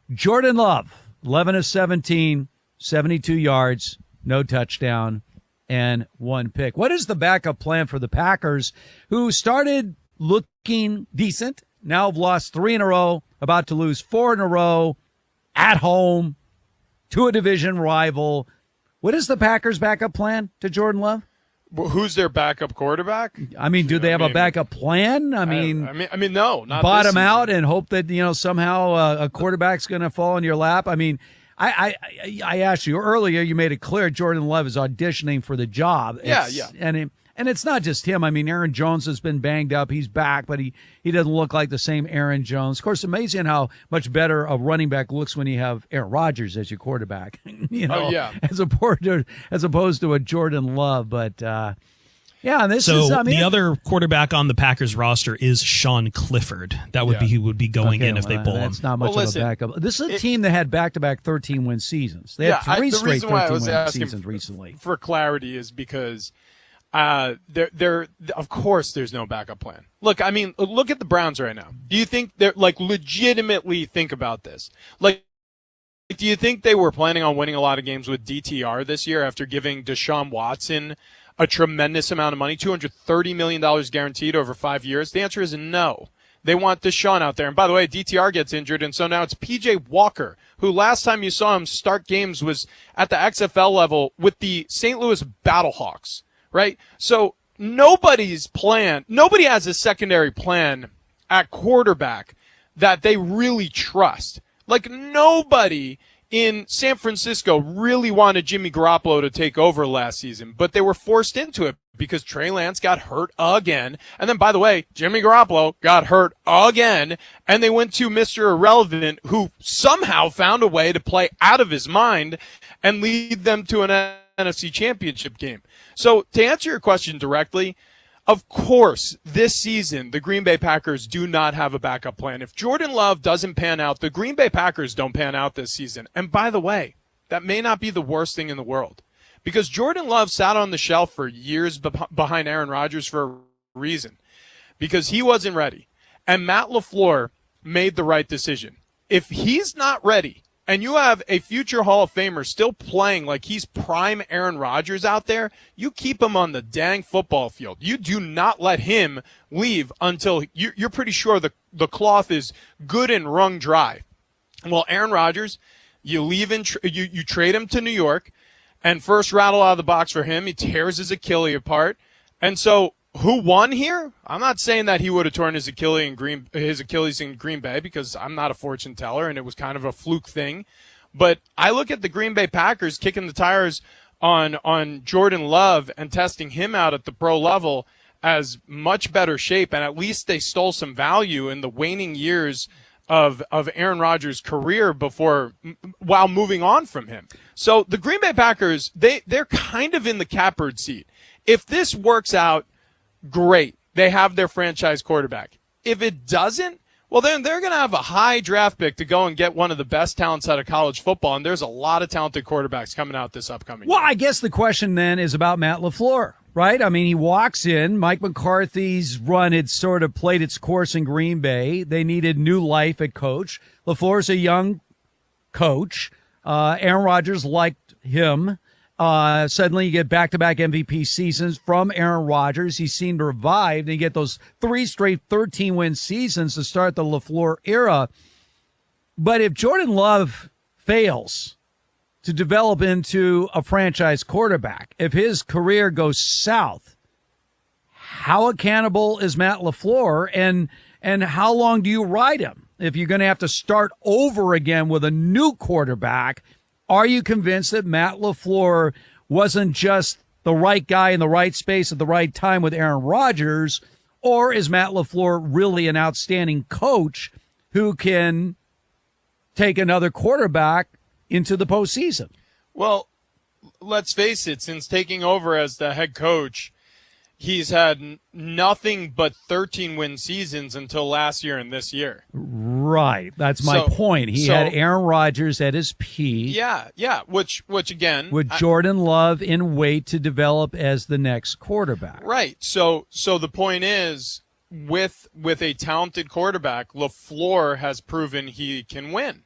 Jordan Love, 11 of 17, 72 yards, no touchdown, and 1 pick. What is the backup plan for the Packers, who started looking decent, now have lost 3 in a row, about to lose 4 in a row, at home, to a division rival? What is the Packers' backup plan to Jordan Love? Well, who's their backup quarterback? I mean, do they have a backup plan? I mean, no, not bottom this out season. and hope that somehow a quarterback's going to fall in your lap. I mean, I asked you earlier. You made it clear Jordan Love is auditioning for the job. Yeah. And it's not just him. I mean, Aaron Jones has been banged up. He's back, but he doesn't look like the same Aaron Jones. Of course, amazing how much better a running back looks when you have Aaron Rodgers as your quarterback. As opposed to a Jordan Love. But yeah, and the other quarterback on the Packers roster is Sean Clifford. That would be who would be going in if they pull him. That's not much of a backup. This is a team that had back-to-back 13-win seasons. They had 3 straight 13-win seasons recently. For clarity is because there of course there's no backup plan. Look at the Browns right now. Do you think they're legitimately think about this? Do you think they were planning on winning a lot of games with DTR this year after giving Deshaun Watson a tremendous amount of money, $230 million guaranteed over 5 years? The answer is no. They want Deshaun out there. And by the way, DTR gets injured, and so now it's PJ Walker, who last time you saw him start games was at the XFL level with the St. Louis Battlehawks, right? So nobody has a secondary plan at quarterback that they really trust. Nobody in San Francisco really wanted Jimmy Garoppolo to take over last season, but they were forced into it because Trey Lance got hurt again. And then, by the way, Jimmy Garoppolo got hurt again, and they went to Mr. Irrelevant, who somehow found a way to play out of his mind and lead them to an NFC Championship game. So to answer your question directly, of course, this season, the Green Bay Packers do not have a backup plan. If Jordan Love doesn't pan out, the Green Bay Packers don't pan out this season. And by the way, that may not be the worst thing in the world, because Jordan Love sat on the shelf for years behind Aaron Rodgers for a reason, because he wasn't ready. And Matt LaFleur made the right decision. If he's not ready, and you have a future Hall of Famer still playing like he's prime Aaron Rodgers out there, you keep him on the dang football field. You do not let him leave until you're pretty sure the cloth is good and wrung dry. Well, Aaron Rodgers, you leave you trade him to New York, and first rattle out of the box for him, he tears his Achilles apart. And so who won here? I'm not saying that he would have torn his Achilles in Green Bay, because I'm not a fortune teller and it was kind of a fluke thing. But I look at the Green Bay Packers kicking the tires on Jordan Love and testing him out at the pro level as much better shape, and at least they stole some value in the waning years of Aaron Rodgers' career while moving on from him. So the Green Bay Packers, they're kind of in the catbird seat. If this works out, great. They have their franchise quarterback. If it doesn't, well, then they're going to have a high draft pick to go and get one of the best talents out of college football, and there's a lot of talented quarterbacks coming out this upcoming year. Well, I guess the question then is about Matt LaFleur, right? I mean, he walks in. Mike McCarthy's run had sort of played its course in Green Bay. They needed new life at coach. LaFleur's a young coach. Aaron Rodgers liked him. Suddenly you get back-to-back MVP seasons from Aaron Rodgers. He seemed revived, and you get those 3 straight 13-win seasons to start the LaFleur era. But if Jordan Love fails to develop into a franchise quarterback, if his career goes south, how accountable is Matt LaFleur, and how long do you ride him? If you're going to have to start over again with a new quarterback, are you convinced that Matt LaFleur wasn't just the right guy in the right space at the right time with Aaron Rodgers, or is Matt LaFleur really an outstanding coach who can take another quarterback into the postseason? Well, let's face it, since taking over as the head coach, he's had nothing but 13-win seasons until last year and this year. Right. That's my point. He had Aaron Rodgers at his peak. Yeah. Which again, with Jordan Love in wait to develop as the next quarterback. Right. So the point is, with a talented quarterback, LaFleur has proven he can win.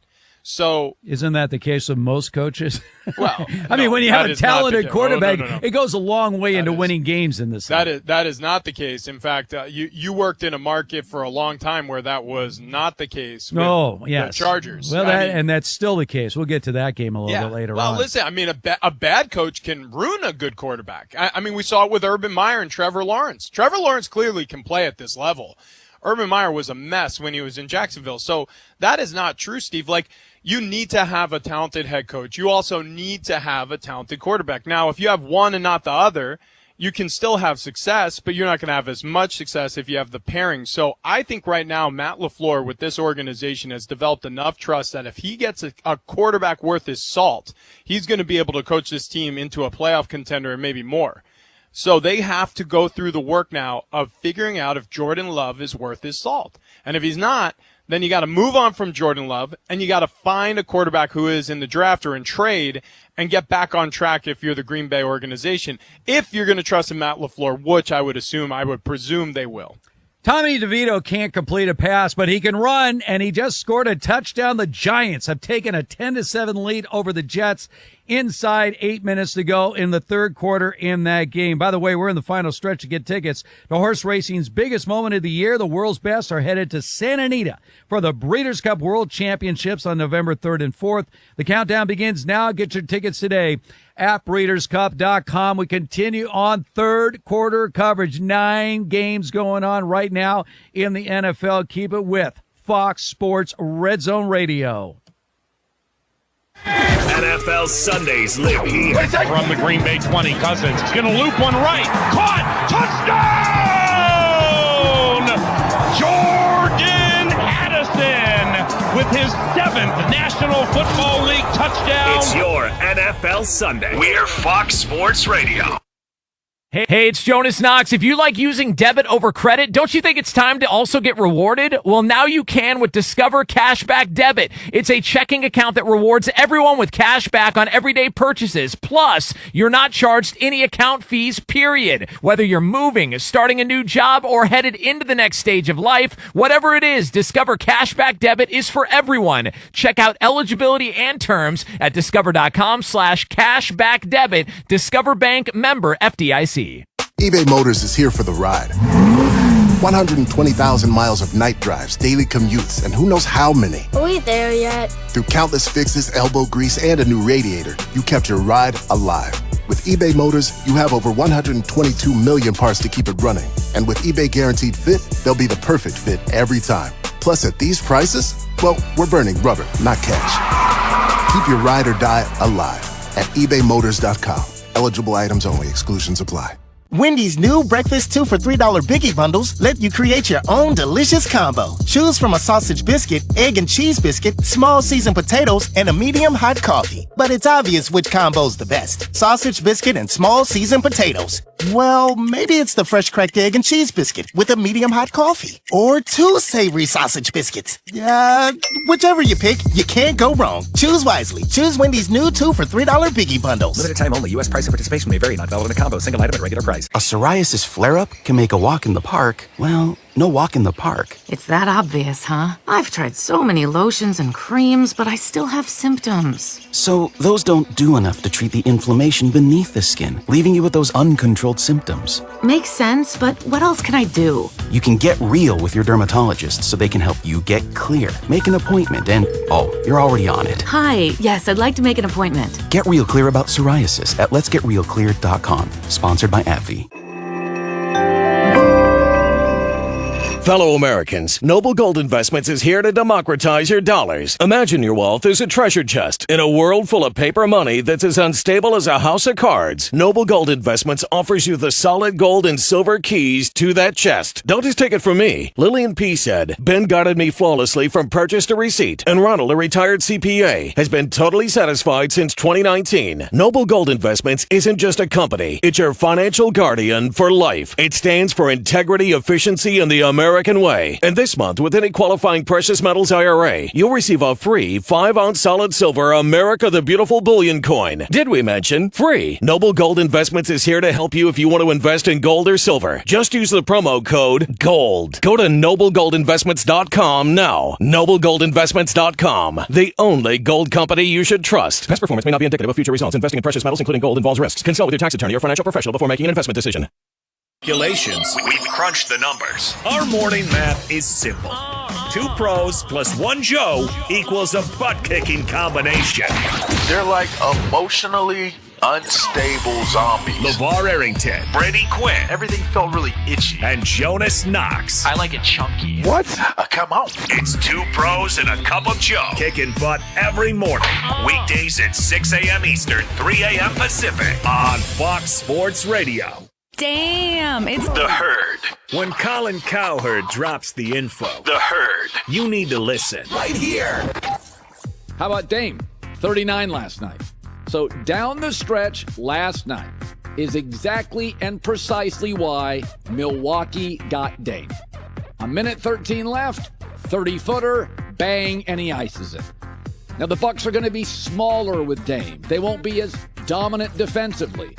So isn't that the case with most coaches? Well, I mean, when you have a talented quarterback, it goes a long way into winning games in this. That is not the case. In fact, you worked in a market for a long time where that was not the case. With the Chargers. Well, and that's still the case. We'll get to that game a little bit later on. Well, listen, I mean, a bad coach can ruin a good quarterback. I mean, we saw it with Urban Meyer and Trevor Lawrence. Trevor Lawrence clearly can play at this level. Urban Meyer was a mess when he was in Jacksonville. So that is not true, Steve. Like, you need to have a talented head coach. You also need to have a talented quarterback. Now, if you have one and not the other, you can still have success, but you're not going to have as much success if you have the pairing. So I think right now Matt LaFleur with this organization has developed enough trust that if he gets a quarterback worth his salt, he's going to be able to coach this team into a playoff contender and maybe more. So they have to go through the work now of figuring out if Jordan Love is worth his salt. And if he's not, then you got to move on from Jordan Love, and you got to find a quarterback who is in the draft or in trade and get back on track if you're the Green Bay organization. If you're going to trust in Matt LaFleur, which I would presume they will. Tommy DeVito can't complete a pass, but he can run, and he just scored a touchdown. The Giants have taken a 10-7 lead over the Jets inside 8 minutes to go in the third quarter in that game. By the way, we're in the final stretch to get tickets to horse racing's biggest moment of the year. The world's best are headed to Santa Anita for the Breeders' Cup World Championships on November 3rd and 4th. The countdown begins now. Get your tickets today at BreedersCup.com. We continue on third quarter coverage. 9 games going on right now in the NFL. Keep it with Fox Sports Red Zone Radio. NFL Sundays live here. From the Green Bay 20, Cousins is going to loop one right. Caught! Touchdown! Jordan Addison with his 7th National Football League touchdown. It's your NFL Sunday. We're Fox Sports Radio. Hey, it's Jonas Knox. If you like using debit over credit, don't you think it's time to also get rewarded? Well, now you can with Discover Cashback Debit. It's a checking account that rewards everyone with cash back on everyday purchases. Plus, you're not charged any account fees, period. Whether you're moving, starting a new job, or headed into the next stage of life, whatever it is, Discover Cashback Debit is for everyone. Check out eligibility and terms at discover.com/cashbackdebit. Discover Bank, member FDIC. eBay Motors is here for the ride. 120,000 miles of night drives, daily commutes, and who knows how many. Are we there yet? Through countless fixes, elbow grease, and a new radiator, you kept your ride alive. With eBay Motors, you have over 122 million parts to keep it running. And with eBay Guaranteed Fit, they'll be the perfect fit every time. Plus, at these prices, well, we're burning rubber, not cash. Keep your ride or die alive at ebaymotors.com. Eligible items only. Exclusions apply. Wendy's new breakfast 2 for $3 Biggie Bundles let you create your own delicious combo. Choose from a sausage biscuit, egg and cheese biscuit, small seasoned potatoes, and a medium hot coffee. But it's obvious which combo's the best. Sausage biscuit and small seasoned potatoes. Well, maybe it's the fresh cracked egg and cheese biscuit with a medium hot coffee. Or 2 savory sausage biscuits. Whichever you pick, you can't go wrong. Choose wisely. Choose Wendy's new 2 for $3 Biggie Bundles. Limited time only. U.S. price and participation may vary. Not valid in a combo. Single item at regular price. A psoriasis flare-up can make a walk in the park, well, no walk in the park. It's that obvious, huh? I've tried so many lotions and creams, but I still have symptoms. So those don't do enough to treat the inflammation beneath the skin, leaving you with those uncontrolled symptoms. Makes sense, but what else can I do? You can get real with your dermatologist so they can help you get clear. Make an appointment and, you're already on it. Hi, yes, I'd like to make an appointment. Get real clear about psoriasis at letsgetrealclear.com. Sponsored by AbbVie. Fellow Americans, Noble Gold Investments is here to democratize your dollars. Imagine your wealth as a treasure chest in a world full of paper money that's as unstable as a house of cards. Noble Gold Investments offers you the solid gold and silver keys to that chest. Don't just take it from me. Lillian P. said, Ben guided me flawlessly from purchase to receipt, and Ronald, a retired CPA, has been totally satisfied since 2019. Noble Gold Investments isn't just a company. It's your financial guardian for life. It stands for integrity, efficiency, and the American American way. And this month, with any qualifying precious metals IRA, you'll receive a free 5-ounce solid silver America the Beautiful bullion coin. Did we mention free? Noble Gold Investments is here to help you if you want to invest in gold or silver. Just use the promo code GOLD. Go to noblegoldinvestments.com now. noblegoldinvestments.com. The only gold company you should trust. Past performance may not be indicative of future results. Investing in precious metals, including gold, involves risks. Consult with your tax attorney or financial professional before making an investment decision. Calculations. We've crunched the numbers. Our morning math is simple. 2 pros plus 1 Joe equals a butt-kicking combination. They're like emotionally unstable zombies. LeVar Arrington, Brady Quinn, Everything felt really itchy. and Jonas Knox. I like it chunky. What? Come on. It's 2 pros and a cup of Joe. Kicking butt every morning. Weekdays at 6 a.m. Eastern, 3 a.m. Pacific on Fox Sports Radio. Damn, it's The Herd. When Colin Cowherd drops the info, The Herd, you need to listen. Right here. How about Dame? 39 last night. So down the stretch last night is exactly and precisely why Milwaukee got Dame. A minute 13 left, 30-footer, bang, and he ices it. Now the Bucks are going to be smaller with Dame. They won't be as dominant defensively.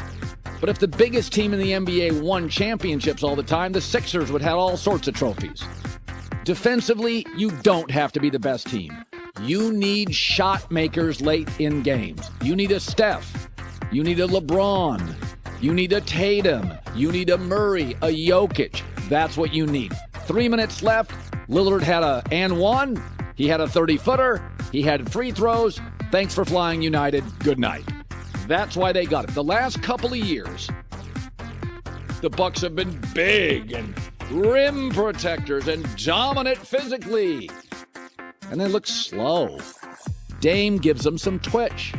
But if the biggest team in the NBA won championships all the time, the Sixers would have all sorts of trophies. Defensively, you don't have to be the best team. You need shot makers late in games. You need a Steph. You need a LeBron. You need a Tatum. You need a Murray, a Jokic. That's what you need. 3 minutes left. Lillard had a and one. He had a 30-footer. He had free throws. Thanks for flying United. Good night. That's why they got it. The last couple of years, the Bucks have been big and rim protectors and dominant physically. And they look slow. Dame gives them some twitch.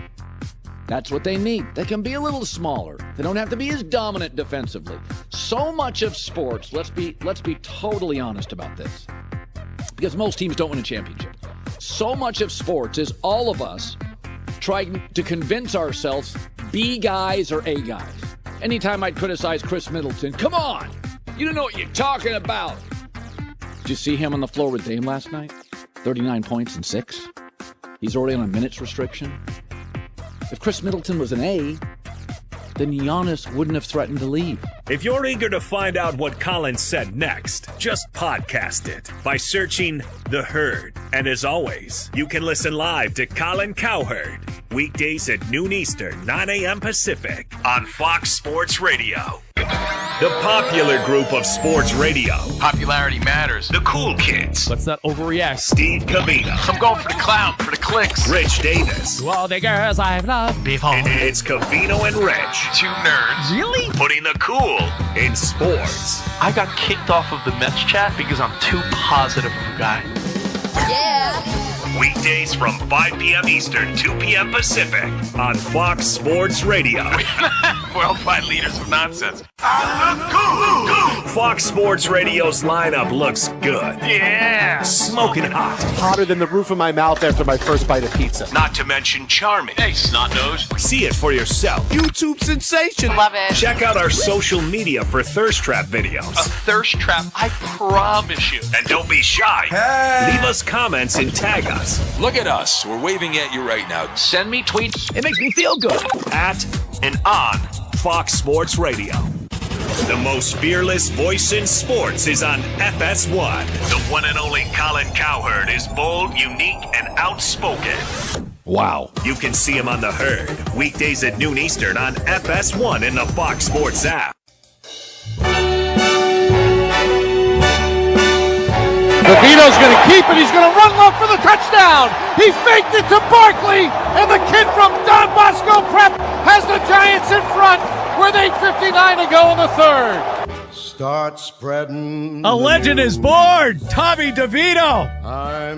That's what they need. They can be a little smaller. They don't have to be as dominant defensively. So much of sports, let's be totally honest about this, because most teams don't win a championship. So much of sports is all of us trying to convince ourselves B guys or A guys. Anytime I'd criticize Chris Middleton, come on, you don't know what you're talking about. Did you see him on the floor with Dame last night? 39 points and 6. He's already on a minutes restriction. If Chris Middleton was an A, then Giannis wouldn't have threatened to leave. If you're eager to find out what Colin said next, just podcast it by searching The Herd. And as always, you can listen live to Colin Cowherd weekdays at noon Eastern, 9 a.m. Pacific on Fox Sports Radio. The popular group of sports radio. Popularity matters. The cool kids. Let's not overreact. Steve Cavino. I'm going for the clown, for the clicks. Rich Davis. To all the girls I've loved before. It's Cavino and Rich. 2 nerds. Really? Putting the cool in sports. I got kicked off of the Mets chat because I'm too positive of a guy. Yeah. Weekdays from 5 p.m. Eastern, 2 p.m. Pacific on Fox Sports Radio. Worldwide leaders of nonsense. Fox Sports Radio's lineup looks good. Yeah. Smoking hot. Hotter than the roof of my mouth after my first bite of pizza. Not to mention charming. Hey, snot nose. See it for yourself. YouTube sensation. Love it. Check out our social media for thirst trap videos. A thirst trap, I promise you. And don't be shy. Hey. Leave us comments and tag us. Look at us. We're waving at you right now. Send me tweets. It makes me feel good. At and on Fox Sports Radio. The most fearless voice in sports is on FS1. The one and only Colin Cowherd is bold, unique, and outspoken. Wow. You can see him on The Herd, weekdays at noon Eastern on FS1 in the Fox Sports app. Vito's going to keep it. He's going to run low for the touchdown. He faked it to Barkley, and the kid from Don Bosco Prep has the Giants in front with 8:59 to go in the third. Start spreading. A legend is born, Tommy DeVito.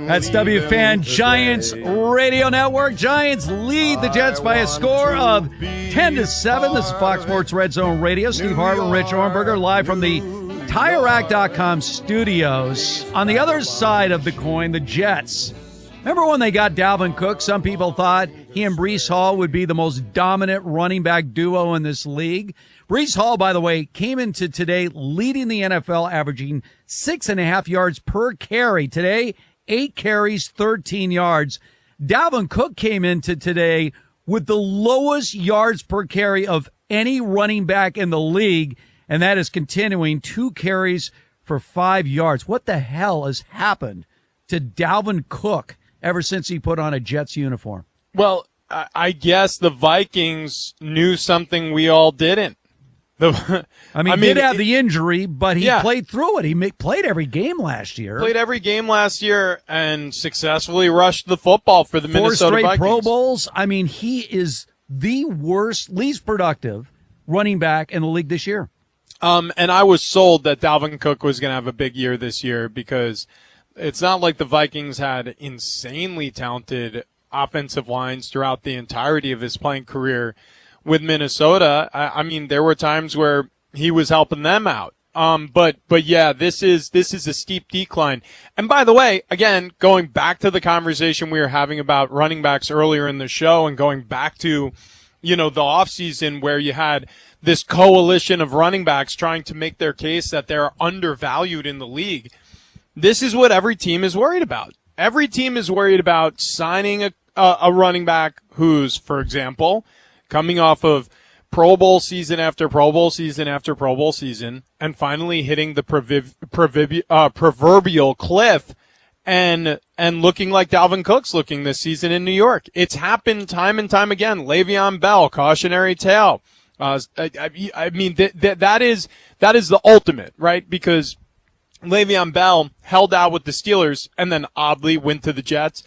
That's WFAN Giants Radio Network. Giants lead the Jets by a score of 10-7. This is Fox Sports Red Zone Radio. Steve Hartman, Rich Ornberger, live from the TireRack.com studios. On the other side of the coin, the Jets Remember when they got Dalvin Cook? Some people thought he and Breece Hall would be the most dominant running back duo in this league. Breece Hall, by the way, came into today leading the NFL, averaging 6.5 yards per carry. Today, 8 carries, 13 yards. Dalvin Cook came into today with the lowest yards per carry of any running back in the league, and that is continuing, 2 carries for 5 yards. What the hell has happened to Dalvin Cook ever since he put on a Jets uniform? Well, I guess the Vikings knew something we all didn't. He did have the injury, but he played through it. He played every game last year. Played every game last year and successfully rushed the football for the Minnesota Vikings. 4 straight Pro Bowls. He is the worst, least productive running back in the league this year. And I was sold that Dalvin Cook was going to have a big year this year because it's not like the Vikings had insanely talented offensive lines throughout the entirety of his playing career with Minnesota. There were times where he was helping them out. But yeah, this is a steep decline. And by the way, again, going back to the conversation we were having about running backs earlier in the show and going back to, the offseason where you had this coalition of running backs trying to make their case that they're undervalued in the league. This is what every team is worried about. Every team is worried about signing a running back who's, for example, coming off of Pro Bowl season after Pro Bowl season after Pro Bowl season and finally hitting the proverbial cliff and looking like Dalvin Cook's looking this season in New York. It's happened time and time again. Le'Veon Bell, cautionary tale. That is the ultimate, right? Because Le'Veon Bell held out with the Steelers and then oddly went to the Jets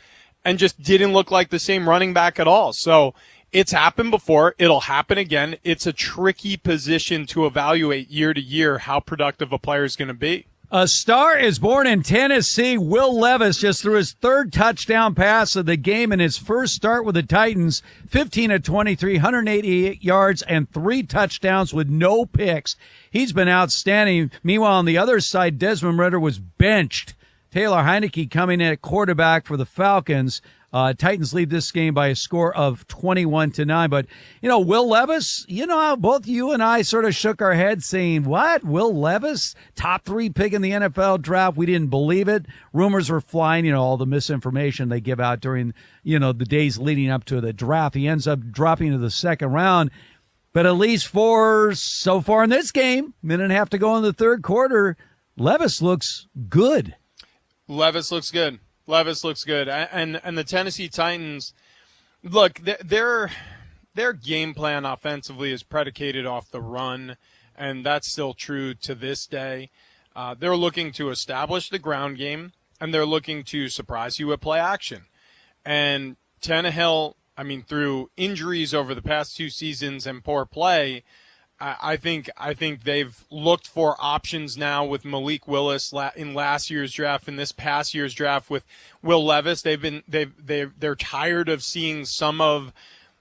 and just didn't look like the same running back at all. So it's happened before. It'll happen again. It's a tricky position to evaluate year to year how productive a player is going to be. A star is born in Tennessee. Will Levis just threw his 3rd touchdown pass of the game in his first start with the Titans. 15 of 23, 188 yards and 3 touchdowns with no picks. He's been outstanding. Meanwhile, on the other side, Desmond Ridder was benched. Taylor Heineke coming in at quarterback for the Falcons. Titans lead this game by a score of 21-9. But, Will Levis, how both you and I sort of shook our heads saying, what? Will Levis? Top 3 pick in the NFL draft. We didn't believe it. Rumors were flying, all the misinformation they give out during, the days leading up to the draft. He ends up dropping to the 2nd round. But at least so far in this game, minute and a half to go in the 3rd quarter, Levis looks good. Levis looks good. And the Tennessee Titans, look, their game plan offensively is predicated off the run, and that's still true to this day. They're looking to establish the ground game, and they're looking to surprise you with play action. And Tannehill, through injuries over the past 2 seasons and poor play, I think they've looked for options now with Malik Willis in last year's draft and this past year's draft with Will Levis. They're tired of seeing some of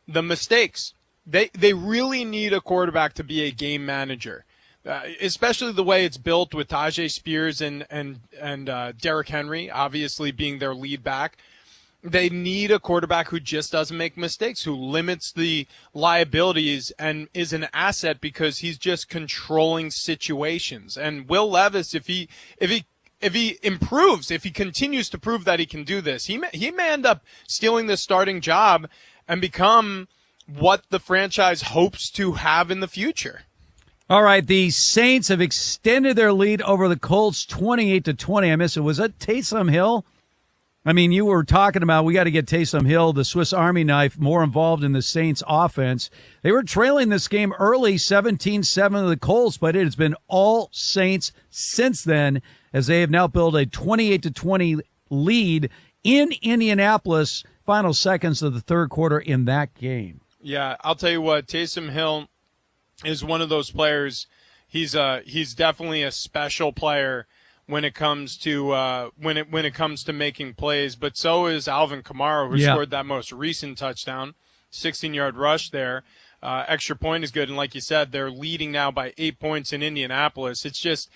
the mistakes. They really need a quarterback to be a game manager, especially the way it's built with Tajay Spears and Derrick Henry obviously being their lead back. They need a quarterback who just doesn't make mistakes, who limits the liabilities and is an asset because he's just controlling situations. And Will Levis, if he improves, if he continues to prove that he can do this, he may end up stealing the starting job and become what the franchise hopes to have in the future. All right, the Saints have extended their lead over the Colts 28-20. I missed it. Was that Taysom Hill? You were talking about we got to get Taysom Hill, the Swiss Army knife, more involved in the Saints offense. They were trailing this game early, 17-7 of the Colts, but it has been all Saints since then as they have now built a 28-20 lead in Indianapolis, final seconds of the 3rd quarter in that game. Yeah, I'll tell you what, Taysom Hill is one of those players. He's definitely a special player when it comes to making plays, but so is Alvin Kamara, who scored that most recent touchdown, 16-yard rush there. Extra point is good, and like you said, they're leading now by 8 points in Indianapolis. It's just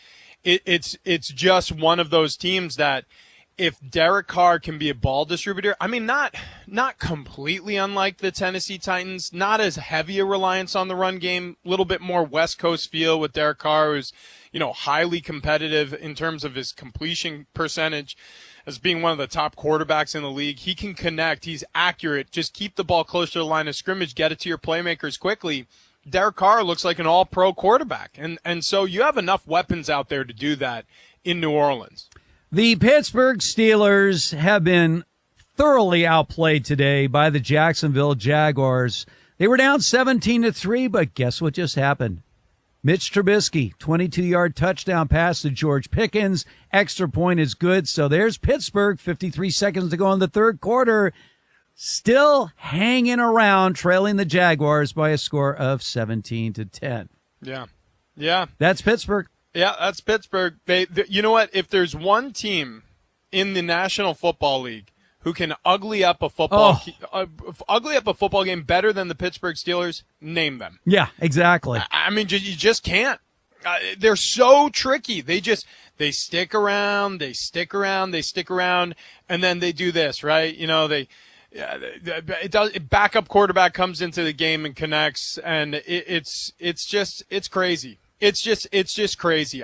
one of those teams that if Derek Carr can be a ball distributor, I mean, not completely unlike the Tennessee Titans, not as heavy a reliance on the run game, a little bit more West Coast feel with Derek Carr, who's, highly competitive in terms of his completion percentage as being one of the top quarterbacks in the league. He can connect. He's accurate. Just keep the ball close to the line of scrimmage. Get it to your playmakers quickly. Derek Carr looks like an all-pro quarterback. And so you have enough weapons out there to do that in New Orleans. The Pittsburgh Steelers have been thoroughly outplayed today by the Jacksonville Jaguars. They were down 17-3, but guess what just happened? Mitch Trubisky, 22-yard touchdown pass to George Pickens. Extra point is good. So there's Pittsburgh, 53 seconds to go in the third quarter. Still hanging around, trailing the Jaguars by a score of 17-10. Yeah. That's Pittsburgh. Yeah, that's Pittsburgh. You know what? If there's one team in the National Football League who can ugly up a football game better than the Pittsburgh Steelers, name them. Yeah, exactly. I mean, you just can't. They're so tricky. They stick around, and then they do this, right? Backup quarterback comes into the game and connects, and it's crazy. It's just crazy.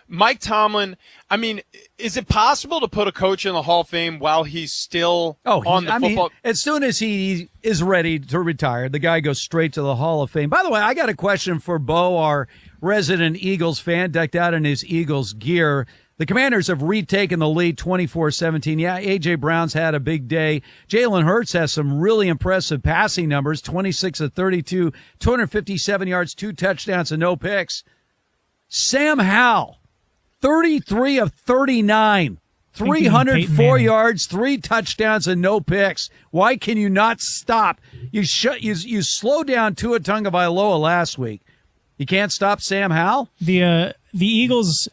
Mike Tomlin, I mean, is it possible to put a coach in the Hall of Fame while he's still on the football? As soon as he is ready to retire, the guy goes straight to the Hall of Fame. By the way, I got a question for Bo, our resident Eagles fan, decked out in his Eagles gear. The Commanders have retaken the lead 24-17. Yeah, A.J. Brown's had a big day. Jalen Hurts has some really impressive passing numbers, 26 of 32, 257 yards, 2 touchdowns, and no picks. Sam Howell, 33 of 39, 304 yards, 3 touchdowns, and no picks. Why can you not stop? You slowed down Tua Tagovailoa last week. You can't stop Sam Howell? The Eagles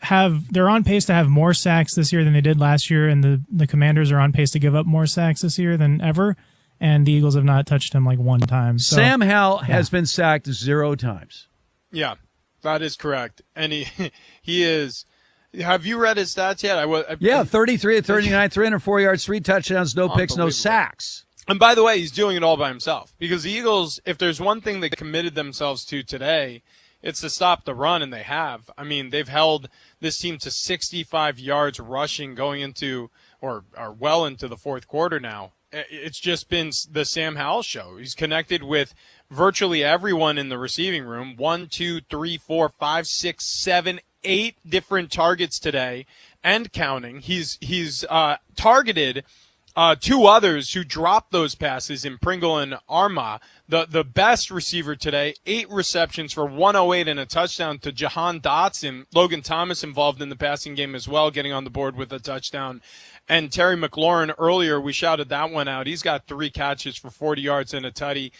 they're on pace to have more sacks this year than they did last year, and the Commanders are on pace to give up more sacks this year than ever, and the Eagles have not touched him like one time. So, Sam Howell has been sacked 0 times. Yeah, that is correct. And he is. Have you read his stats yet? 33 of 39, 304 yards, 3 touchdowns, no picks, no sacks. And by the way, he's doing it all by himself, because the Eagles, if there's one thing they committed themselves to today, it's to stop the run, and they have. I mean, they've held this team to 65 yards rushing going into or well into the fourth quarter now. It's just been the Sam Howell show. He's connected with virtually everyone in the receiving room. 1, 2, 3, 4, 5, 6, 7, 8 different targets today and counting. He's targeted 2 others who dropped those passes in Pringle and Arma. The best receiver today, 8 receptions for 108 and a touchdown to Jahan Dotson. Logan Thomas involved in the passing game as well, getting on the board with a touchdown. And Terry McLaurin, earlier, we shouted that one out. He's got 3 catches for 40 yards and a tutty.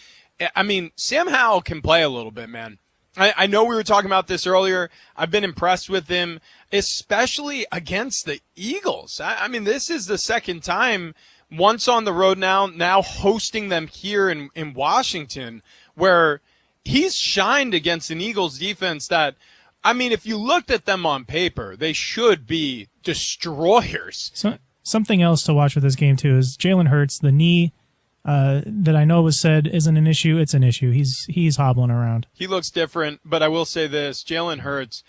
I mean, Sam Howell can play a little bit, man. I know we were talking about this earlier. I've been impressed with him, especially against the Eagles. I mean, this is the second time, once on the road now hosting them here in Washington, where he's shined against an Eagles defense that, I mean, if you looked at them on paper, they should be destroyers. So, something else to watch with this game, too, is Jalen Hurts, the knee that I know was said isn't an issue. It's an issue. He's hobbling around. He looks different, but I will say this, Jalen Hurts,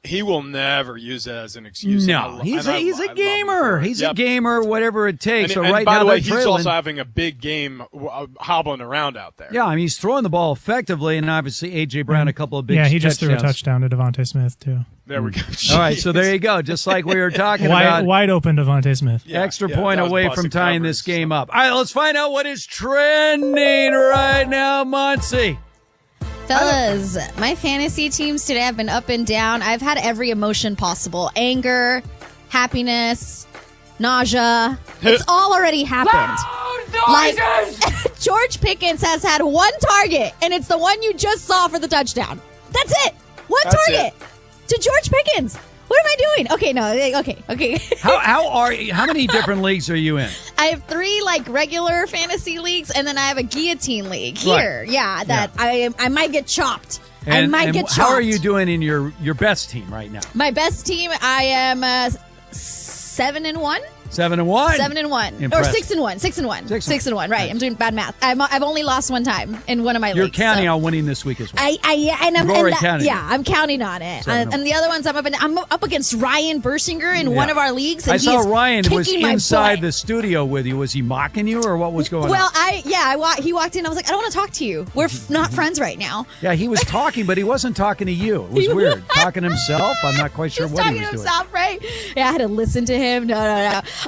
he will never use it as an excuse. No, he's a gamer. He's a gamer, whatever it takes. And right by now, the way, he's also having a big game hobbling around out there. Yeah, I mean, he's throwing the ball effectively, and obviously A.J. Brown, a couple of big touchdowns. Yeah, he just threw a touchdown to Devontae Smith, too. There we go. All right, so there you go. Just like we were talking about. Wide open Devontae Smith. Extra point away from tying this game up. All right, let's find out what is trending right now, Monty. Fellas, my fantasy teams today have been up and down. I've had every emotion possible. Anger, happiness, nausea. It's all already happened. Like, George Pickens has had 1 target, and it's the one you just saw for the touchdown. That's it. One target to George Pickens. What am I doing? Okay, no, okay. How many different leagues are you in? I have 3 regular fantasy leagues, and then I have a guillotine league here. Right. Yeah, I might get chopped. I might get chopped. How are you doing in your best team right now? My best team, I am 7-1. 7-1. 7-1. Or Impressive. 6-1. 6-1. 6-1. Right. I'm doing bad math. I've only lost one time in one of my You're leagues. counting on winning this week as well. I'm counting on it. And the other ones I'm up against Ryan Bersinger in one of our leagues. And I saw he's Ryan was kicking my inside butt. the studio with you. Was he mocking you or what was going on? Well, he walked in. I was like, I don't want to talk to you. We're not friends right now. Yeah, he was talking, but he wasn't talking to you. It was weird. Talking to himself. I'm not quite sure what he was doing. Himself, right? Yeah, I had to listen to him. No.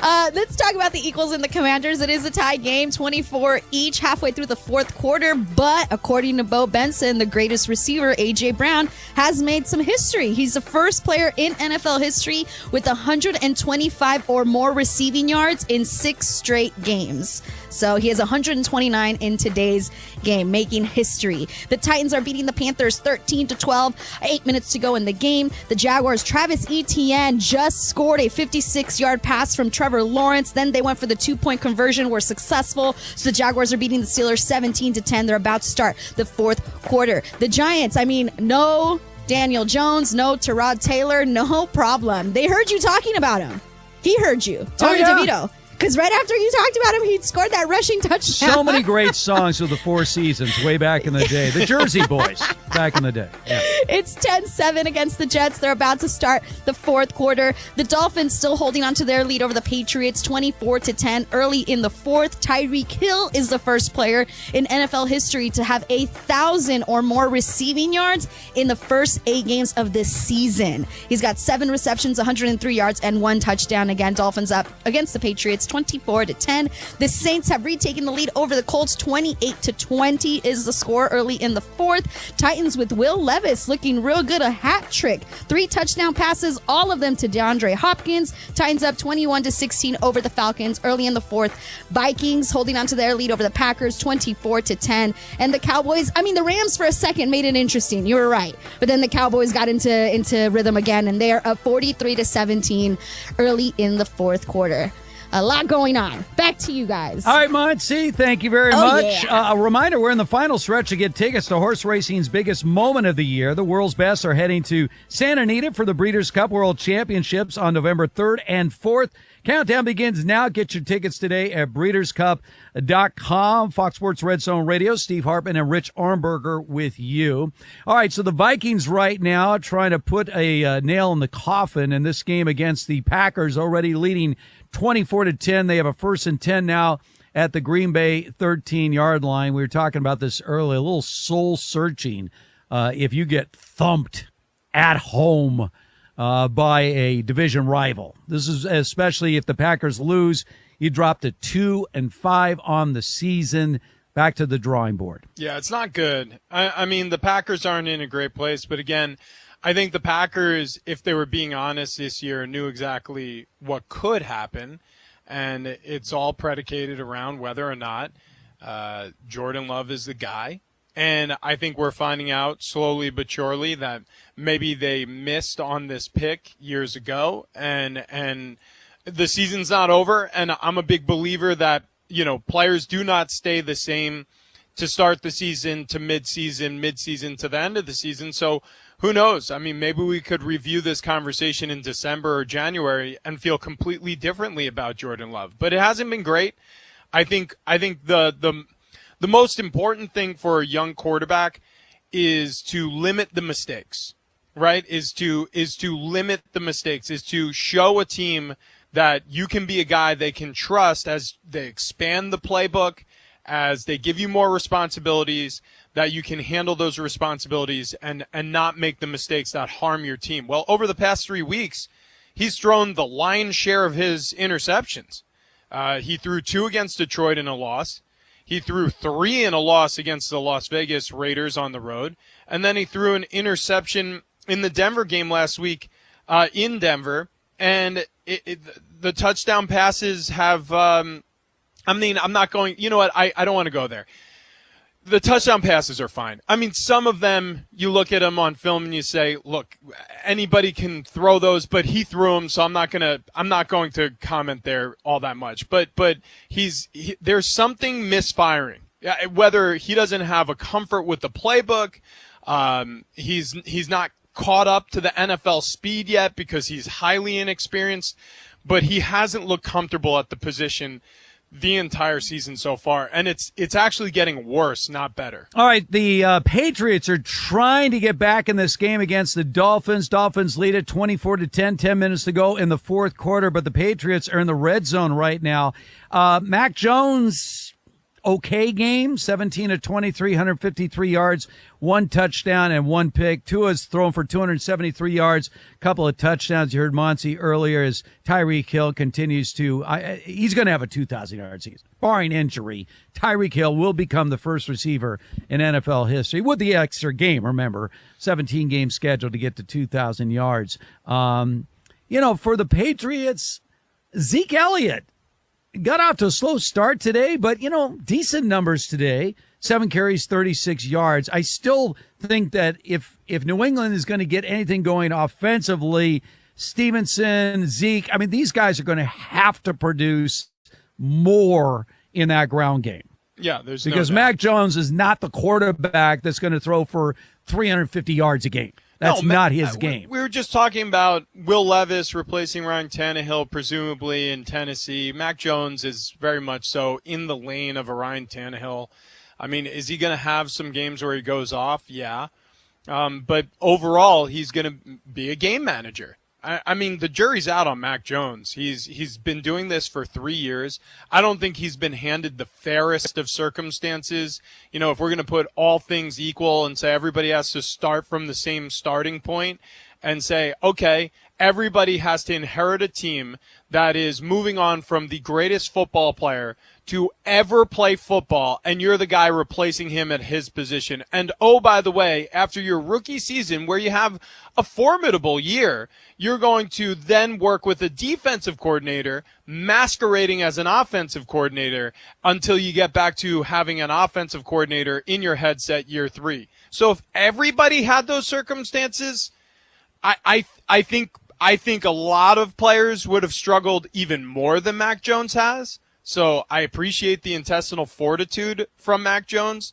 Let's talk about the Eagles and the Commanders. It is a tie game, 24 each, halfway through the fourth quarter. But according to Bo Benson, the greatest receiver, A.J. Brown, has made some history. He's the first player in NFL history with 125 or more receiving yards in 6 straight games. So he has 129 in today's game, making history. The Titans are beating the Panthers 13-12. 8 minutes to go in the game. The Jaguars, Travis Etienne just scored a 56-yard pass from Trevor Lawrence. Then they went for the 2-point conversion, were successful. So the Jaguars are beating the Steelers 17-10. They're about to start the fourth quarter. The Giants, no Daniel Jones, no Tyrod Taylor, no problem. They heard you talking about him. He heard you. Tony DeVito. Because right after you talked about him, he'd scored that rushing touchdown. So many great songs of the Four Seasons way back in the day. The Jersey Boys back in the day. Yeah. It's 10-7 against the Jets. They're about to start the fourth quarter. The Dolphins still holding on to their lead over the Patriots, 24-10 early in the fourth. Tyreek Hill is the first player in NFL history to have 1,000 or more receiving yards in the first 8 games of this season. He's got 7 receptions, 103 yards, and 1 touchdown. Again, Dolphins up against the Patriots, 24-10. The Saints have retaken the lead over the Colts. 28-20 is the score early in the fourth. Titans with Will Levis looking real good, a hat trick. 3 touchdown passes, all of them to DeAndre Hopkins. Titans up 21-16 over the Falcons early in the fourth. Vikings holding on to their lead over the Packers, 24-10. And the Cowboys, the Rams for a second made it interesting. You were right. But then the Cowboys got into rhythm again, and they're up 43-17 early in the fourth quarter. A lot going on. Back to you guys. All right, Monty, thank you very much. Yeah. A reminder, we're in the final stretch to get tickets to horse racing's biggest moment of the year. The world's best are heading to Santa Anita for the Breeders' Cup World Championships on November 3rd and 4th. Countdown begins now. Get your tickets today at breederscup.com. Fox Sports Red Zone Radio, Steve Hartman and Rich Armberger with you. All right, so the Vikings right now trying to put a nail in the coffin in this game against the Packers, already leading 24-10. They have a 1st and 10 now at the Green Bay 13-yard line. We were talking about this earlier, a little soul-searching if you get thumped at home by a division rival. This is especially if the Packers lose, you drop to 2-5 on the season. Back to the drawing board. Yeah, it's not good. The Packers aren't in a great place, but again, I think the Packers, if they were being honest this year, knew exactly what could happen, and it's all predicated around whether or not Jordan Love is the guy. And I think we're finding out slowly but surely that maybe they missed on this pick years ago, and the season's not over. And I'm a big believer that, players do not stay the same to start the season to mid-season to the end of the season. So who knows? Maybe we could review this conversation in December or January and feel completely differently about Jordan Love. But it hasn't been great. I think the most important thing for a young quarterback is to limit the mistakes, right? Is to limit the mistakes, is to show a team that you can be a guy they can trust as they expand the playbook, as they give you more responsibilities, that you can handle those responsibilities and not make the mistakes that harm your team. Well, over the past 3 weeks, he's thrown the lion's share of his interceptions. He threw 2 against Detroit in a loss. He threw 3 in a loss against the Las Vegas Raiders on the road. And then he threw an interception in the Denver game last week in Denver. And the touchdown passes have I'm not going – you know what? I don't want to go there. The touchdown passes are fine. Some of them, you look at them on film and you say, look, anybody can throw those, but he threw them, so I'm not going to comment there all that much. But there's something misfiring. Whether he doesn't have a comfort with the playbook, he's not caught up to the NFL speed yet because he's highly inexperienced. but he hasn't looked comfortable at the position the entire season so far, and it's actually getting worse, not better. All right, the Patriots are trying to get back in this game against the Dolphins. Dolphins lead it 24-10, 10 minutes to go in the fourth quarter, but the Patriots are in the red zone right now. Mac Jones, okay game, 17 of 23, 153 yards, 1 touchdown and 1 pick. Tua's thrown for 273 yards, couple of touchdowns. You heard Monty earlier as Tyreek Hill continues to, he's going to have a 2,000-yard season. Barring injury, Tyreek Hill will become the first receiver in NFL history with the extra game. Remember, 17-game schedule to get to 2,000 yards. For the Patriots, Zeke Elliott got off to a slow start today, but, decent numbers today. 7 carries, 36 yards. I still think that if New England is going to get anything going offensively, Stevenson, Zeke, these guys are going to have to produce more in that ground game. Yeah, there's because Mac Jones is not the quarterback that's going to throw for 350 yards a game. That's not his game. We were just talking about Will Levis replacing Ryan Tannehill, presumably in Tennessee. Mac Jones is very much so in the lane of a Ryan Tannehill. Is he going to have some games where he goes off? Yeah. But overall, he's going to be a game manager. The jury's out on Mac Jones. He's been doing this for 3 years. I don't think he's been handed the fairest of circumstances. If we're going to put all things equal and say everybody has to start from the same starting point and say, okay, everybody has to inherit a team that is moving on from the greatest football player to ever play football, and you're the guy replacing him at his position. And, oh, by the way, after your rookie season where you have a formidable year, you're going to then work with a defensive coordinator masquerading as an offensive coordinator until you get back to having an offensive coordinator in your headset year 3. So if everybody had those circumstances, I think a lot of players would have struggled even more than Mac Jones has. So I appreciate the intestinal fortitude from Mac Jones,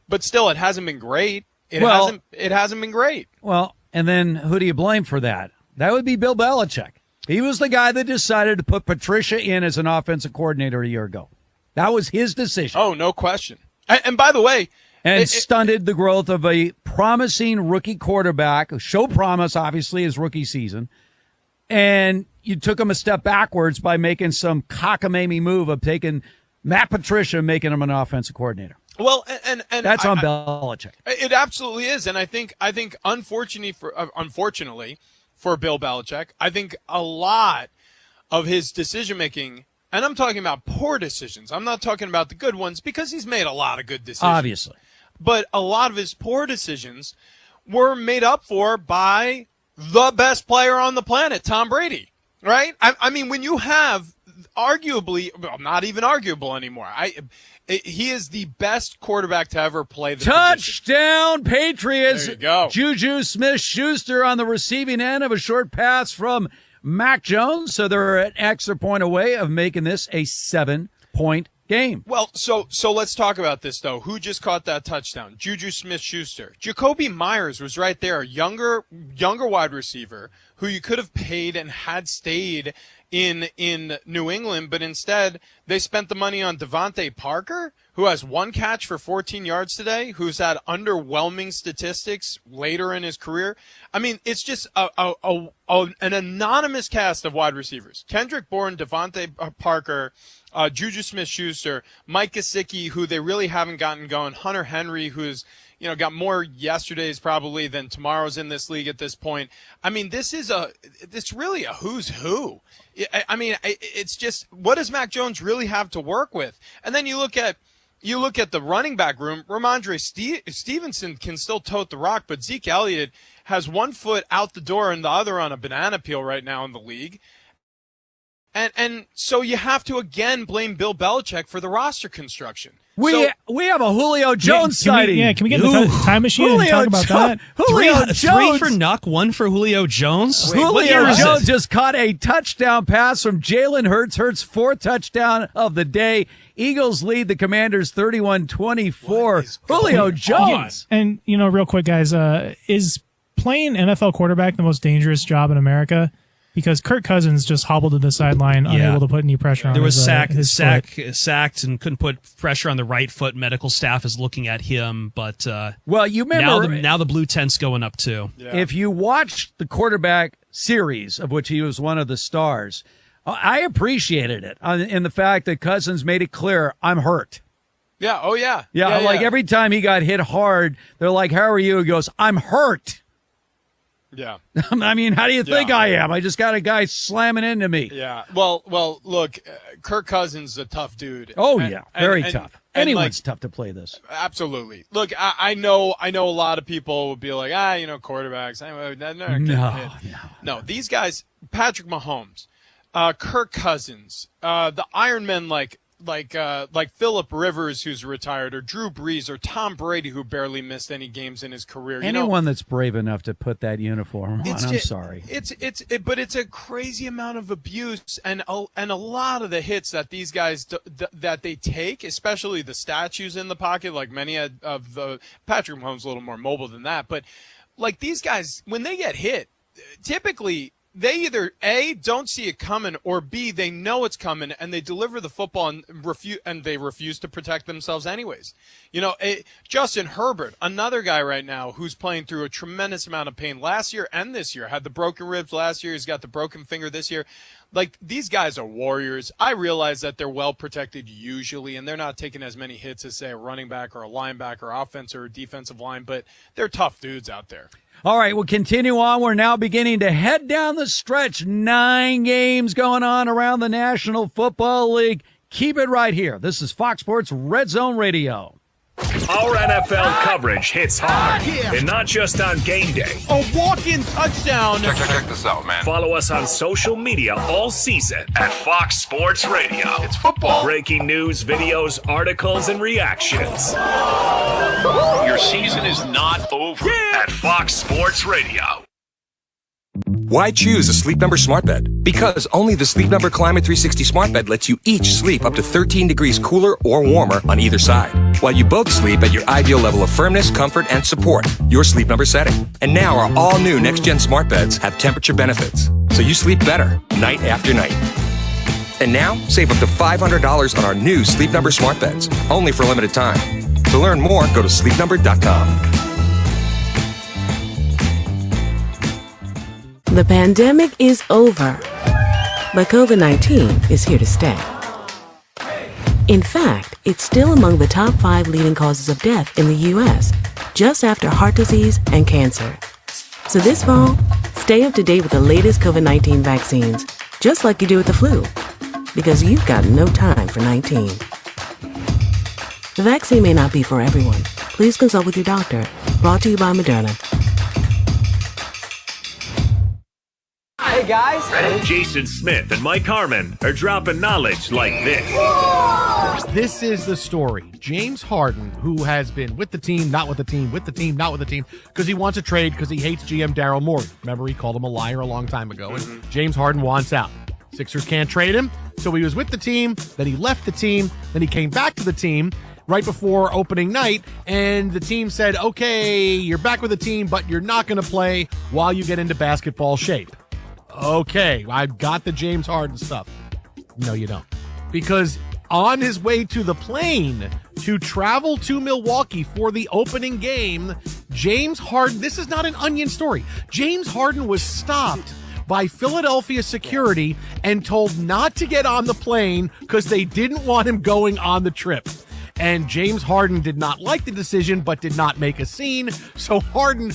but still, it hasn't been great. It hasn't been great. Well, and then who do you blame for that? That would be Bill Belichick. He was the guy that decided to put Patricia in as an offensive coordinator a year ago. That was his decision. Oh, no question. And by the way, and stunted the growth of a promising rookie quarterback, who showed promise, obviously, his rookie season. And you took him a step backwards by making some cockamamie move of taking Matt Patricia and making him an offensive coordinator. Well, and that's on Belichick. It absolutely is, and I think unfortunately for Bill Belichick, I think a lot of his decision making, and I'm talking about poor decisions. I'm not talking about the good ones because he's made a lot of good decisions. Obviously, but a lot of his poor decisions were made up for by the best player on the planet, Tom Brady, right? When you have arguably, well, not even arguable anymore. He is the best quarterback to ever play the touchdown position. Patriots. There you go. Juju Smith-Schuster on the receiving end of a short pass from Mac Jones. So they're an extra point away of making this a 7-point game. Well, so let's talk about this, though. Who just caught that touchdown? Juju Smith-Schuster. Jacoby Myers was right there, a younger wide receiver who you could have paid and had stayed in New England, but instead they spent the money on Devontae Parker, who has 1 catch for 14 yards today, who's had underwhelming statistics later in his career. It's just an anonymous cast of wide receivers. Kendrick Bourne, Devontae Parker, Juju Smith-Schuster, Mike Gesicki, who they really haven't gotten going, Hunter Henry, who's got more yesterdays probably than tomorrows in this league at this point. It's really a who's who. It's just, what does Mac Jones really have to work with? And then you look at the running back room. Ramondre Stevenson can still tote the rock, but Zeke Elliott has 1 foot out the door and the other on a banana peel right now in the league. And so you have to again blame Bill Belichick for the roster construction. We have a Julio Jones sighting. Can we get in the time machine and talk about that? Julio Jones. 3 for Nuck, 1 for Julio Jones. Julio Jones just caught a touchdown pass from Jalen Hurts. Hurts' 4th touchdown of the day. Eagles lead the Commanders 31-24. Julio Jones. And, real quick, guys, is playing NFL quarterback the most dangerous job in America? because Kirk Cousins just hobbled to the sideline, unable to put any pressure on. There was his sacked and couldn't put pressure on the right foot. Medical staff is looking at him, but well, you remember now the blue tent's going up too. Yeah. If you watched the quarterback series, of which he was one of the stars, I appreciated it in the fact that Cousins made it clear, I'm hurt. Yeah. Oh, yeah. Yeah. Every time he got hit hard, they're like, how are you? He goes, I'm hurt. Yeah. I mean, how do you think I am? I just got a guy slamming into me. Yeah. Well, look, Kirk Cousins is a tough dude. Oh, yeah. Very tough. Anyone's like, tough to play this. Absolutely. Look, I know a lot of people would be like, quarterbacks. No, these guys, Patrick Mahomes, Kirk Cousins, the Iron Men like Phillip Rivers, who's retired, or Drew Brees, or Tom Brady, who barely missed any games in his career. Anyone that's brave enough to put that uniform on, I'm sorry. But it's a crazy amount of abuse and a lot of the hits that these guys that they take, especially the statues in the pocket, like many of the Patrick Mahomes, a little more mobile than that, but like these guys, when they get hit, typically they either A, don't see it coming, or B, they know it's coming and they deliver the football and they refuse to protect themselves anyways. Justin Herbert, another guy right now who's playing through a tremendous amount of pain last year and this year, had the broken ribs last year. He's got the broken finger this year. Like, these guys are warriors. I realize that they're well protected usually, and they're not taking as many hits as, say, a running back or a linebacker, offense or defensive line, but they're tough dudes out there. All right, we'll continue on. We're now beginning to head down the stretch. 9 games going on around the National Football League. Keep it right here. This is Fox Sports Red Zone Radio. Our NFL coverage hits hard, and not just on game day. A walk-in touchdown. Check this out, man. Follow us on social media all season at Fox Sports Radio. It's football. Breaking news, videos, articles, and reactions. Your season is not over at Fox Sports Radio. Why choose a Sleep Number smart bed? Because only the Sleep Number Climate 360 smart bed lets you each sleep up to 13 degrees cooler or warmer on either side, while you both sleep at your ideal level of firmness, comfort, and support, your Sleep Number setting. And now our all-new next-gen smart beds have temperature benefits, so you sleep better night after night. And now, save up to $500 on our new Sleep Number smart beds, only for a limited time. To learn more, go to sleepnumber.com. The pandemic is over, but COVID-19 is here to stay. In fact, it's still among the top 5 leading causes of death in the U.S., just after heart disease and cancer. So this fall, stay up to date with the latest COVID-19 vaccines, just like you do with the flu, because you've got no time for 19. The vaccine may not be for everyone. Please consult with your doctor. Brought to you by Moderna. Hey guys. Ready? Jason Smith and Mike Harmon are dropping knowledge like this. This is the story. James Harden, who has been with the team, not with the team, with the team, not with the team, because he wants a trade because he hates GM Daryl Morey. Remember, he called him a liar a long time ago, and James Harden wants out. Sixers can't trade him, so he was with the team, then he left the team, then he came back to the team right before opening night, and the team said, okay, you're back with the team, but you're not going to play while you get into basketball shape. Okay, I've got the James Harden stuff. No, you don't. Because on his way to the plane to travel to Milwaukee for the opening game, James Harden, this is not an Onion story. James Harden was stopped by Philadelphia security and told not to get on the plane because they didn't want him going on the trip. And James Harden did not like the decision, but did not make a scene. So Harden,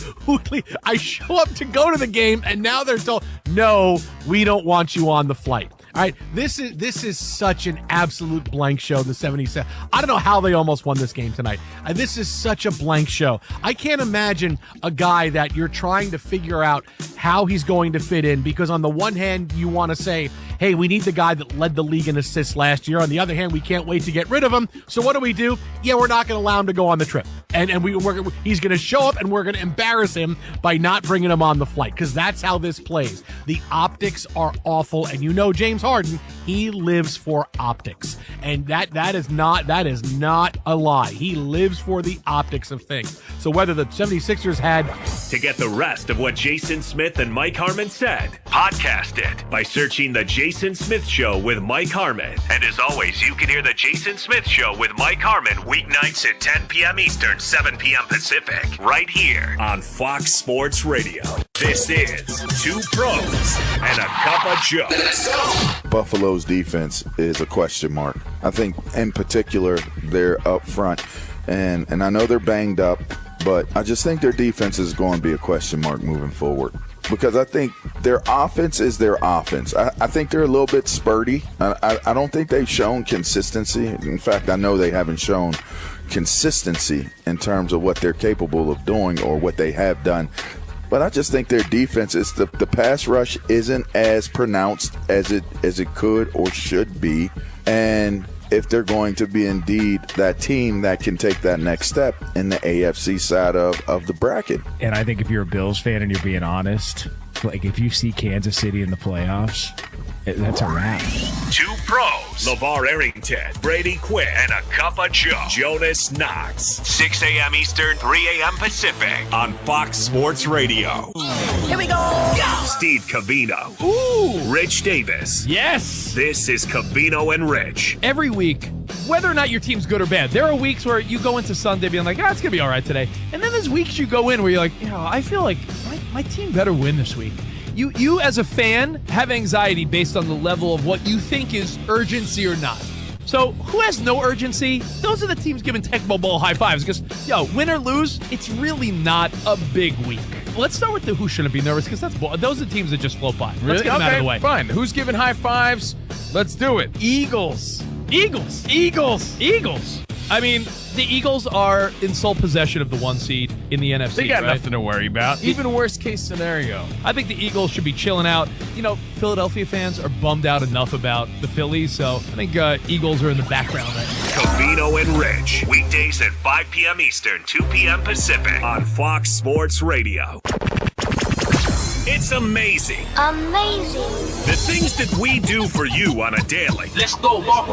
I show up to go to the game, and now they're told, no, we don't want you on the flight. All right, this is such an absolute blank show, the 77. I don't know how they almost won this game tonight. This is such a blank show. I can't imagine a guy that you're trying to figure out how he's going to fit in, because on the one hand, you want to say, hey, we need the guy that led the league in assists last year. On the other hand, we can't wait to get rid of him. So what do? Yeah, we're not going to allow him to go on the trip. And he's going to show up, and we're going to embarrass him by not bringing him on the flight, because that's how this plays. The optics are awful, and you know James Harden, he lives for optics. And that is not a lie. He lives for the optics of things. So So whether the 76ers had... To get the rest of what Jason Smith and Mike Harmon said, podcast it by searching The Jason Smith Show with Mike Harmon. And as always, you can hear The Jason Smith Show with Mike Harmon weeknights at 10 p.m. Eastern, 7 p.m. Pacific, right here on Fox Sports Radio. This is Two Pros and a Cup of Joe. Buffalo's defense is a question mark. I think in particular they're up front, and I know they're banged up, but I just think their defense is going to be a question mark moving forward. Because I think their offense is their offense. I think they're a little bit spurty. I don't think they've shown consistency. In fact, I know they haven't shown consistency in terms of what they're capable of doing or what they have done. But I just think their defense is the pass rush isn't as pronounced as it could or should be. And if they're going to be indeed that team that can take that next step in the AFC side of the bracket. And I think if you're a Bills fan and you're being honest, like if you see Kansas City in the playoffs, that's a wrap. Two Pros, LeVar Arrington, Brady Quinn, and a Cup of Joe, Jonas Knox. 6 a.m. Eastern, 3 a.m. Pacific on Fox Sports Radio. Here we go. Steve Covino. Ooh. Rich Davis. Yes. This is Covino and Rich. Every week, whether or not your team's good or bad, there are weeks where you go into Sunday being like, it's going to be all right today. And then there's weeks you go in where you're like, I feel like my team better win this week. You as a fan have anxiety based on the level of what you think is urgency or not. So who has no urgency? Those are the teams giving Tecmo Bowl high fives because, win or lose, it's really not a big week. Let's start with the who shouldn't be nervous because those are the teams that just float by. Let's get them out of the way. Fine. Who's giving high fives? Let's do it. Eagles. I mean, the Eagles are in sole possession of the 1 seed in the NFC. They got nothing to worry about. Even worst case scenario. I think the Eagles should be chilling out. Philadelphia fans are bummed out enough about the Phillies, so I think Eagles are in the background right now. Covino and Rich, weekdays at 5 p.m. Eastern, 2 p.m. Pacific on Fox Sports Radio. It's amazing. The things that we do for you on a daily. Let's go, Mark.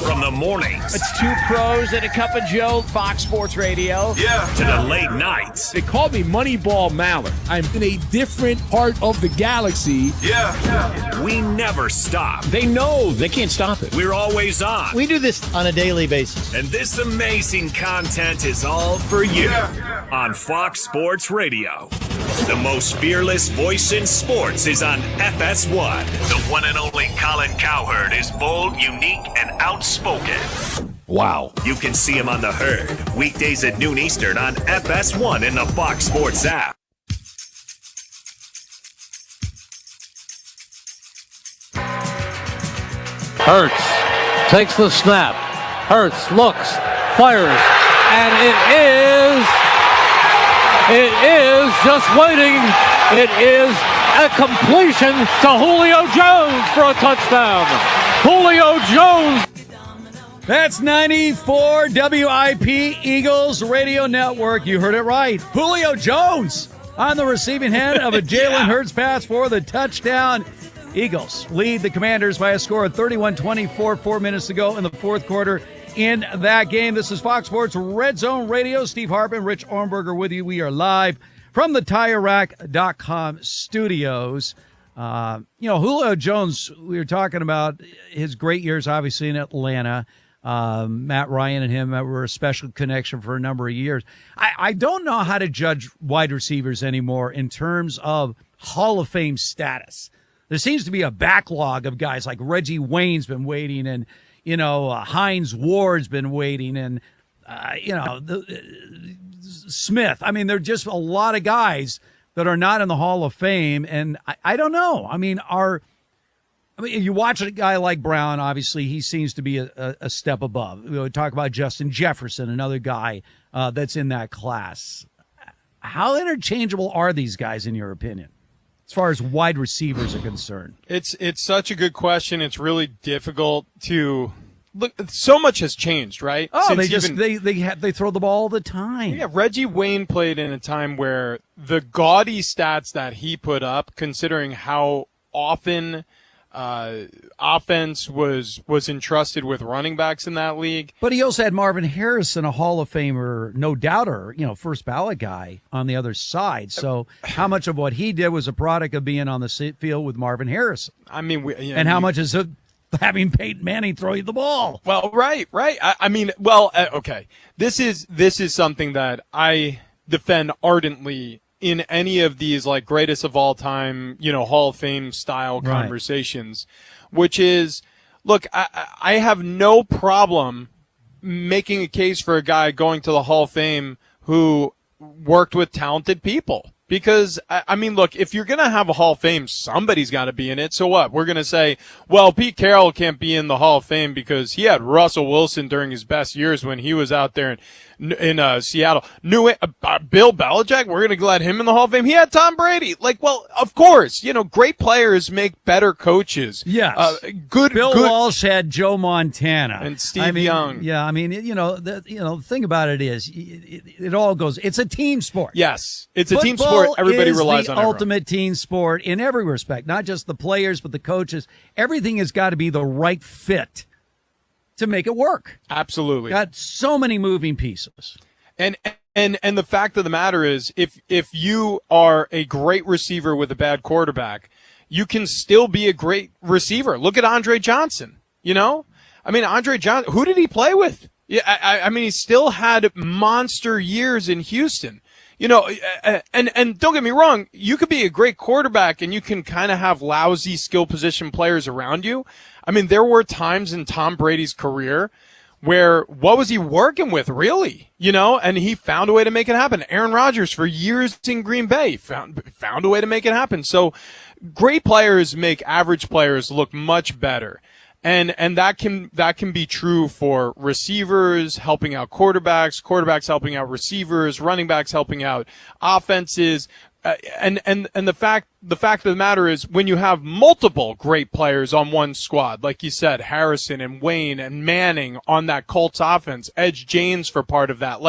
From the mornings. It's Two Pros and a Cup of Joe, Fox Sports Radio. Yeah. To the late nights. They called me Moneyball Mallard. I'm in a different part of the galaxy. Yeah. We never stop. They know they can't stop it. We're always on. We do this on a daily basis. And this amazing content is all for you on Fox Sports Radio. The most fearless voice in sports is on FS1. The one and only Colin Cowherd is bold, unique, and outspoken. Wow. You can see him on The Herd, weekdays at noon Eastern on FS1 in the Fox Sports app. Hurts takes the snap. Hurts looks, fires, and it is just waiting. It is a completion to Julio Jones for a touchdown. Julio Jones. That's 94 WIP Eagles Radio Network. You heard it right. Julio Jones on the receiving end of a Jalen Hurts pass for the touchdown. Eagles lead the Commanders by a score of 31-24, 4 minutes to go in the fourth quarter in that game. This is Fox Sports Red Zone Radio. Steve Hartman, Rich Ornberger with you. We are live from the TireRack.com studios. Julio Jones, we were talking about his great years, obviously, in Atlanta. Matt Ryan and him were a special connection for a number of years. I don't know how to judge wide receivers anymore in terms of Hall of Fame status. There seems to be a backlog of guys like Reggie Wayne's been waiting, and Hines Ward's been waiting, and Smith. I mean, there are just a lot of guys that are not in the Hall of Fame, and I don't know. I mean, you watch a guy like Brown, obviously, he seems to be a step above. We talk about Justin Jefferson, another guy that's in that class. How interchangeable are these guys, in your opinion, as far as wide receivers are concerned? It's such a good question. It's really difficult to look. So much has changed, right? Oh, they throw the ball all the time. Yeah, Reggie Wayne played in a time where the gaudy stats that he put up, considering how often offense was entrusted with running backs in that league. But he also had Marvin Harrison, a Hall of Famer, no doubter, first ballot guy on the other side. So how much of what he did was a product of being on the field with Marvin Harrison? I mean, how much is it having Peyton Manning throw you the ball? Well, right. Okay. This is something that I defend ardently in any of these like greatest of all time, Hall of Fame style conversations, which is, look, I have no problem making a case for a guy going to the Hall of Fame who worked with talented people. Because, I mean, look, if you're going to have a Hall of Fame, somebody's got to be in it. So what? We're going to say, well, Pete Carroll can't be in the Hall of Fame because he had Russell Wilson during his best years when he was out there in Seattle. Bill Belichick, we're going to let him in the Hall of Fame. He had Tom Brady. Well, of course, great players make better coaches. Yes. Bill Walsh had Joe Montana. And Steve Young. Yeah, I mean, the thing about it is it all goes, it's a team sport. Yes, it's a team sport. Everybody relies on the ultimate team sport in every respect, not just the players, but the coaches. Everything has got to be the right fit to make it work. Absolutely. Got so many moving pieces. And the fact of the matter is, if you are a great receiver with a bad quarterback, you can still be a great receiver. Look at Andre Johnson, I mean, Andre Johnson, who did he play with? Yeah, I mean, he still had monster years in Houston. And don't get me wrong, you could be a great quarterback and you can kind of have lousy skill position players around you. I mean, there were times in Tom Brady's career where what was he working with, really? And he found a way to make it happen. Aaron Rodgers for years in Green Bay found a way to make it happen. So great players make average players look much better. And that can be true for receivers helping out quarterbacks helping out receivers, running backs helping out offenses. And the fact of the matter is, when you have multiple great players on one squad, like you said, Harrison and Wayne and Manning on that Colts offense, Edge James for part of that,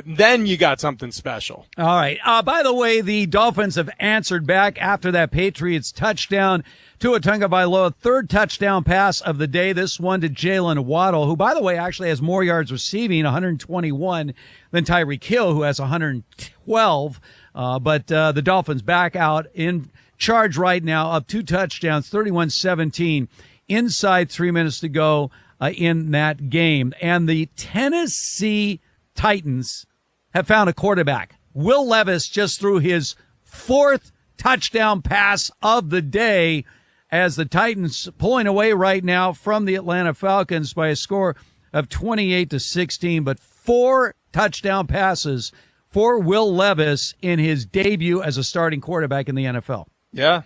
then you got something special. All right. By the way, the Dolphins have answered back after that Patriots touchdown. Tua Tagovailoa, third touchdown pass of the day. This one to Jalen Waddle, who, by the way, actually has more yards receiving, 121, than Tyreek Hill, who has 112. But the Dolphins back out in charge right now, up 2 touchdowns, 31-17, inside 3 minutes to go in that game. And the Tennessee Titans have found a quarterback. Will Levis just threw his 4th touchdown pass of the day, as the Titans pulling away right now from the Atlanta Falcons by a score of 28-16, but 4 touchdown passes for Will Levis in his debut as a starting quarterback in the NFL. Yeah.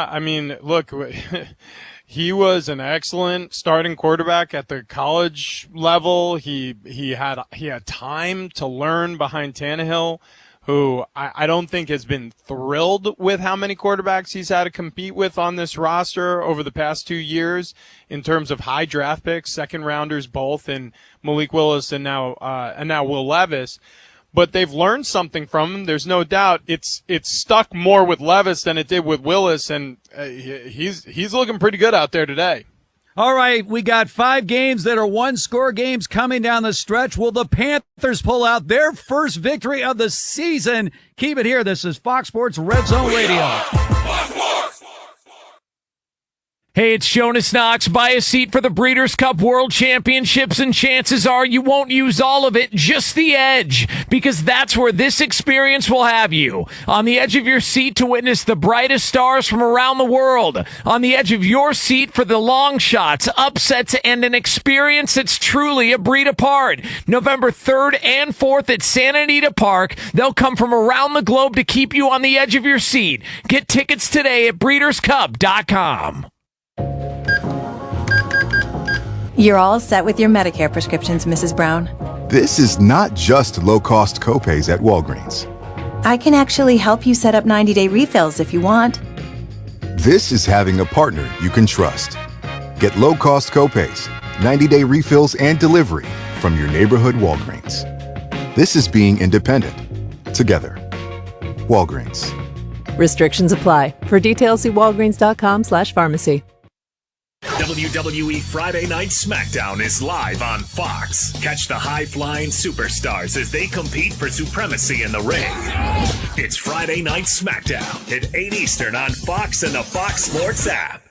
I mean, look, he was an excellent starting quarterback at the college level. He had time to learn behind Tannehill, who I don't think has been thrilled with how many quarterbacks he's had to compete with on this roster over the past 2 years in terms of high draft picks, second rounders both, and Malik Willis and now Will Levis. But they've learned something from him. There's no doubt it's stuck more with Levis than it did with Willis, and he's looking pretty good out there today. All right, we got 5 games that are one-score games coming down the stretch. Will the Panthers pull out their first victory of the season? Keep it here. This is Fox Sports Red Zone Radio. Hey, it's Jonas Knox. Buy a seat for the Breeders' Cup World Championships, and chances are you won't use all of it, just the edge, because that's where this experience will have you. On the edge of your seat to witness the brightest stars from around the world. On the edge of your seat for the long shots, upsets, and an experience that's truly a breed apart. November 3rd and 4th at Santa Anita Park. They'll come from around the globe to keep you on the edge of your seat. Get tickets today at breederscup.com. You're all set with your Medicare prescriptions, Mrs. Brown. This is not just low-cost copays at Walgreens. I can actually help you set up 90-day refills if you want. This is having a partner you can trust. Get low-cost copays, 90-day refills, and delivery from your neighborhood Walgreens. This is being independent. Together. Walgreens. Restrictions apply. For details, see walgreens.com/pharmacy. WWE Friday Night SmackDown is live on Fox. Catch the high-flying superstars as they compete for supremacy in the ring. It's Friday Night SmackDown at 8 Eastern on Fox and the Fox Sports app.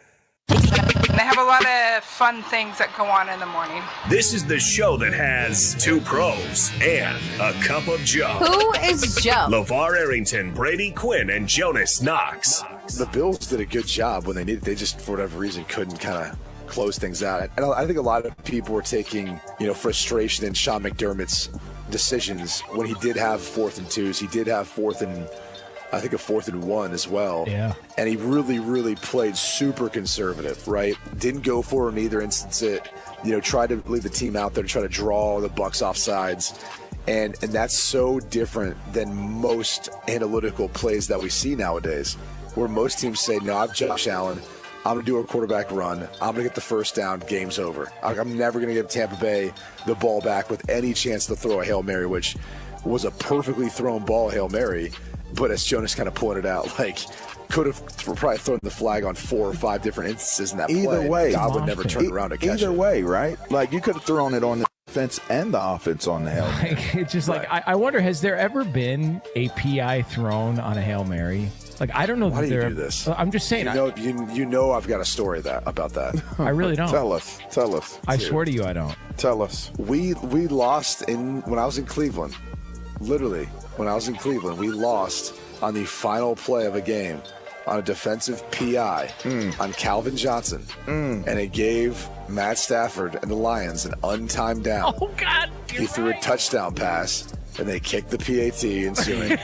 They have a lot of fun things that go on in the morning. This is the show that has two pros and a cup of Joe. Who is Joe? LeVar Arrington, Brady Quinn, and Jonas Knox. The Bills did a good job when they needed. They just, for whatever reason, couldn't kind of close things out. And I think a lot of people were taking, frustration in Sean McDermott's decisions when he did have 4th and 2s. He did have 4th and 1 as well. Yeah. And he really, really played super conservative, right? Didn't go for it in either instance. Tried to leave the team out there to try to draw the Bucs off sides. And that's so different than most analytical plays that we see nowadays, where most teams say, no, I've Josh Allen. I'm going to do a quarterback run. I'm going to get the first down. Game's over. I'm never going to give Tampa Bay the ball back with any chance to throw a Hail Mary, which was a perfectly thrown ball, Hail Mary. But as Jonas kind of pointed out, could have probably thrown the flag on 4 or 5 different instances in that play. Either way, I would never turn around to catch it. Either way, right? You could have thrown it on the defense and the offense on the Hail Mary. It's just I wonder, has there ever been a PI thrown on a Hail Mary? I don't know. Why do you do this? I'm just saying. You know I've got a story about that. I really don't. Tell us. I swear to you, I don't. Tell us. We lost when I was in Cleveland. Literally, when I was in Cleveland, we lost on the final play of a game on a defensive PI on Calvin Johnson. And it gave Matt Stafford and the Lions an untimed down. Oh, God. He threw a touchdown pass, and they kicked the PAT ensuing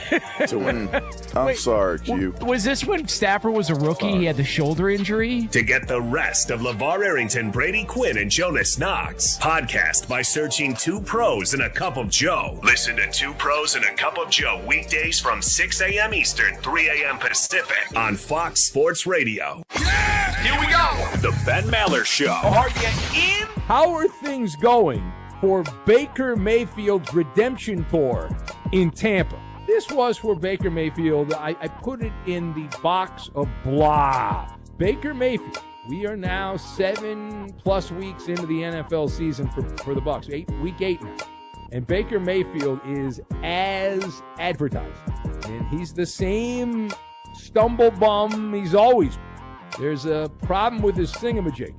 to win. I'm sorry, Q. Was this when Stafford was a rookie? He had the shoulder injury? To get the rest of LeVar Arrington, Brady Quinn, and Jonas Knox, podcast by searching 2 Pros and a Cup of Joe. Listen to 2 Pros and a Cup of Joe weekdays from 6 a.m. Eastern, 3 a.m. Pacific on Fox Sports Radio. Yeah! Here we go! The Ben Maller Show. Are you in? How are things going for Baker Mayfield's redemption tour in Tampa? This was for Baker Mayfield. I put it in the box of blah. Baker Mayfield. We are now 7+ weeks into the NFL season for the Bucs. Week 8 now. And Baker Mayfield is as advertised. And he's the same stumble bum he's always been. There's a problem with his thingamajig.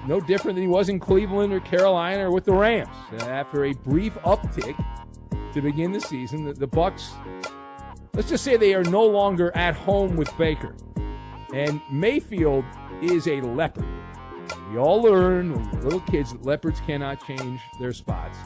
No different than he was in Cleveland or Carolina or with the Rams. After a brief uptick to begin the season, the Bucs, let's just say they are no longer at home with Baker. And Mayfield is a leopard. We all learn, when we're little kids, that leopards cannot change their spots.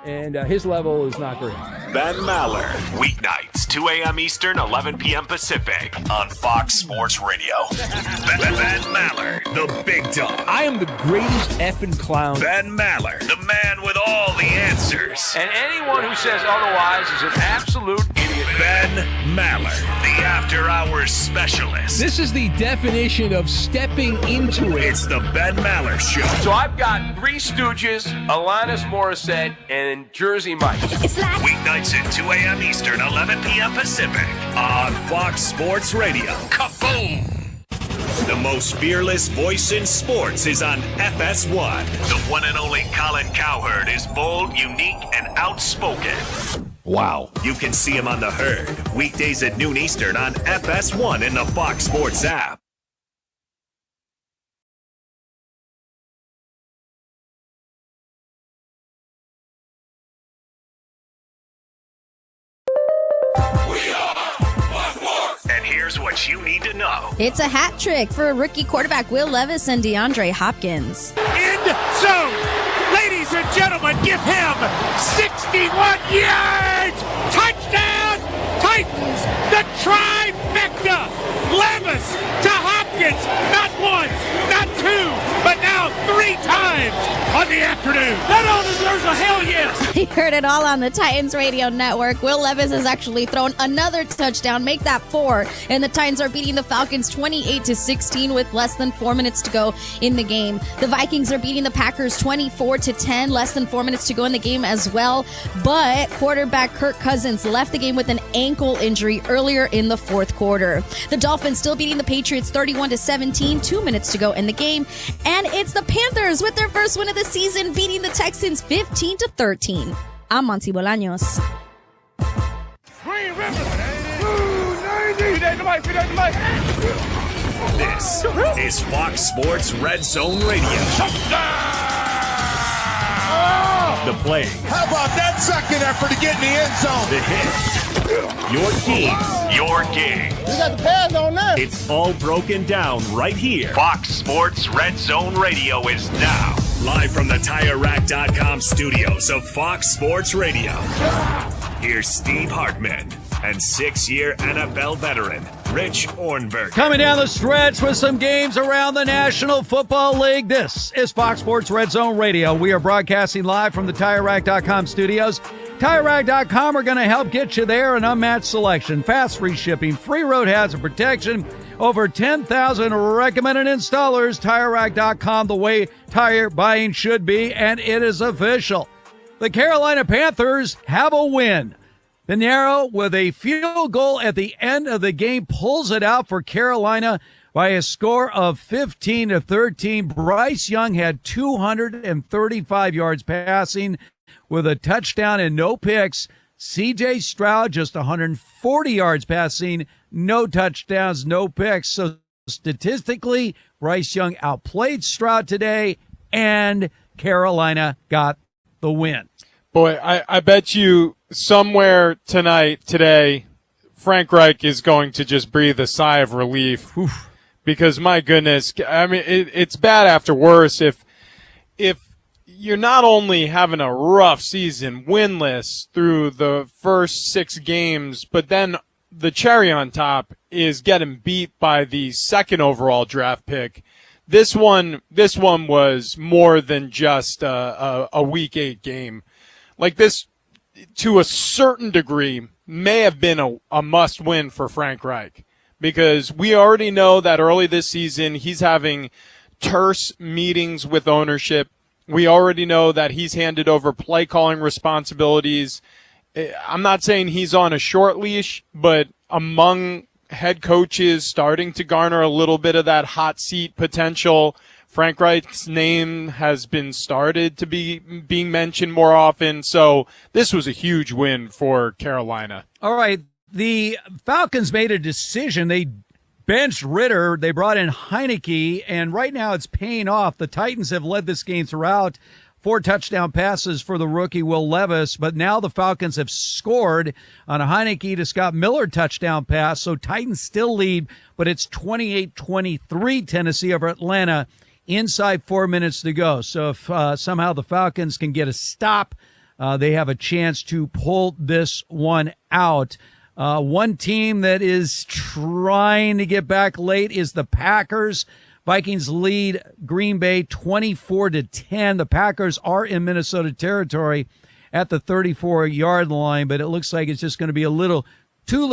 And his level is not very high. Ben Maller, weeknights, 2 a.m. Eastern, 11 p.m. Pacific on Fox Sports Radio. Ben Maller, the big dog. I am the greatest effing clown. Ben Maller, the man with all the answers. And anyone who says otherwise is an absolute idiot. Ben Maller, the after-hours specialist. This is the definition of stepping into it. It's the Ben Maller Show. So I've got 3 Stooges, Alanis Morissette, and Jersey Mike. Weeknights at 2 a.m. Eastern, 11 p.m. Pacific on Fox Sports Radio. Kaboom! The most fearless voice in sports is on FS1. The one and only Colin Cowherd is bold, unique, and outspoken. Wow. You can see him on The Herd, weekdays at noon Eastern on FS1 in the Fox Sports app. Here's what you need to know. It's a hat trick for rookie quarterback Will Levis and DeAndre Hopkins. End zone! Ladies and gentlemen, give him 61 yards! Touchdown! Titans, the trifecta! Levis to Hopkins, not once, not 2, but now 3 times on the afternoon. That all deserves a hell yes! You heard it all on the Titans Radio Network. Will Levis has actually thrown another touchdown, make that 4, and the Titans are beating the Falcons 28-16 with less than 4 minutes to go in the game. The Vikings are beating the Packers 24-10, less than 4 minutes to go in the game as well. But quarterback Kirk Cousins left the game with an ankle injury earlier in the fourth quarter. The Dolphins still beating the Patriots 31-17, 2 minutes to go in the game. And it's the Panthers with their first win of the season, beating the Texans 15-13. I'm Monty Bolaños. This is Fox Sports Red Zone Radio. The play. How about that second effort to get in the end zone? The hit. Your team, your game. You got the pads on there. It's all broken down right here. Fox Sports Red Zone Radio is now live from the TireRack.com studios of Fox Sports Radio. Here's Steve Hartman and 6-year NFL veteran Rich Ornberg. Coming down the stretch with some games around the National Football League. This is Fox Sports Red Zone Radio. We are broadcasting live from the TireRack.com studios. TireRack.com are going to help get you there. An unmatched selection, fast free shipping, free road hazard protection, over 10,000 recommended installers. TireRack.com, the way tire buying should be, and it is official. The Carolina Panthers have a win. Pinheiro, with a field goal at the end of the game, pulls it out for Carolina by a score of 15-13. Bryce Young had 235 yards passing with a touchdown and no picks. C.J. Stroud just 140 yards passing, no touchdowns, no picks. So statistically, Bryce Young outplayed Stroud today, and Carolina got the win. Boy, I bet you somewhere today, Frank Reich is going to just breathe a sigh of relief. Oof. Because my goodness, I mean, it's bad after worse if you're not only having a rough season, winless through the first 6 games, but then the cherry on top is getting beat by the second overall draft pick. This one was more than just a week 8 game. Like this, to a certain degree, may have been a must-win for Frank Reich, because we already know that early this season he's having terse meetings with ownership. We already know that he's handed over play-calling responsibilities. I'm not saying he's on a short leash, but among head coaches starting to garner a little bit of that hot seat potential, Frank Reich's name has been started to be being mentioned more often. So this was a huge win for Carolina. All right. The Falcons made a decision. They benched Ritter. They brought in Heineke, and right now it's paying off. The Titans have led this game throughout. 4 touchdown passes for the rookie Will Levis, but now the Falcons have scored on a Heineke to Scott Miller touchdown pass. So Titans still lead, but it's 28-23 Tennessee over Atlanta. Inside 4 minutes to go. So if somehow the Falcons can get a stop, they have a chance to pull this one out. One team that is trying to get back late is the Packers. Vikings lead Green Bay 24-10. The Packers are in Minnesota territory at the 34-yard line, but it looks like it's just going to be a little too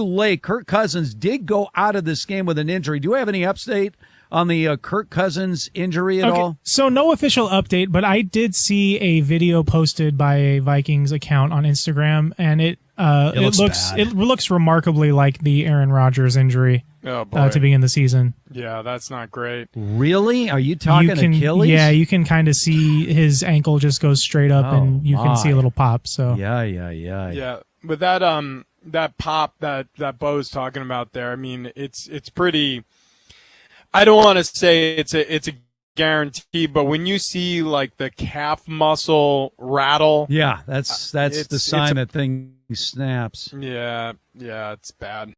late. Kirk Cousins did go out of this game with an injury. Do we have any update on the Kirk Cousins injury at all? So no official update, but I did see a video posted by a Vikings account on Instagram, and it looks remarkably like the Aaron Rodgers injury to begin the season. Yeah, that's not great. Really? Are you talking Achilles? Yeah, you can kind of see his ankle just goes straight up, and you can see a little pop. So yeah. But that pop that Bo's talking about there, I mean, it's pretty. I don't want to say it's a guarantee, but when you see like the calf muscle rattle, yeah, that's the sign that thing snaps. Yeah, it's bad.